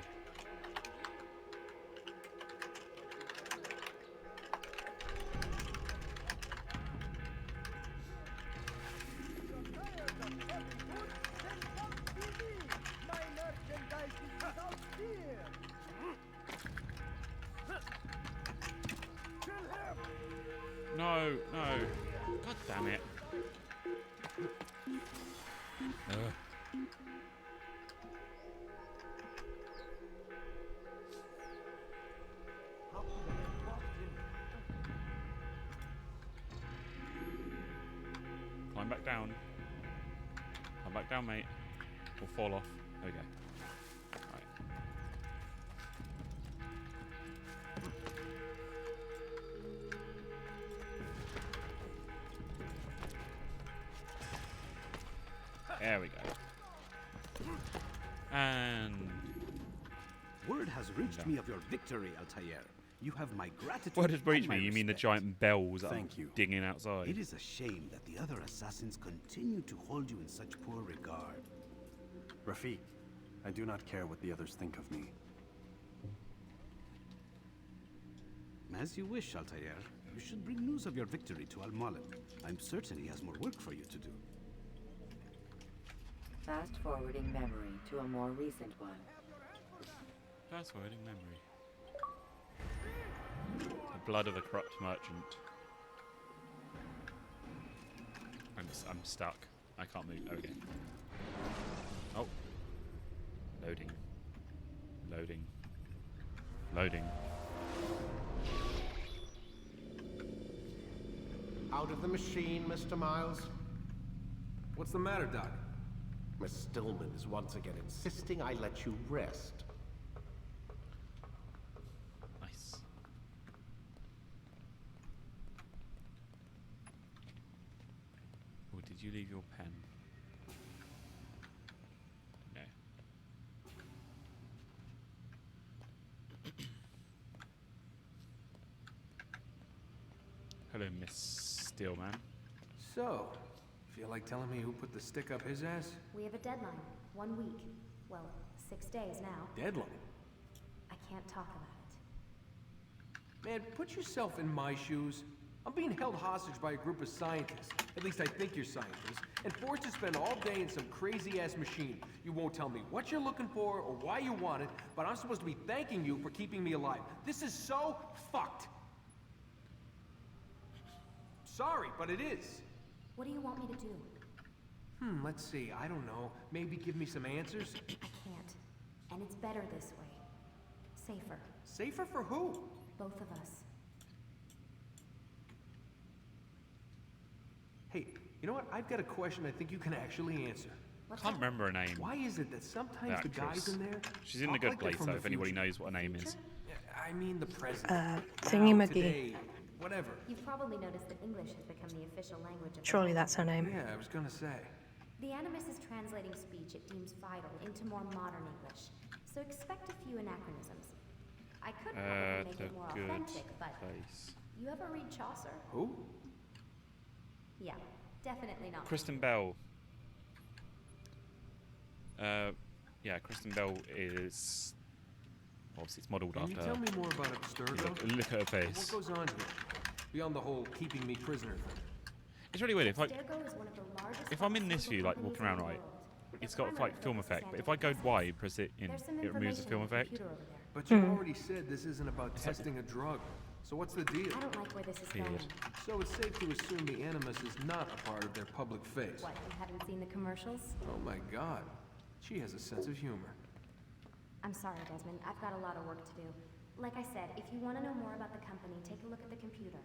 No. God damn it. Climb back down. Climb back down, mate. Or fall off. There we go. There we go. And word has reached me of your victory, Altair. You have my gratitude. Word has reached me? You mean the giant bells that I'm dinging outside? It is a shame that the other assassins continue to hold you in such poor regard. Rafiq, I do not care what the others think of me. As you wish, Altair. You should bring news of your victory to Al-Mullen. I'm certain he has more work for you to do. Fast-forwarding memory to a more recent one. Fast-forwarding memory. The blood of the corrupt merchant. I'm stuck. I can't move. Okay. Oh. Loading. Out of the machine, Mr. Miles. What's the matter, Doc? Miss Stillman is once again insisting I let you rest. Nice. Or did you leave your pen? No. Hello, Miss Stillman. So, feel like telling me who put the stick up his ass? We have a deadline. 1 week. Well, 6 days now. Deadline? I can't talk about it. Man, put yourself in my shoes. I'm being held hostage by a group of scientists. At least I think you're scientists. And forced to spend all day in some crazy-ass machine. You won't tell me what you're looking for or why you want it, but I'm supposed to be thanking you for keeping me alive. This is so fucked. Sorry, but it is. What do you want me to do? Let's see. I don't know. Maybe give me some answers? I can't. And it's better this way. Safer. Safer for who? Both of us. Hey, you know what? I've got a question I think you can actually answer. Can't remember her name. Why is it that sometimes the guys in there... She's in the good place, though, if anybody knows what her name is. I mean the present. Thingy-McGee. Whatever. You've probably noticed that English has become the official language of Surely that's her name. Yeah, I was gonna say. The Animus is translating speech it deems vital into more modern English, so expect a few anachronisms. I could probably make it more authentic, but you ever read Chaucer? Who? Yeah, definitely not. Kristen Bell. Yeah, Kristen Bell is... Obviously, it's modelled after her. Can you tell me more about Abstergo? Look at her face. What goes on here? Beyond the whole keeping me prisoner thing. It's really weird. If I'm in this view, like walking around, right, it's got like film effect. But if I go wide, press it in, it removes the film effect. But you already said this isn't about testing a drug. So what's the deal? I don't like where this is going. So it's safe to assume the Animus is not a part of their public face. What, you haven't seen the commercials? Oh my god. She has a sense of humor. I'm sorry, Desmond. I've got a lot of work to do. Like I said, if you want to know more about the company, take a look at the computer.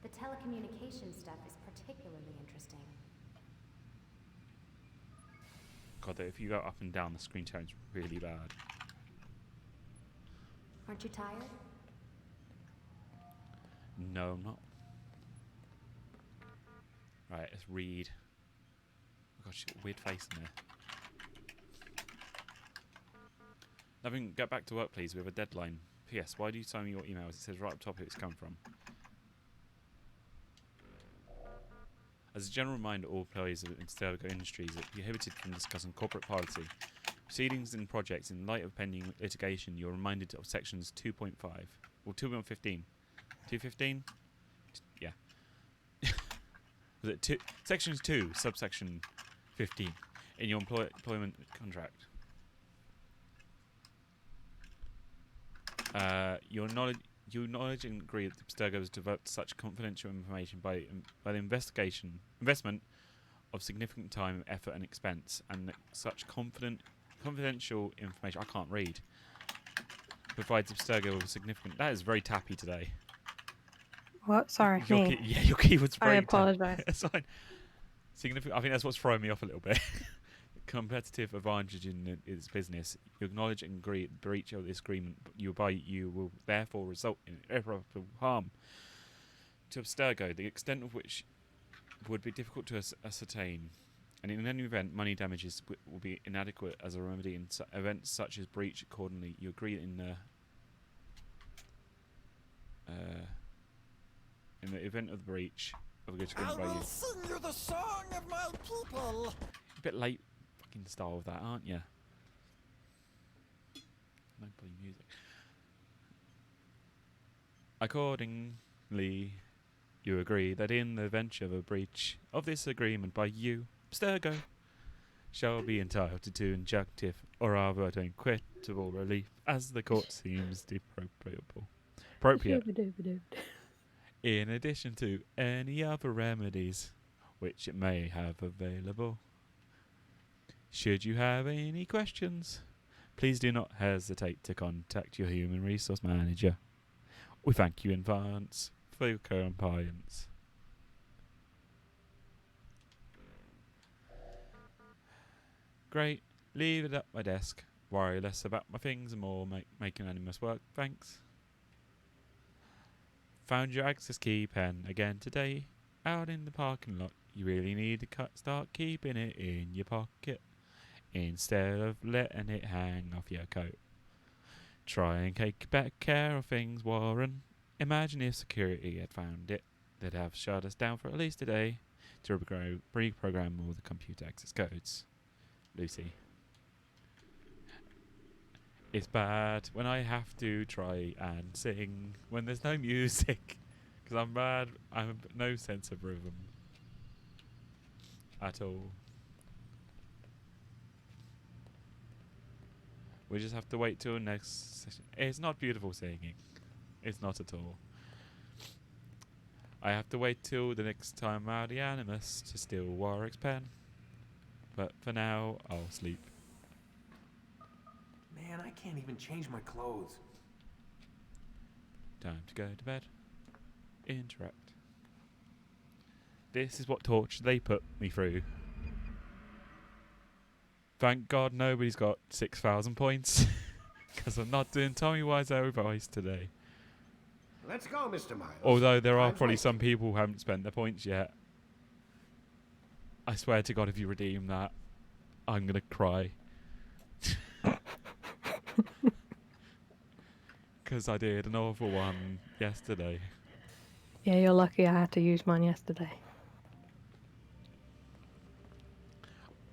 The telecommunication stuff is particularly interesting. God, if you go up and down, the screen sharing's really bad. Aren't you tired? No, I'm not. Right, let's read. Oh gosh, she's got a weird face in there. Nothing, get back to work, please. We have a deadline. P.S. Why do you send me your emails? It says right up top who it's come from. As a general reminder, all employees of Abstergo Industries are prohibited from discussing corporate policy, proceedings and projects in light of pending litigation. You're reminded of sections 2.5 or 2.15. 215? Yeah. Was it sections 2, subsection 15 in your employment contract? You acknowledge and agree that Abstergo has developed such confidential information by the investment of significant time, effort, and expense, and that such confidential information, I can't read, provides Abstergo with significant... That is very tappy today. What? Sorry, me. Yeah, your keyboard's very... I apologise. That's fine. Significant. I think that's what's throwing me off a little bit. Competitive advantage in its business. You acknowledge and agree the breach of this agreement, but you will therefore result in irreparable harm to Abstergo, the extent of which would be difficult to ascertain. And in any event, money damages will be inadequate as a remedy in events such as breach. Accordingly, you agree in the event of the breach of a good agreement by you. I will sing you the song of my people. A bit late. Style of that, aren't you? No bloody music. Accordingly, you agree that in the event of a breach of this agreement by you, Abstergo shall be entitled to injunctive or other equitable relief as the court seems appropriate. In addition to any other remedies which it may have available. Should you have any questions, please do not hesitate to contact your human resource manager. We thank you in advance for your compliance. Great. Leave it at my desk. Worry less about my things and more making Animus work. Thanks. Found your access key pen again today. Out in the parking lot. You really need to start keeping it in your pocket instead of letting it hang off your coat. Try and take better care of things, Warren. Imagine if security had found it. They'd have shut us down for at least a day to reprogram all the computer access codes. Lucy. It's bad when I have to try and sing when there's no music. Because I'm bad. I have no sense of rhythm. At all. We just have to wait till next session. It's not beautiful singing. It's not at all. I have to wait till the next time out the Animus to steal Warwick's pen. But for now, I'll sleep. Man, I can't even change my clothes. Time to go to bed. Interact. This is what torture they put me through. Thank God nobody's got 6,000 points. Because I'm not doing Tommy Wiseau voice today. Let's go, Mr. Miles. Although there are Time's probably wasting. some people who haven't spent their points yet. I swear to God, if you redeem that, I'm going to cry. Because I did an awful one yesterday. Yeah, you're lucky I had to use mine yesterday.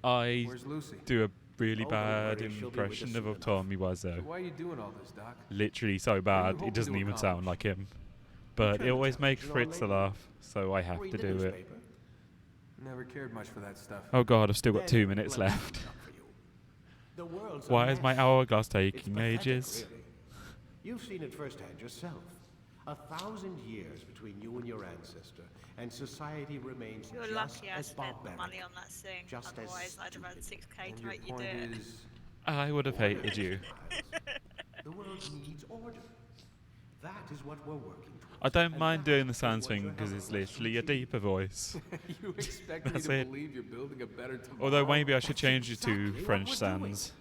Where's Lucy? do a really Oh, don't bad worry, she'll be with us impression soon of Tommy Wiseau. So why are you doing all this, Doc? Literally so bad, it doesn't even sound like him. But it always makes Fritz laugh, so I have to do it. Never cared much for that stuff. Oh God, I've still got 2 minutes left. The world's Why a is my mess. hourglass It's taking pathetic, ages? really. You've seen it firsthand yourself. 1,000 years between you and your ancestor, and society remains You're just lucky I as spent barbaric. money on that thing. Just as Otherwise, I'd have had 6k And to your make you do point it. is, I would have hated you. The world needs order. That is what we're working towards. I don't mind doing the sounds thing because it's literally a deeper voice. you expect me That's to it. believe you're building a better tomorrow? Although maybe I should change it to exactly what French we're doing. sounds.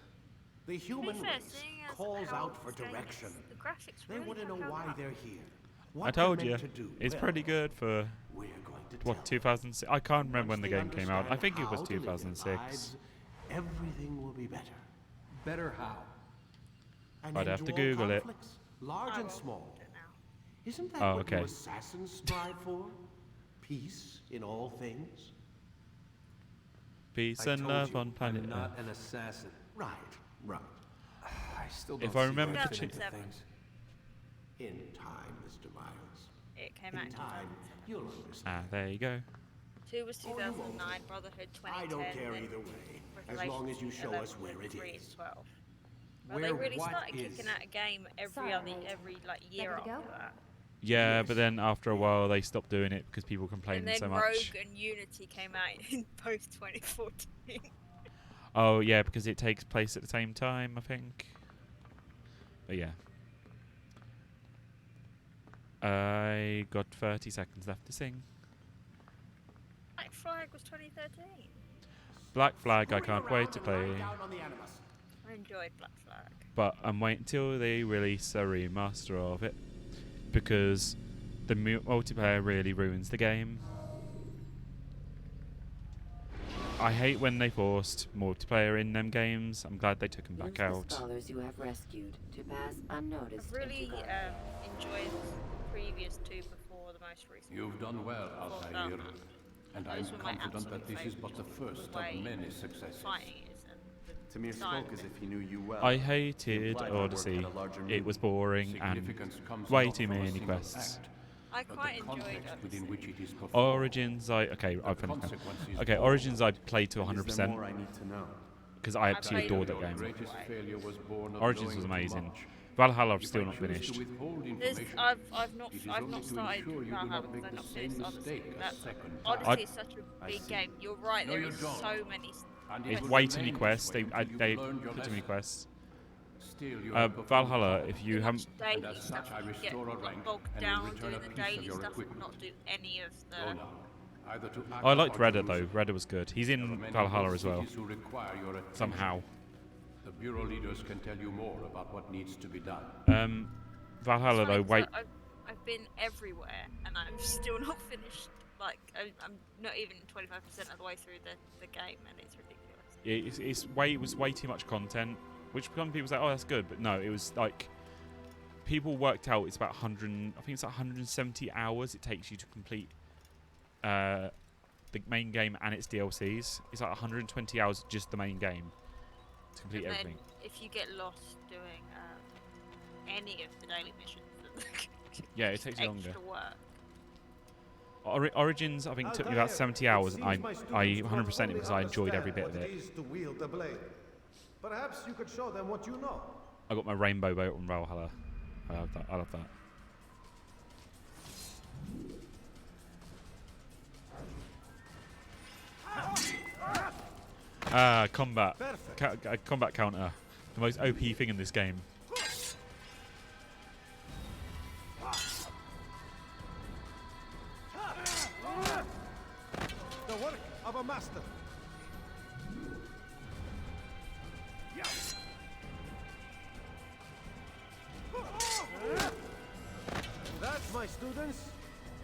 The human fair, race seeing as calls how out for this game is- direction. the graphics They really want to know have why held up. they're here. I What told they're you, meant to do. it's Well, pretty good for we're going to what, tell 2006? I can't remember when the Once game they came out. I think it was understand how to live their 2006. lives, everything will be better. Better how? An I'd end have to all Google it. conflicts, large and small. Isn't that Oh, what okay. you assassins strive for? Peace in all things? Peace I and told love you, on planet I'm not Earth. an assassin. Right, right. I still don't If I see remember why I to fit into ch- things. In time, Mr. Miles. It came out In in time, you'll understand. There you go. 2 was 2009, Brotherhood 2010. I don't care then either way, as Revelations long as you show 11, us where it 3 is. and 12. Well, they Where really what started is? kicking out a game every like year Ready to after go? that. Yeah, but then after a while they stopped doing it because people And complained then so Rogue much. and Unity came out in both 2014. Oh yeah, because it takes place at the same time, I think. But yeah. I got 30 seconds left to sing. Black Flag was 2013. Black Flag, I can't wait to play. I enjoyed Black Flag. But I'm waiting till they release a remaster of it. Because the multiplayer really ruins the game. I hate when they forced multiplayer in them games. I'm glad they took them back Use out. the scholars you have rescued to pass unnoticed. I've really into enjoyed the previous 2 before the most recent. You've done well, Altair. And I'm Those were my confident that absolute this is but the favourites, first the way of many the successes. fighting is and the Tamir design spoke of as it. if he knew you well. I He hated implied your work Odyssey. had a larger It was meaning. boring and Significance comes way not too from a many single quests. act, I but quite the enjoyed context within Odyssey. which it is performed. Origins, okay, I've finished now. consequences Okay, all. Origins I played to Is there 100% more I need to know? because I absolutely played adored that Your game. greatest failure was born of Origins knowing was too amazing. much. Valhalla I've If still I not choose to finished. withhold There's, information, I've not it is I've only not to started ensure you do Valhalla not make because I've the not same finished Odyssey. mistake a That's second Odyssey time. is such a I big see. game. You're right. No, There you is don't. so many. And It's it will way too remain many this quests. way They until you've they learned your put too many lesson. quests. Still, you have performed Valhalla, well. if you haven't, And as such, I restore a rank bogged and down will return doing a the piece of daily your stuff and equipment. not do any of Go the. now. Either to act I liked or to Redder lose though. it. Redder was good. He's There are in many Valhalla good as well. cities who require your attention. Somehow. The bureau leaders can tell you more about what needs to be done. Valhalla though. Wait, I've been everywhere and I'm still not finished. Like I'm not even 25% of the way through the game and it's ridiculous. it was way too much content. Which some people say, oh, that's good, but no, it was like people worked out it's about 100. I think it's like 170 hours it takes you to complete the main game and its DLCs. It's like 120 hours just the main game to complete And everything. then if you get lost doing any of the daily missions, Yeah, it it's takes you longer. extra work. Origins, I think, took me about 70 hours, and I 100% it because I enjoyed every bit of it. To wield the blade. Perhaps you could show them what you know. I got my rainbow boat on Valhalla. I love that. I love that. Combat. Combat counter. The most OP thing in this game. The work of a master. my students,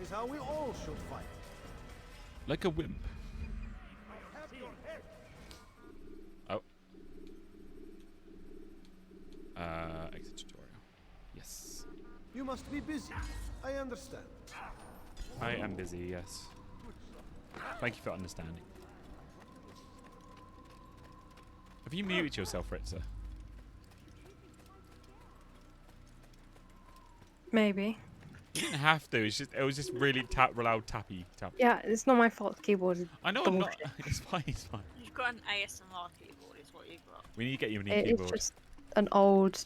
is how we all should fight. Like a wimp. Oh. Exit tutorial. Yes. You must be busy. I understand. I am busy, yes. Thank you for understanding. Have you muted yourself, Ritza? Maybe. You didn't have to. It was just really loud tappy tap. Yeah, it's not my fault. The keyboard is I know. I'm not. It's fine. It's fine. You've got an ASMR keyboard, is what you've got. We need to get you a new It's keyboard. just an old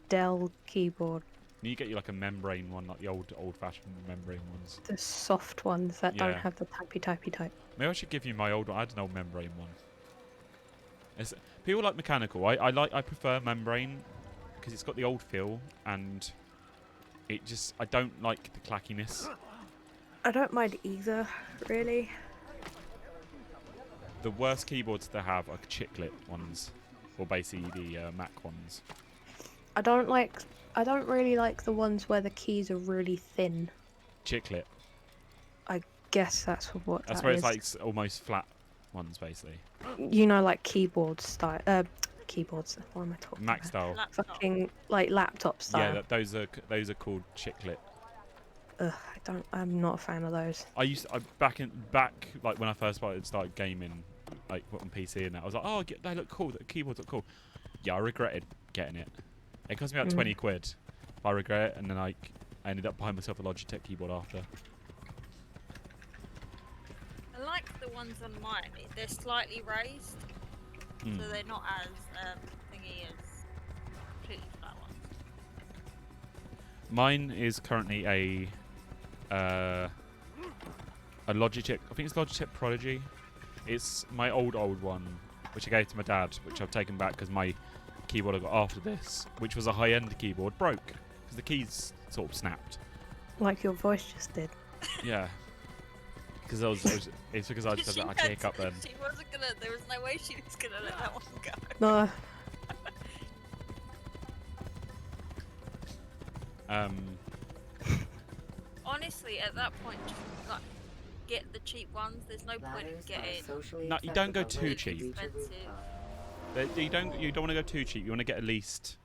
Dell keyboard. You need to get you like a membrane one, like the old-fashioned membrane ones. The soft ones that don't have the tappy type. Maybe I should give you my old one. I had an old membrane one. People like mechanical. I prefer membrane because it's got the old feel and I don't like the clackiness. I don't mind either, really. The worst keyboards to have are chiclet ones, or basically the Mac ones. I don't really like the ones where the keys are really thin. Chiclet. I guess that's what That's that where is. it's like almost flat ones, basically. You know, like keyboard style. Keyboards. What am I talking Mac about? style. Fucking like laptop style. Yeah, those are called chiclet. Ugh, I'm not a fan of those. Back like when I first started gaming, like on PC and that, I was like, oh, they look cool. The keyboards look cool. Yeah, I regretted getting it. It cost me about 20 quid. I regret it, and then I ended up buying myself a Logitech keyboard after. I like the ones on mine. They're slightly raised, so they're not as thingy as completely flat ones. Mine is currently a Logitech. I think it's Logitech Prodigy. It's my old one, which I gave to my dad, which I've taken back because my keyboard I got after this, which was a high-end keyboard, broke because the keys sort of snapped. Like your voice just did. Yeah. Because it's because I just had that hiccup then. She wasn't gonna. There was no way she was gonna let that one go. No. Honestly, at that point, just like get the cheap ones. There's no point in getting. No, you don't go too cheap. Expensive. You don't want to go too cheap. You want to get at least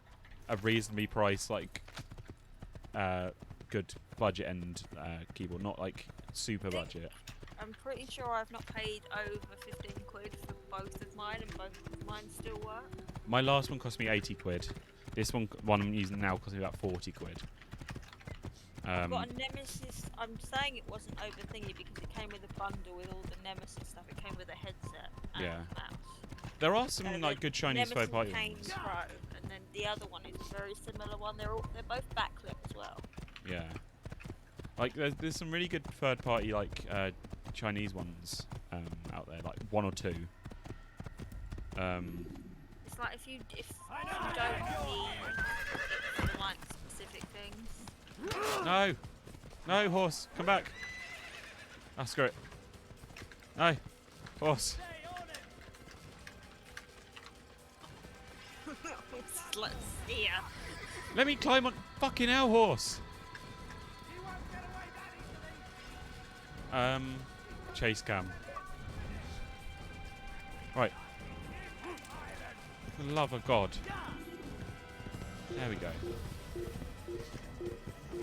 a reasonably priced, like, good budget end keyboard, not like super budget. I'm pretty sure I've not paid over 15 quid for both of mine, and both of mine still work. My last one cost me 80 quid. This one I'm using now cost me about 40 quid. I've got a Nemesis. I'm saying it wasn't over thingy because it came with a bundle with all the Nemesis stuff. It came with a headset and a mouse. There are some like good Chinese third party ones. Pro, and then the other one is a very similar one. They're both backlit as well. Yeah. Like there's some really good third party like Chinese ones out there, like one or two. It's like if you don't need it for like specific things. No, horse, come back. Ah, screw it. No, horse. Let's see ya. Let me climb on fucking hell, horse. Chase cam. Right. For the love of God. There we go.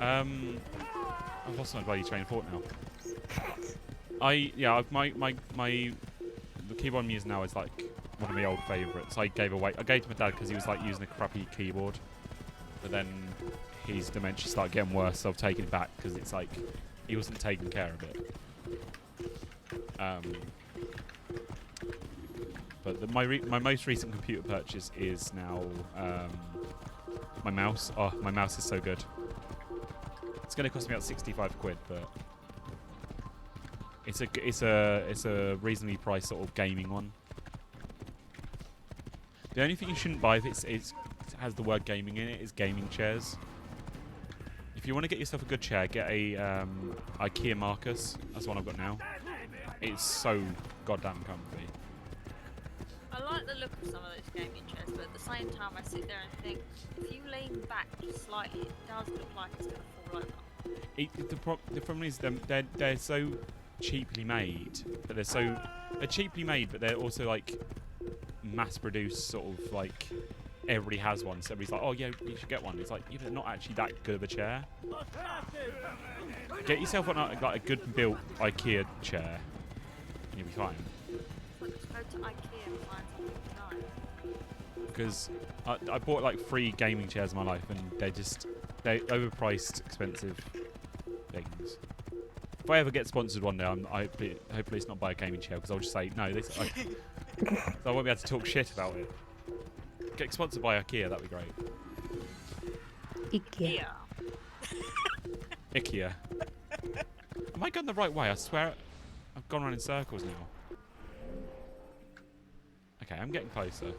I've lost my bloody train of thought now. The keyboard I'm using now is like one of my old favourites. I gave to my dad because he was like using a crappy keyboard, but then his dementia started getting worse, so I've taken it back because it's like he wasn't taking care of it. But my most recent computer purchase is now my mouse. Oh, my mouse is so good. It's going to cost me about 65 quid, but it's a reasonably priced sort of gaming one. The only thing you shouldn't buy if it has the word gaming in it is gaming chairs. If you want to get yourself a good chair, get a IKEA Marcus. That's the one I've got now. It's so goddamn comfy. I like the look of some of those gaming chairs, but at the same time I sit there and think, if you lean back just slightly, it does look like it's going to fall over. The problem is they're so cheaply made, but they're cheaply made, but they're also like mass-produced, sort of like everybody has one. So everybody's like, oh yeah, you should get one. It's like, yeah, they're not actually that good of a chair. Get yourself like a good built IKEA chair, and you'll be fine. Because I bought like 3 gaming chairs in my life, and they're overpriced, expensive things. If I ever get sponsored one day, hopefully it's not by a gaming chair, because I'll just say no. So I won't be able to talk shit about it. Get sponsored by IKEA, that'd be great. IKEA. IKEA. Am I going the right way? I swear I've gone around in circles now. Okay, I'm getting closer.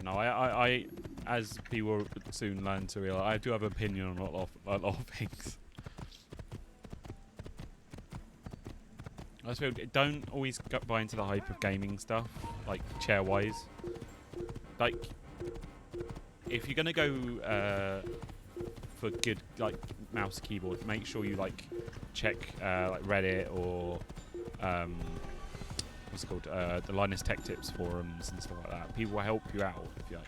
No, I as people soon learn to realize, I do have an opinion on a lot of things. I suppose don't always buy into the hype of gaming stuff, like chair-wise. Like, if you're gonna go for good like mouse keyboard, make sure you like check like Reddit or what's it called, the Linus Tech Tips forums and stuff like that. People will help you out if you like,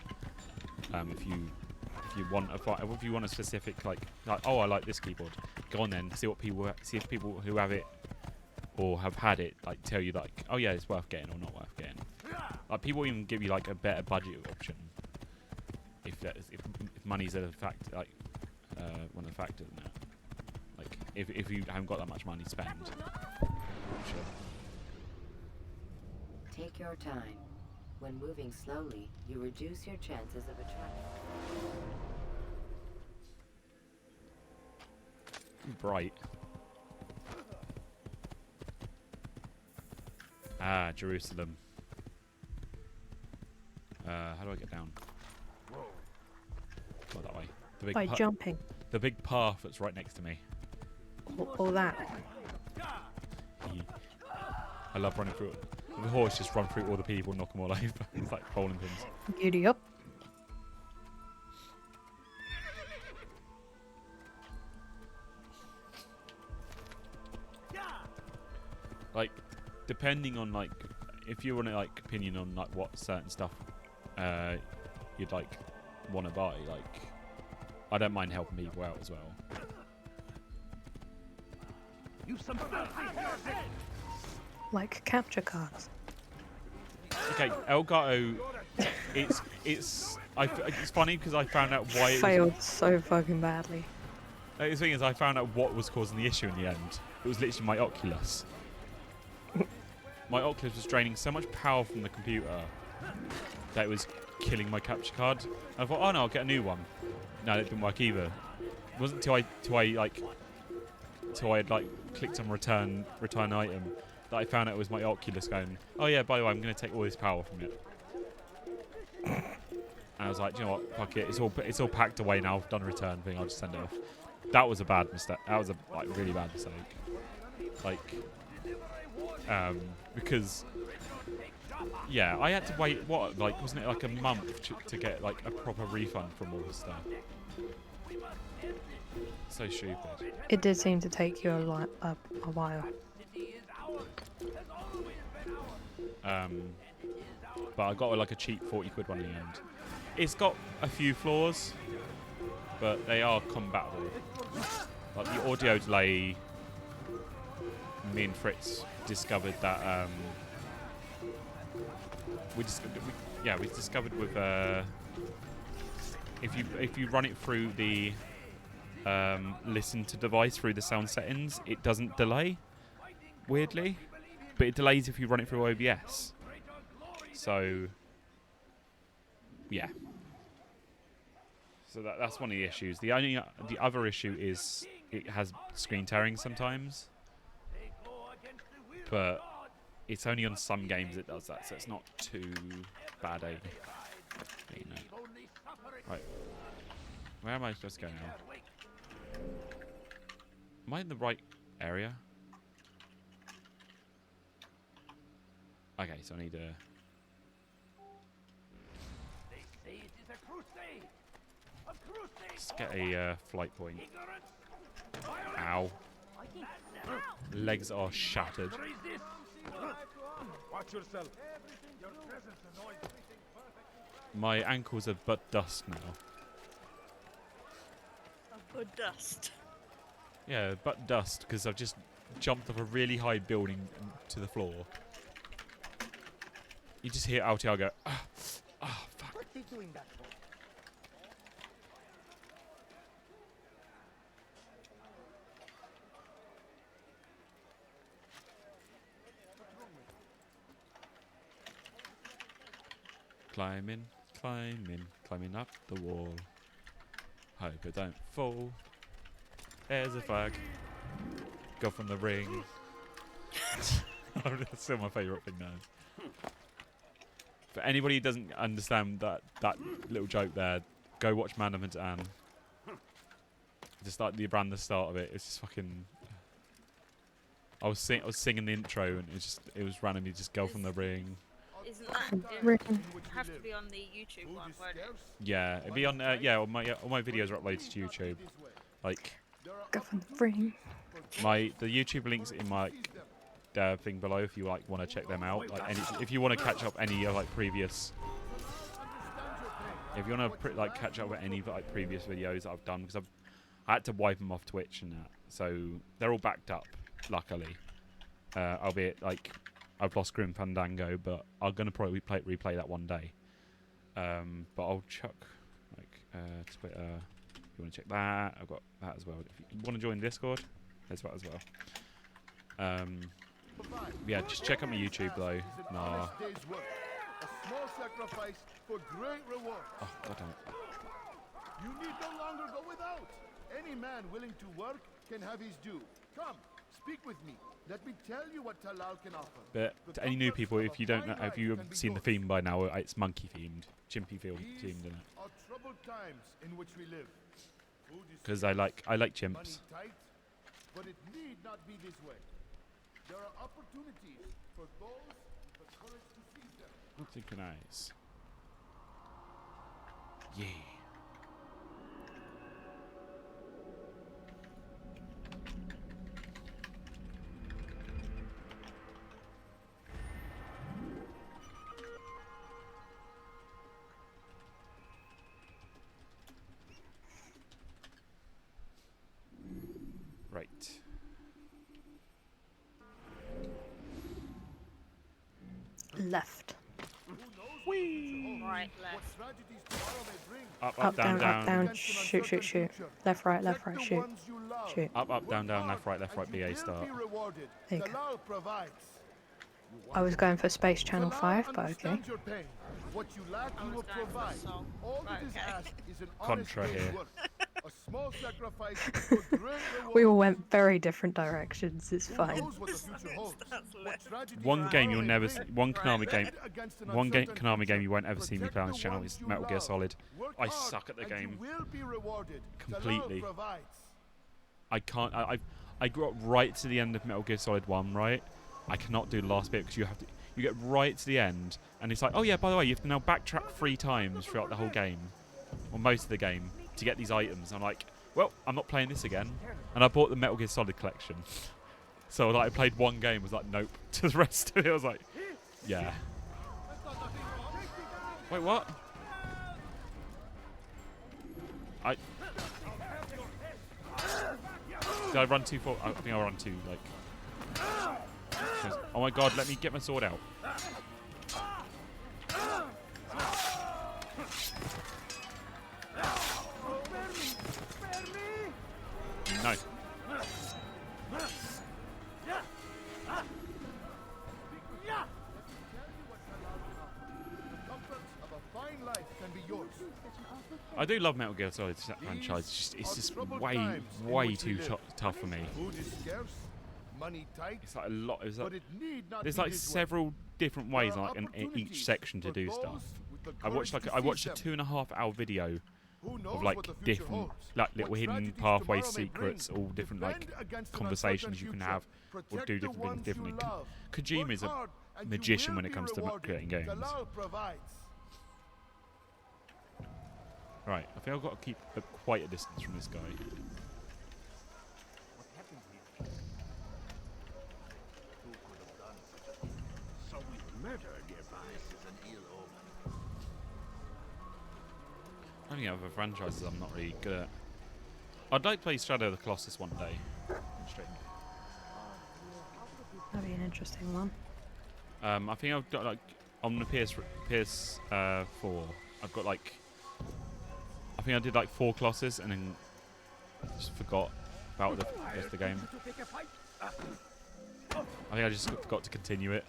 if you want a specific like oh, I like this keyboard. Go on then, see if people who have it or have had it like tell you like, oh yeah, it's worth getting or not worth getting. Like, people even give you like a better budget option if money's a fact, like one of the factors in that. Like if you haven't got that much money to spend. Sure. Take your time. When moving slowly, you reduce your chances of attracting. Bright. Ah, Jerusalem. How do I get down? Go that way. By jumping. The big path that's right next to me. Or that. I love running through it. The horse just run through all the people and knock them all over. It's like bowling pins. Giddy up. Like, depending on like, if you want to like opinion on like what certain stuff you'd like want to buy, like I don't mind helping people out as well. You some like capture cards. Okay, Elgato. It's funny because I found out why it failed so fucking badly. The thing is, I found out what was causing the issue in the end. It was literally my Oculus. My Oculus was draining so much power from the computer that it was killing my capture card. And I thought, oh no, I'll get a new one. No, it didn't work either. It wasn't till I had like clicked on return item that I found out it was my Oculus going, oh yeah, by the way, I'm going to take all this power from it. And I was like, do you know what, fuck it, it's all packed away now, I've done a return thing, I'll just send it off. That was a bad mistake. That was a really bad mistake. Like, because yeah, I had to wait, what, like, wasn't it like a month to get like a proper refund from all this stuff? So stupid. It did seem to take you a while. But I got like a cheap 40 quid one in the end. It's got a few flaws, but they are compatible. Like the audio delay, me and Fritz discovered that we discovered with if you run it through the listen to device through the sound settings, it doesn't delay, weirdly, but it delays if you run it through OBS. So yeah, so that's one of the issues. The other issue is it has screen tearing sometimes, but it's only on some games it does that, so it's not too bad. You know. Right, where am I supposed to go now? Am I in the right area? Okay, so I need a... They say it is a crusade. A crusade. Let's get a flight point. Ow. Legs are shattered. Watch yourself. Your presence annoys me. My ankles are but dust now. Good dust. Yeah, but dust, because I've just jumped off a really high building to the floor. You just hear LTR go, ah, ah, fuck. What's he doing that for? Climbing, climbing, climbing up the wall. Hope it don't fall. There's a flag. Go from the ring. That's still my favourite thing now. For anybody who doesn't understand that little joke there, go watch Man of Anne. Just like the brand, the start of it, it's just fucking. I was singing the intro and it was randomly just go from the ring. Isn't that it would have to be on the YouTube one, won't it? Yeah, it'd be on. Yeah, all my videos are uploaded to YouTube. Like, go from the ring. The YouTube links in my thing below if you like want to check them out. Like, if you want to catch up any like previous. If you want to like catch up with any like previous videos that I've done, because I had to wipe them off Twitch and that, so they're all backed up. Luckily, albeit like. I've lost Grim Fandango, but I'm gonna probably replay that one day. But I'll chuck like Twitter. If you want to check that, I've got that as well. If you want to join Discord, there's that as well. Yeah, just check out my YouTube though. Nah. A small sacrifice for great reward. Oh, God damn it. You need no longer go without. Any man willing to work can have his due. Come, speak with me. Let me tell you what Talal can offer. But to any new people, if you don't know, if you haven't seen the theme by now, it's monkey themed, chimpy themed, isn't it? Are troubled times in which we live. Because I like chimps. Money tight, but it need not be this way. There are opportunities for those with the courage to seize them. Synchronize. Yeah. Right. Left. Whee! Right, left. Up, down, down. Shoot, shoot, shoot. Left, right, shoot. Shoot. Up, down, left, right, BA start. There you go. I was going for Space Channel 5, but okay. What you lack, you will provide. All that is asked is an Contra here. A small sacrifice for great reward. We all went very different directions. It's fine. One game you'll never see, one Konami game you won't ever see me play on this channel is Metal Gear Solid. I suck at the game completely. I can't. I grew up right to the end of Metal Gear Solid 1, right? I cannot do the last bit because you get right to the end and it's like, oh yeah, by the way, you have to now backtrack 3 times throughout the whole game, or most of the game, to get these items. I'm like, well, I'm not playing this again. And I bought the Metal Gear Solid collection. So like, I played one game, was like, nope. To the rest of it, I was like, yeah. Wait, what? Did I run too far? I think I run too, like... Oh my god, let me get my sword out. No. I do love Metal Gear Solid franchise. It's just way too tough for me. It's like a lot. There's like several different ways, like in each section to do stuff. I watched a 2.5-hour video of like different, like little hidden pathways, secrets, all different like conversations you can have, or do different things differently. Kojima's a magician when it comes to creating games. Right, I think I've got to keep quite a distance from this guy. I don't think other franchises I'm not really good at. I'd like to play Shadow of the Colossus one day. That'd be an interesting one. I think I've got like on the PS4. I've got like, I think I did like 4 Colossus and then just forgot about the rest of the game. I think I just forgot to continue it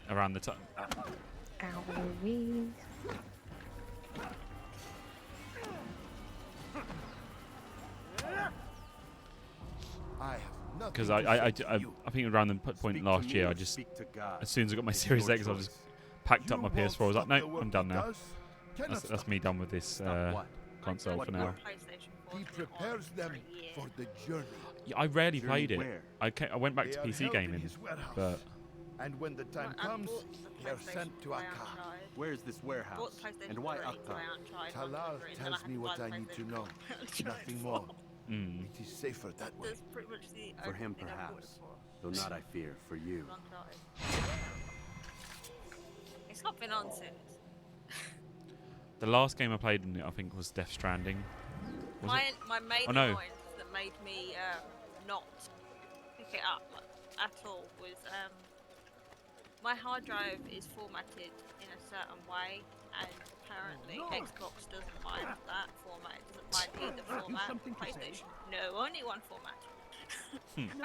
around the time. Owie. Because I think around the point last year, I just, as soon as I got my Series X, I just packed up my PS4. I was like, no, I'm done now. That's me done with this console for now. He prepares them for the journey. Yeah, I rarely played it. I went back to PC gaming, but. And when the time comes, they are sent to Akkad. Where is this warehouse? And why Akkad? Talal tells me what I need to know. Nothing more. It is safer that way. For him, perhaps. Though not, I fear, for you. It's not been on since. The last game I played in it, I think, was Death Stranding. My main annoyance that made me not pick it up at all was my hard drive is formatted in a certain way, and apparently Xbox doesn't mind that format. It doesn't mind either format. PlayStation, no, only one format.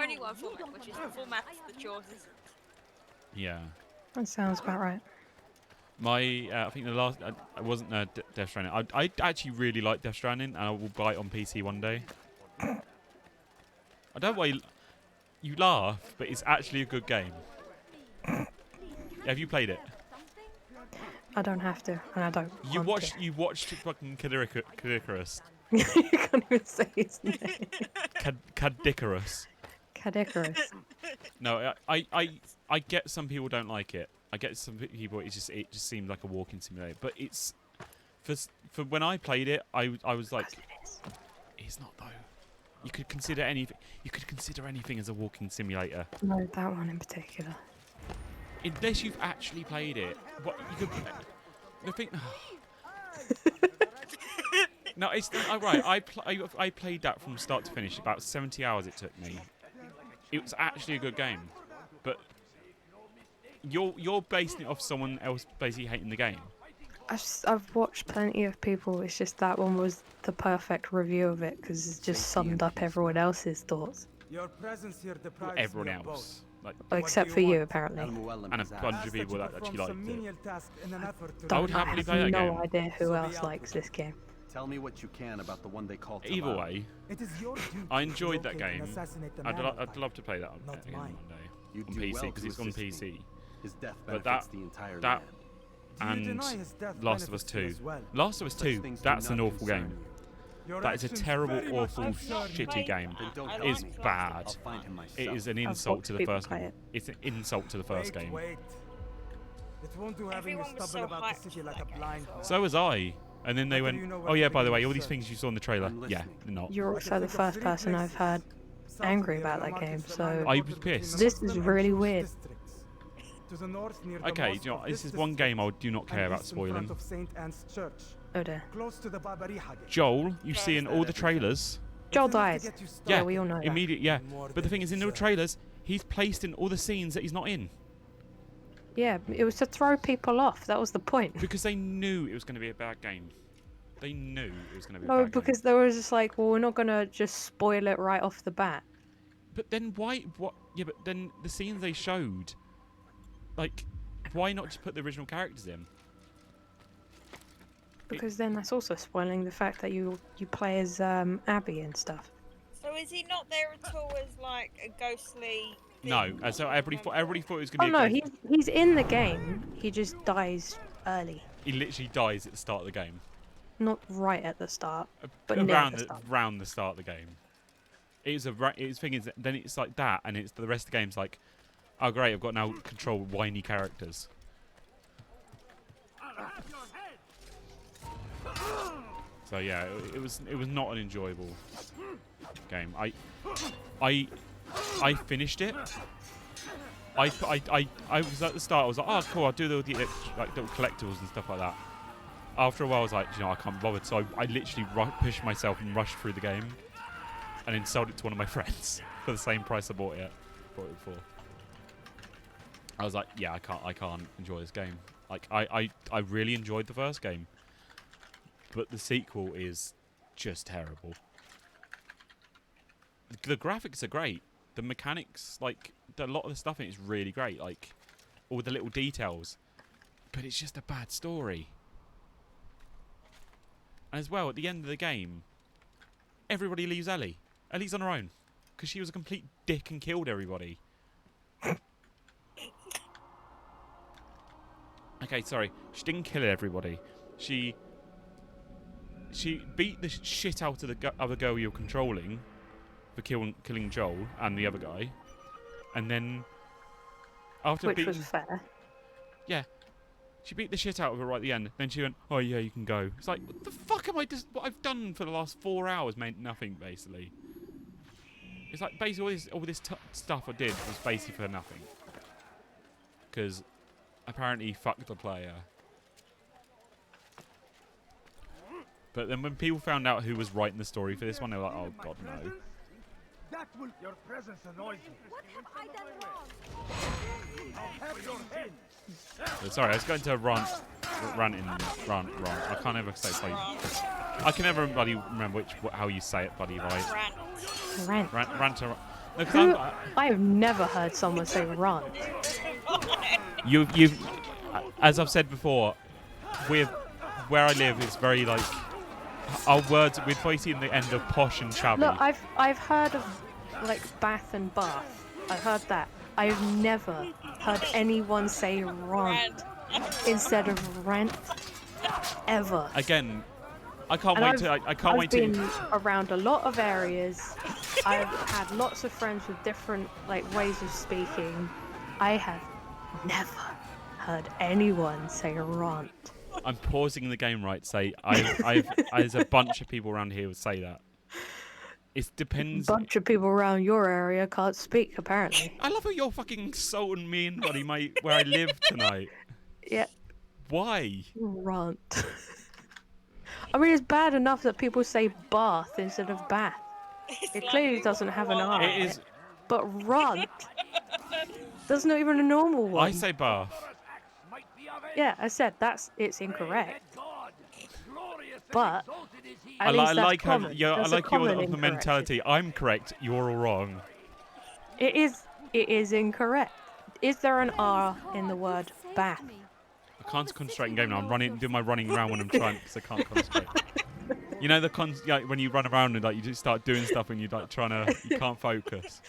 Only one format, which is the format that yours isn't. Yeah. That sounds about right. My, I think the last, I wasn't Death Stranding. I actually really like Death Stranding, and I will buy it on PC one day. I don't know why you laugh, but it's actually a good game. Have you played it? I don't have to, and I don't. You watched fucking Cadicarus. You can't even say his name. Cadicarus. Cadicarus. No, I get some people don't like it. I get some people it just seems like a walking simulator, but it's for when I played it, I was like, it's not though. You could consider anything. You could consider anything as a walking simulator. No, that one in particular. Unless you've actually played it, what you could. The thing. No, it's right. I played that from start to finish. About 70 hours it took me. It was actually a good game, but you're basing it off someone else basically hating the game. I've watched plenty of people. It's just that one was the perfect review of it because it just summed up everyone else's thoughts. Your presence here deprives everyone me else. Like, except for you, apparently. And a bunch of people that actually liked it. I would happily play that game. I have no idea who else likes this game. Tell me what you can about the one they call Either way, I enjoyed that game. I'd love to play that again one day on PC because it's on PC. His death but benefits the entire that land. and Last of Us 2. Last of Us 2, that's an awful game. That is a terrible, awful, shitty game. It is bad. It is an insult to the first game. It's an insult to the first game. It won't do having you stumble about the city like a blind. So was I. And then they went, oh yeah, by the way, all these things you saw in the trailer, yeah, they're not. You're also the first person I've heard angry about that game, so... I was pissed. This is really weird. Okay, you know, this is one game I do not care about spoiling. Oh dear. Joel, you see in all the trailers... Joel dies. Yeah, we all know that. Immediate, yeah. But the thing is, in the trailers, he's placed in all the scenes that he's not in. Yeah, it was to throw people off. That was the point. Because they knew it was going to be a bad game. They knew it was going to be a bad game. No, because they were just like, well, we're not going to just spoil it right off the bat. But then why... What? Yeah, but then the scenes they showed... Like, why not just put the original characters in? Because then that's also spoiling the fact that you play as Abby and stuff. So is he not there at all as like a ghostly... No, so everybody thought it was going to be. Oh no, he's in the game. He just dies early. He literally dies at the start of the game. not right at the start, but near the start. Around the start of the game. It's thing is, then it's like that, and it's the rest of the game's like, oh great, I've got now control whiny characters. So yeah, it was not an enjoyable game. I finished it. I was at the start. I was like, oh cool, I'll do the like little collectibles and stuff like that. After a while, I was like, you know, I can't be bothered. So I literally pushed myself and rushed through the game, and then sold it to one of my friends for the same price I bought it for. I was like, yeah, I can't enjoy this game. Like I really enjoyed the first game, but the sequel is just terrible. The graphics are great. The mechanics, like a lot of the stuff in it is really great. Like all the little details, but it's just a bad story. And as well, at the end of the game, everybody leaves Ellie. Ellie's on her own because she was a complete dick and killed everybody. Okay, sorry. She didn't kill everybody. She beat the shit out of the other girl you're controlling for killing Joel and the other guy. And then after Which was fair. Yeah. She beat the shit out of her right at the end. Then she went, oh yeah, you can go. It's like, what the fuck am I just... What I've done for the last 4 hours meant nothing, basically. It's like, basically, all this stuff I did was basically for nothing. Because apparently fucked the player. But then when people found out who was writing the story for this one, they were like, oh god, no. Your presence annoys me. What have I done wrong? I'll have your head. Sorry, I was going to rant. I can't ever say bloody. I can never remember how you say it, buddy. Right? Rant. Rant. No, I have never heard someone say rant. You've, as I've said before, where I live is very like our words. We're fighting the end of posh and shabby. Look, I've heard of like Bath and Bath. I've heard that. I've never heard anyone say rant instead of rant ever. Again, I can't wait to. I've been around a lot of areas. I've had lots of friends with different like ways of speaking. I have never heard anyone say rant. I'm pausing the game right. Say there's a bunch of people around here who say that. It depends. A bunch of people around your area can't speak, apparently. I love how you're fucking insulting me and buddy, where I live tonight. Yeah. Why? Rant. I mean, it's bad enough that people say bath instead of bath. It clearly doesn't have an R. It is. But rant. There's not even a normal one. I say bath. Yeah, I said it's incorrect. But I like your mentality. I'm correct. You're all wrong. It is incorrect. Is there an R in the word bath? I can't concentrate in game now. I'm doing my running around when I'm trying because I can't concentrate. You know when you run around and like you just start doing stuff and you're like you can't focus.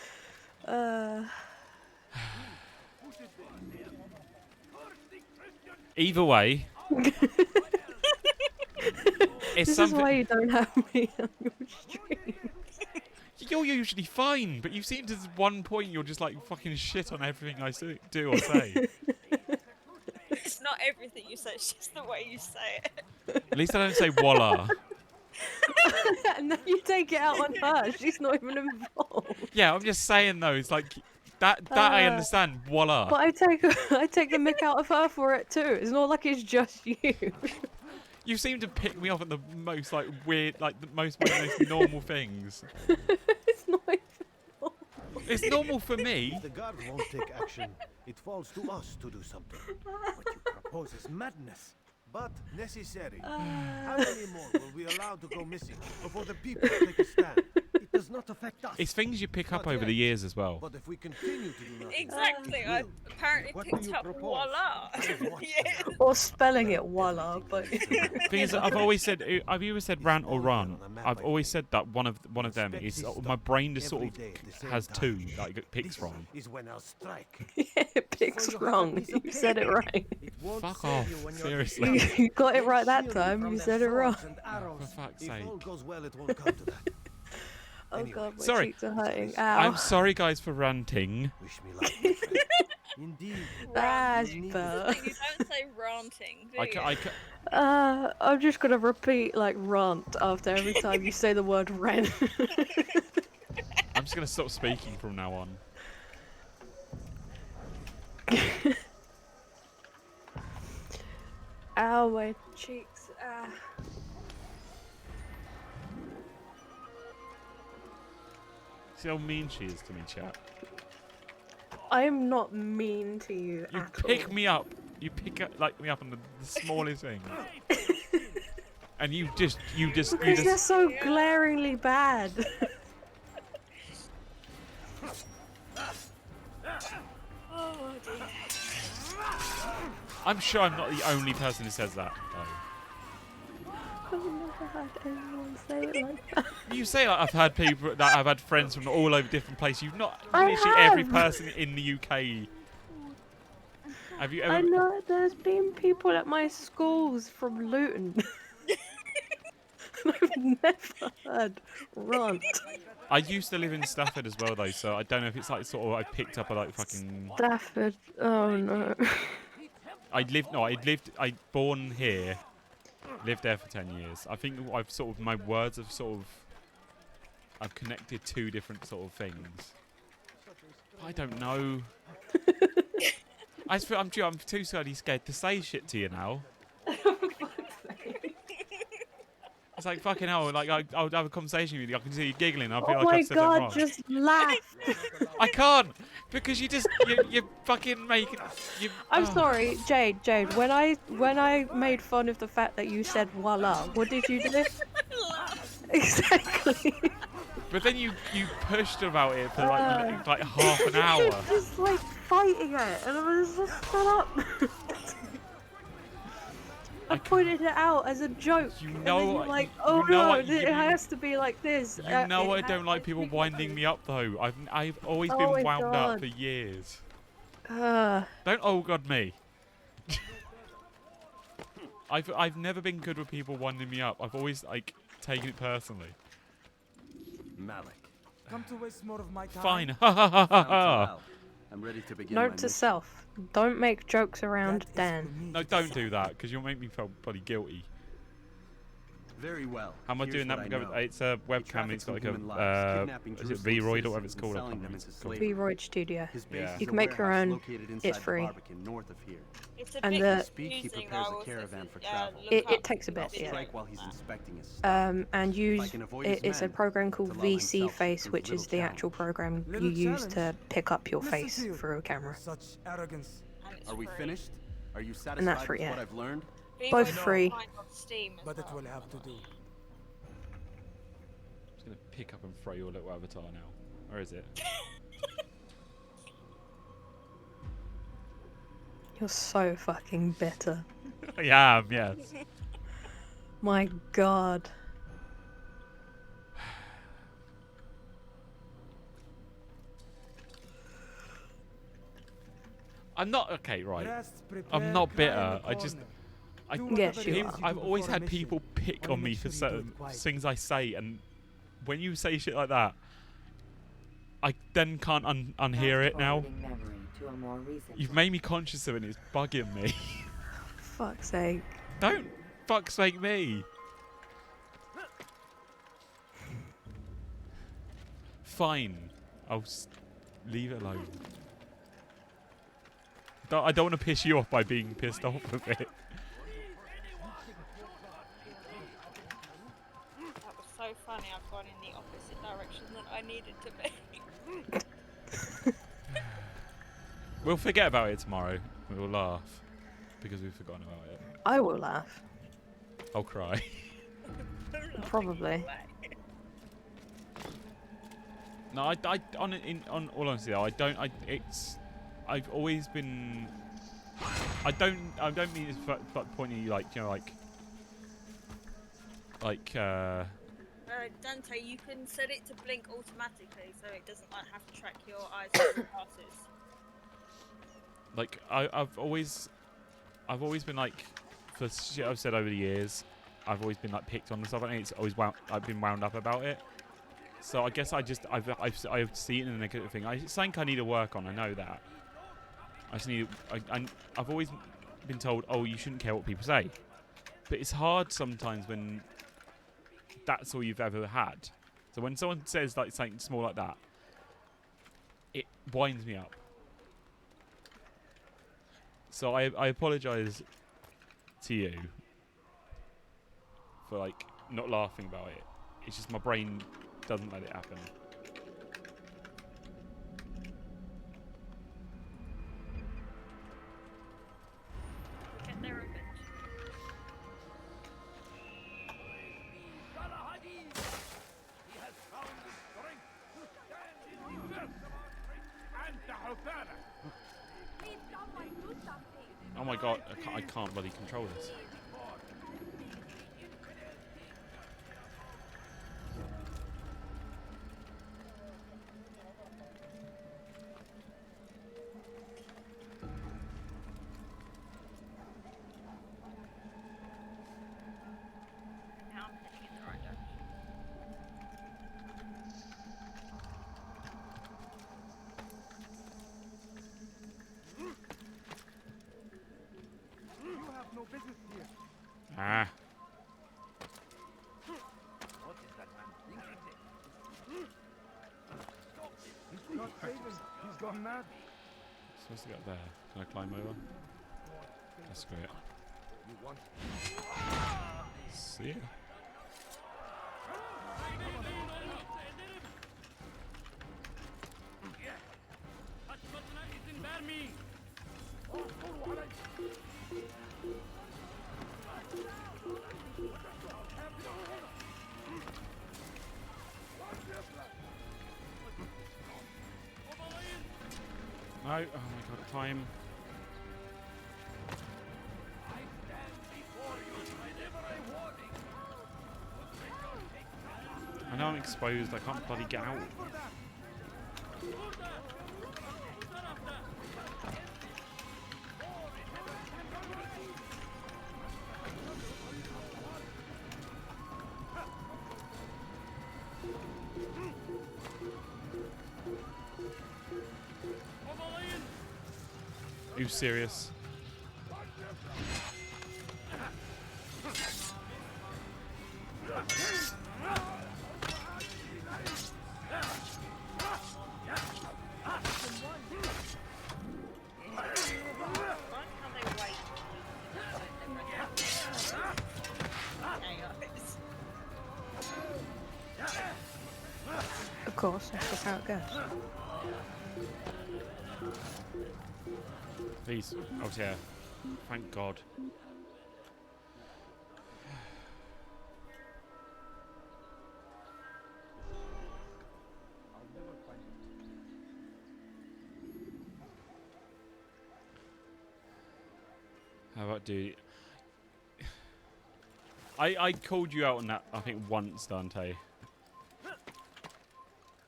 Either way. This is why you don't have me on your stream. You're usually fine, but you seem to one point you're just like fucking shit on everything I do or say. It's not everything you say, it's just the way you say it. At least I don't say voila. No, you take it out on her. She's not even involved. Yeah, I'm just saying though. It's like that I understand. Voila. But I take the mick out of her for it too. It's not like it's just you. You seem to pick me off at the most like weird, like the most normal things. It's not even normal. It's normal for me. The guard won't take action. It falls to us to do something. What you propose is madness, but necessary. How many more will we allow to go missing before the people take a stand? It does not affect us. It's things you pick up over the years as well. But if we continue to do nothing, Exactly. I apparently picked up voila. Yeah. Or spelling it voila, but Thing is, I've always said, have you ever said rant or run? I've always said that one of them is my brain just sort of has two that it picks from. is when I'll strike. it picks wrong. You said it right. Fuck off, seriously. You got it right that time. You said it wrong. For fuck's sake. If all goes well, it won't come to that. Oh god, my Sorry. cheeks are hurting. Ow. I'm sorry, guys, for ranting. Wish me luck, my friend. Indeed. That's You better. don't say ranting, do you? I'm just gonna repeat like rant after every time you say the word rent. I'm just gonna stop speaking from now on. Ow, my cheeks. See how mean she is to me, chat. I am not mean to you You at pick all. me up. You pick up, me up on the smallest thing. And you just. Because they're so glaringly bad. Oh dear. I'm sure I'm not the only person who says that, though. I've never had anyone say it like that. You say like, I've had people that I've had friends from all over different places. You've not I literally every have. person in the UK. Have you ever? I know there's been people at my schools from Luton. I've never heard rant. I used to live in Stafford as well, though, so I don't know if it's like sort of I picked up a like fucking. Stafford. Oh no. I born here, lived there for 10 years. I think I've sort of my words have sort of. I've connected two different sort of things. I don't know. I'm too scared to say shit to you now. It's like fucking hell. Like I'll have a conversation with you. I can see you giggling. I feel Oh like my I've said something wrong. god, just laugh. I can't because you fucking make it. I'm sorry, Jade. When I made fun of the fact that you said voila, what did you do? Exactly. But then you pushed about it for like half an hour. Just like fighting it, and I was just shut up. I pointed it out as a joke. You and know, then you're like, oh no, it has to be like this. You know I don't like people winding me up though. I've always been Oh my wound up God. for years. Uh, Don't oh god me. I've never been good with people winding me up. I've always like taken it personally. Malik. Come to waste more of my time. Fine. Ha ha ha ha ha. I'm ready to begin. Note to self: don't make jokes around Dan. No, don't do that because you'll make me feel bloody guilty. Very well. How am I doing that? It's a webcam. It's got like is it V-Roid or whatever it's called? I can't remember what it's called. V-Roid Studio. Yeah. You can make your own. It's free. It's a And bit the confusing, prepares though, a caravan for look travel. up It takes a bit, the yeah. Strike while he's inspecting his stuff. And use can avoid his it's a men, program called to allow VC himself Face, through which is little the actual program you Little use to challenge. pick up your Listen face to you. through a camera. Such arrogance. Are we finished? Are you satisfied And that's free, with yeah. what I've learned? Both free. But it will have to do. I'm just gonna pick up and throw your little avatar now. Or is it? You're so fucking bitter. I am, yes. My god. I'm not okay, right? Rest, I'm prepare, not cry bitter. in the I just. I, corner. Do whatever it is you I've do always before a had mission. people pick Only on me make for sure you do it certain quiet. things I say, and when you say shit like that, I then can't unhear it now. Fast-forwarding memory to a more recent You've made me conscious of it, and it's bugging me. Fuck's sake. Don't fuck's sake me. Fine, I'll leave it alone. I don't want to piss you off by being pissed off with it. That was so funny. I've gone in the opposite direction that I needed to be. We'll forget about it tomorrow. We'll laugh because we've forgotten about it. I will laugh. I'll cry. Probably. No, on all honesty though, I've always been. I don't mean this pointing at you like, you know, Dante, you can set it to blink automatically, so it doesn't like have to track your eyes with your glasses. Like I've always been like, for shit I've said over the years, I've always been like picked on and stuff. I think it's always I've been wound up about it. So I guess I've seen it in a negative thing. It's something I need to work on. I know that. I just need. I've always been told, oh, you shouldn't care what people say, but it's hard sometimes when that's all you've ever had. So when someone says like something small like that, it winds me up. So I apologise to you for like not laughing about it. It's just my brain doesn't let it happen. Get their revenge. Oh my god, I can't bloody control this. Now I'm heading in the right direction. You have no business here. Ah. What is that man thinking? He's not saving. He's gone mad. Supposed to get up there. Can I climb over? That's great. You want? See ya. No, oh my god, time. I know I'm exposed, I can't bloody get out. Are you serious? Of course, that's just how it goes. Please. Oh yeah. Thank God. How about dude? I called you out on that I think once, Dante.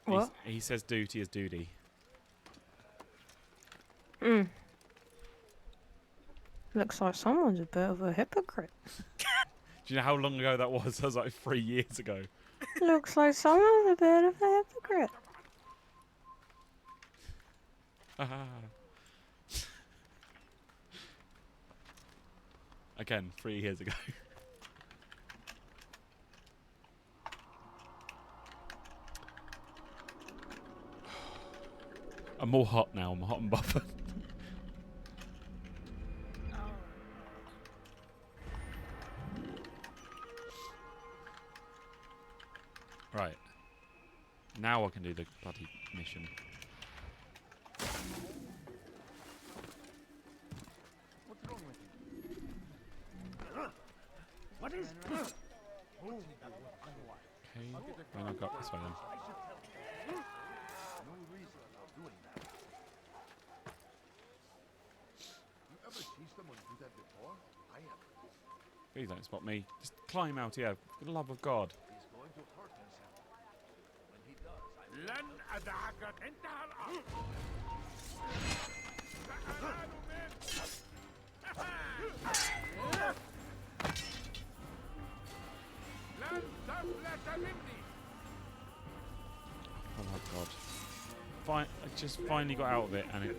What? He says duty is duty. Looks like someone's a bit of a hypocrite. Do you know how long ago that was? That was like 3 years ago. Looks like someone's a bit of a hypocrite. Again, 3 years ago. I'm more hot now. I'm hot and bothered. Right. Now I can do the bloody mission. What's wrong with you? What is? Okay. Why not go up this way then? that before? I am. Please don't spot me. Just climb out here. For the love of God. He's going to hurt himself. When he does, لن أدعك انتهى الأمر. سأنال منك. لن تفلت مني. Oh my God. I just finally got out of it, and it.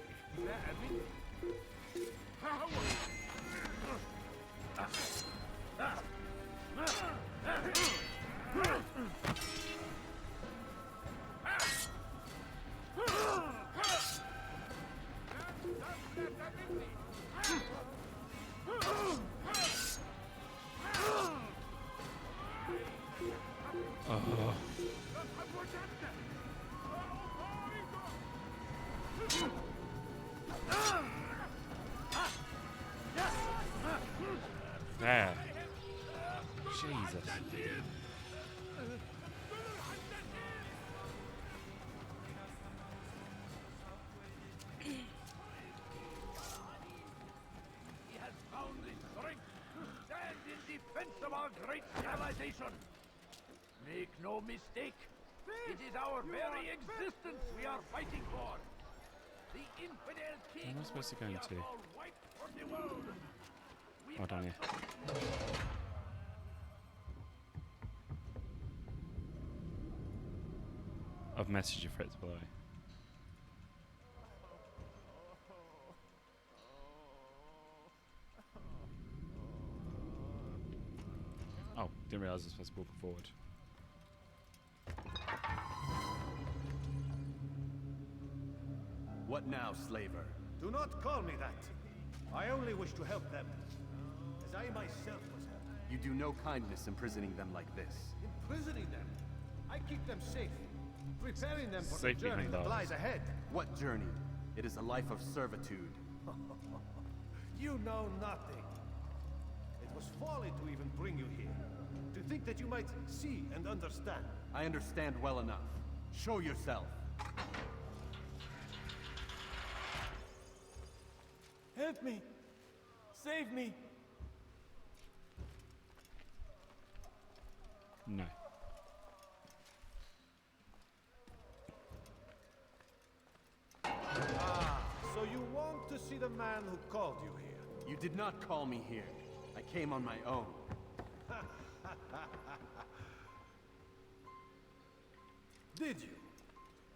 There. Jesus. He has found the strength to stand in defense of our great civilization. Make no mistake, it is our very existence we are fighting for. The infidel king Where am I supposed to go into? wiped from the world. Oh, down here. I've messaged your friends below. Oh, didn't realise I was supposed to walk forward. What now, slaver? Do not call me that. I only wish to help them, as I myself was helped. You do no kindness imprisoning them like this. Imprisoning them? I keep them safe, preparing them for the Safe journey behind that ours. lies ahead. What journey? It is a life of servitude. You know nothing. It was folly to even bring you here. To think that you might see and understand. I understand well enough. Show yourself. Help me! Save me! No. Ah, so you want to see the man who called you here? You did not call me here. I came on my own. Did you?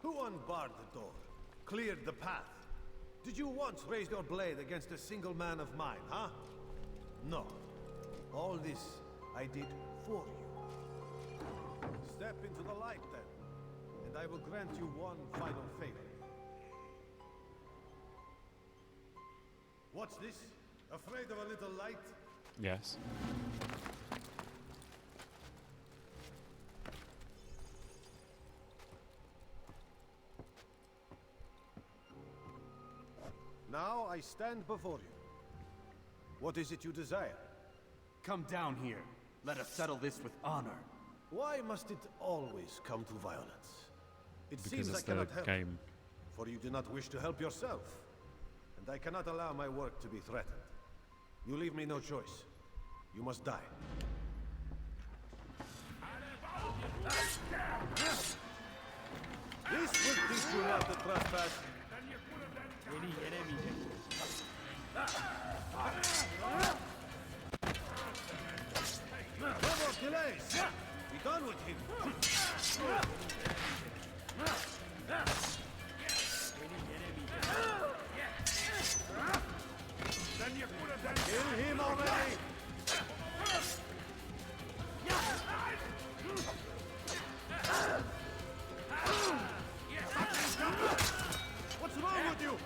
Who unbarred the door? Cleared the path? Did you once raise your blade against a single man of mine, huh? No. All this I did for you. Step into the light then, and I will grant you one final favor. What's this? Afraid of a little light? Yes. Now I stand before you. What is it you desire? Come down here. Let us settle this with honor. Why must it always come to violence? It Because seems I it's the cannot help, game. for you do not wish to help yourself. And I cannot allow my work to be threatened. You leave me no choice. You must die. This will teach you not to trespass. Any enemy. No more delays. Be done with him. Kill him already. What's wrong with you?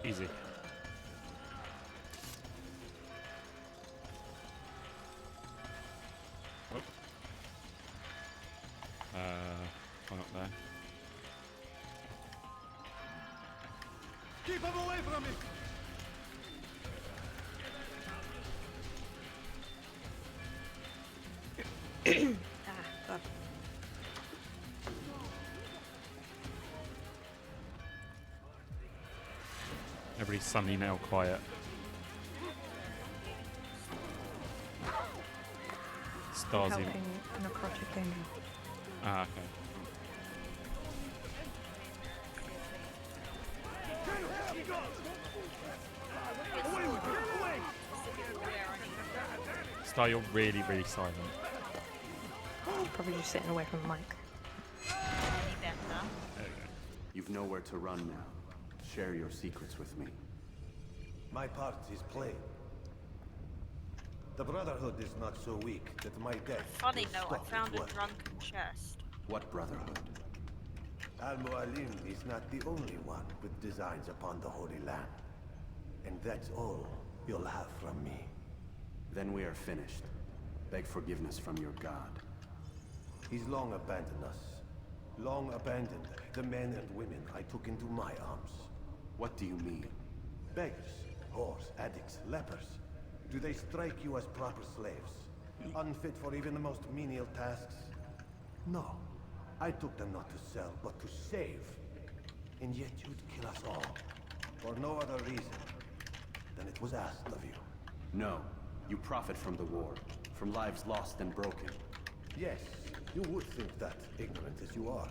Easy. Oh. One up there. Keep him away from me! Everybody's suddenly now quiet. Stars in. Helping necrotic angel. Ah, okay. Star, you're really, really silent. Probably just sitting away from the mic. There we go. You've nowhere to run now. Share your secrets with me. My part is plain. The Brotherhood is not so weak that my death Funny will note, I stop found its a work. drunken chest. What brotherhood? Al-Mu'alim is not the only one with designs upon the Holy Land. And that's all you'll have from me. Then we are finished. Beg forgiveness from your god. He's long abandoned us. Long abandoned the men and women I took into my arms. What do you mean? Beggars, whores, addicts, lepers. Do they strike you as proper slaves? Unfit for even the most menial tasks? No. I took them not to sell, but to save. And yet you'd kill us all. For no other reason than it was asked of you. No. You profit from the war. From lives lost and broken. Yes, you would think that, ignorant as you are.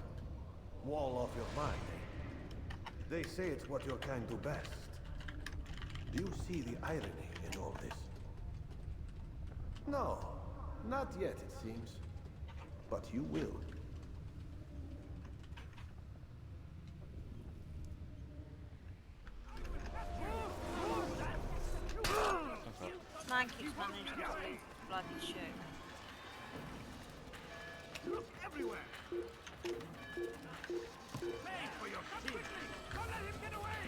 Wall off your mind, eh? They say it's what your kind do best. Do you see the irony in all this? No, not yet, it seems. But you will. This man keeps managing to lose his bloody shoe. Look everywhere. Pay for your king. Don't let him get away.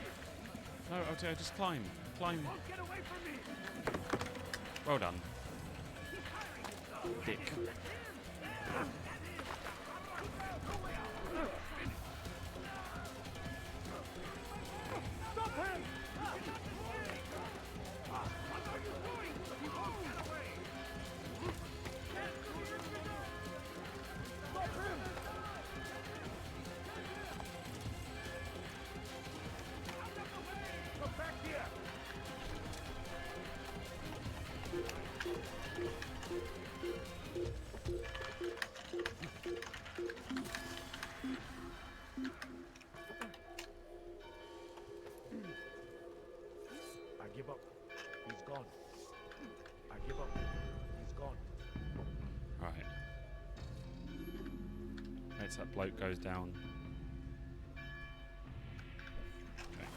No, okay, just climb. Climb. Won't get away from me. Well done. Dick. Stop him! What are you doing? He won't get away. Stop him! Come back here! I give up. He's gone. I give up. He's gone. Right. Let's that bloke goes down. Okay.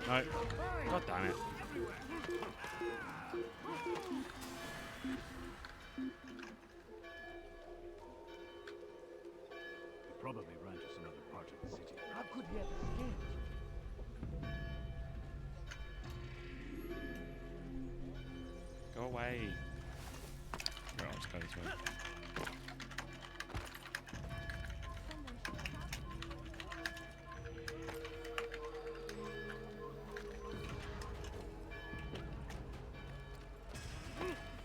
No. God damn it. Probably ran to some other part of the city. How could he have escaped? Go away. Right, I'll just go this way.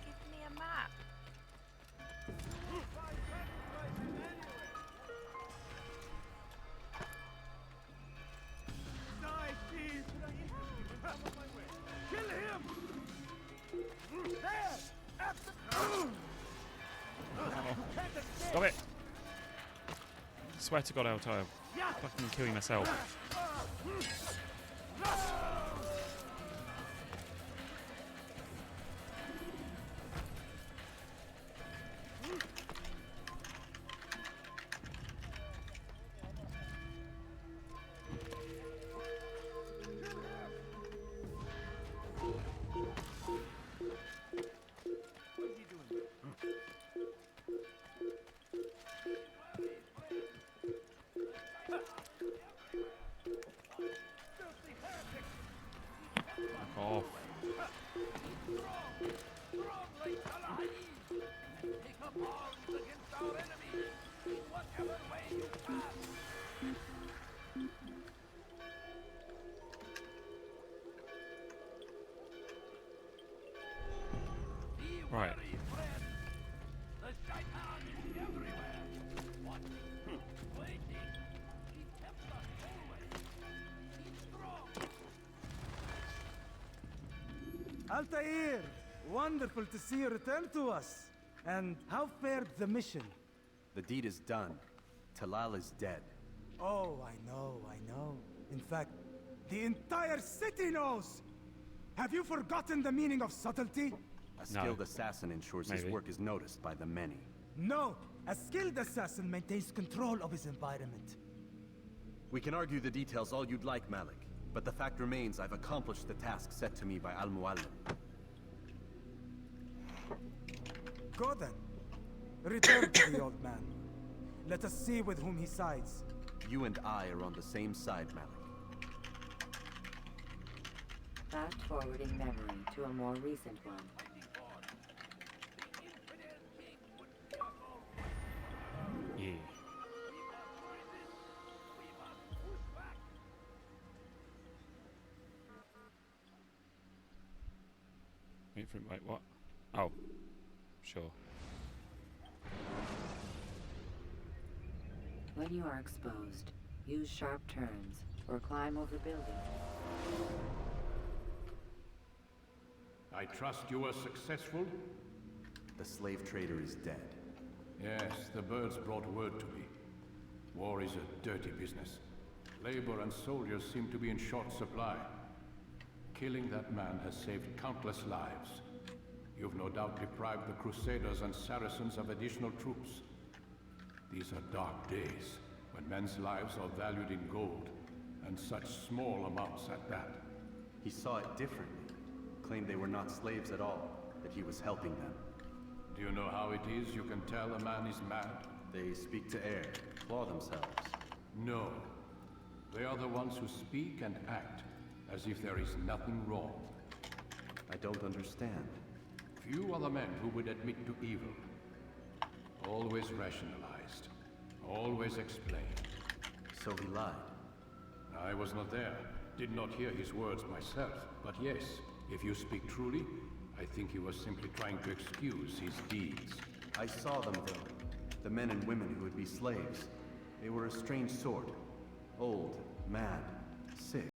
Give me a map. Die, please! Kill him! There! After... Stop it! Swear to God, I'll fucking killing myself. Altair! Wonderful to see you return to us. And how fared the mission? The deed is done. Talal is dead. Oh, I know. In fact, the entire city knows! Have you forgotten the meaning of subtlety? A skilled assassin ensures his work is noticed by the many. No! A skilled assassin maintains control of his environment. We can argue the details all you'd like, Malik. But the fact remains I've accomplished the task set to me by Al-Mualim. Go then. Return to the old man. Let us see with whom he sides. You and I are on the same side, Malik. Fast-forwarding memory to a more recent one. Yeah. Wait, what? Oh. Sure. When you are exposed, use sharp turns or climb over buildings. I trust you were successful? The slave trader is dead. Yes, the birds brought word to me. War is a dirty business. Labor and soldiers seem to be in short supply. Killing that man has saved countless lives. You've no doubt deprived the Crusaders and Saracens of additional troops. These are dark days, when men's lives are valued in gold, and such small amounts at that. He saw it differently. Claimed they were not slaves at all, that he was helping them. Do you know how it is you can tell a man is mad? They speak to air, claw themselves. No. They are the ones who speak and act as if there is nothing wrong. I don't understand. Few are the men who would admit to evil. Always rationalized. Always explained. So he lied. I was not there. Did not hear his words myself. But yes, if you speak truly, I think he was simply trying to excuse his deeds. I saw them though. The men and women who would be slaves. They were a strange sort. Old, mad, sick.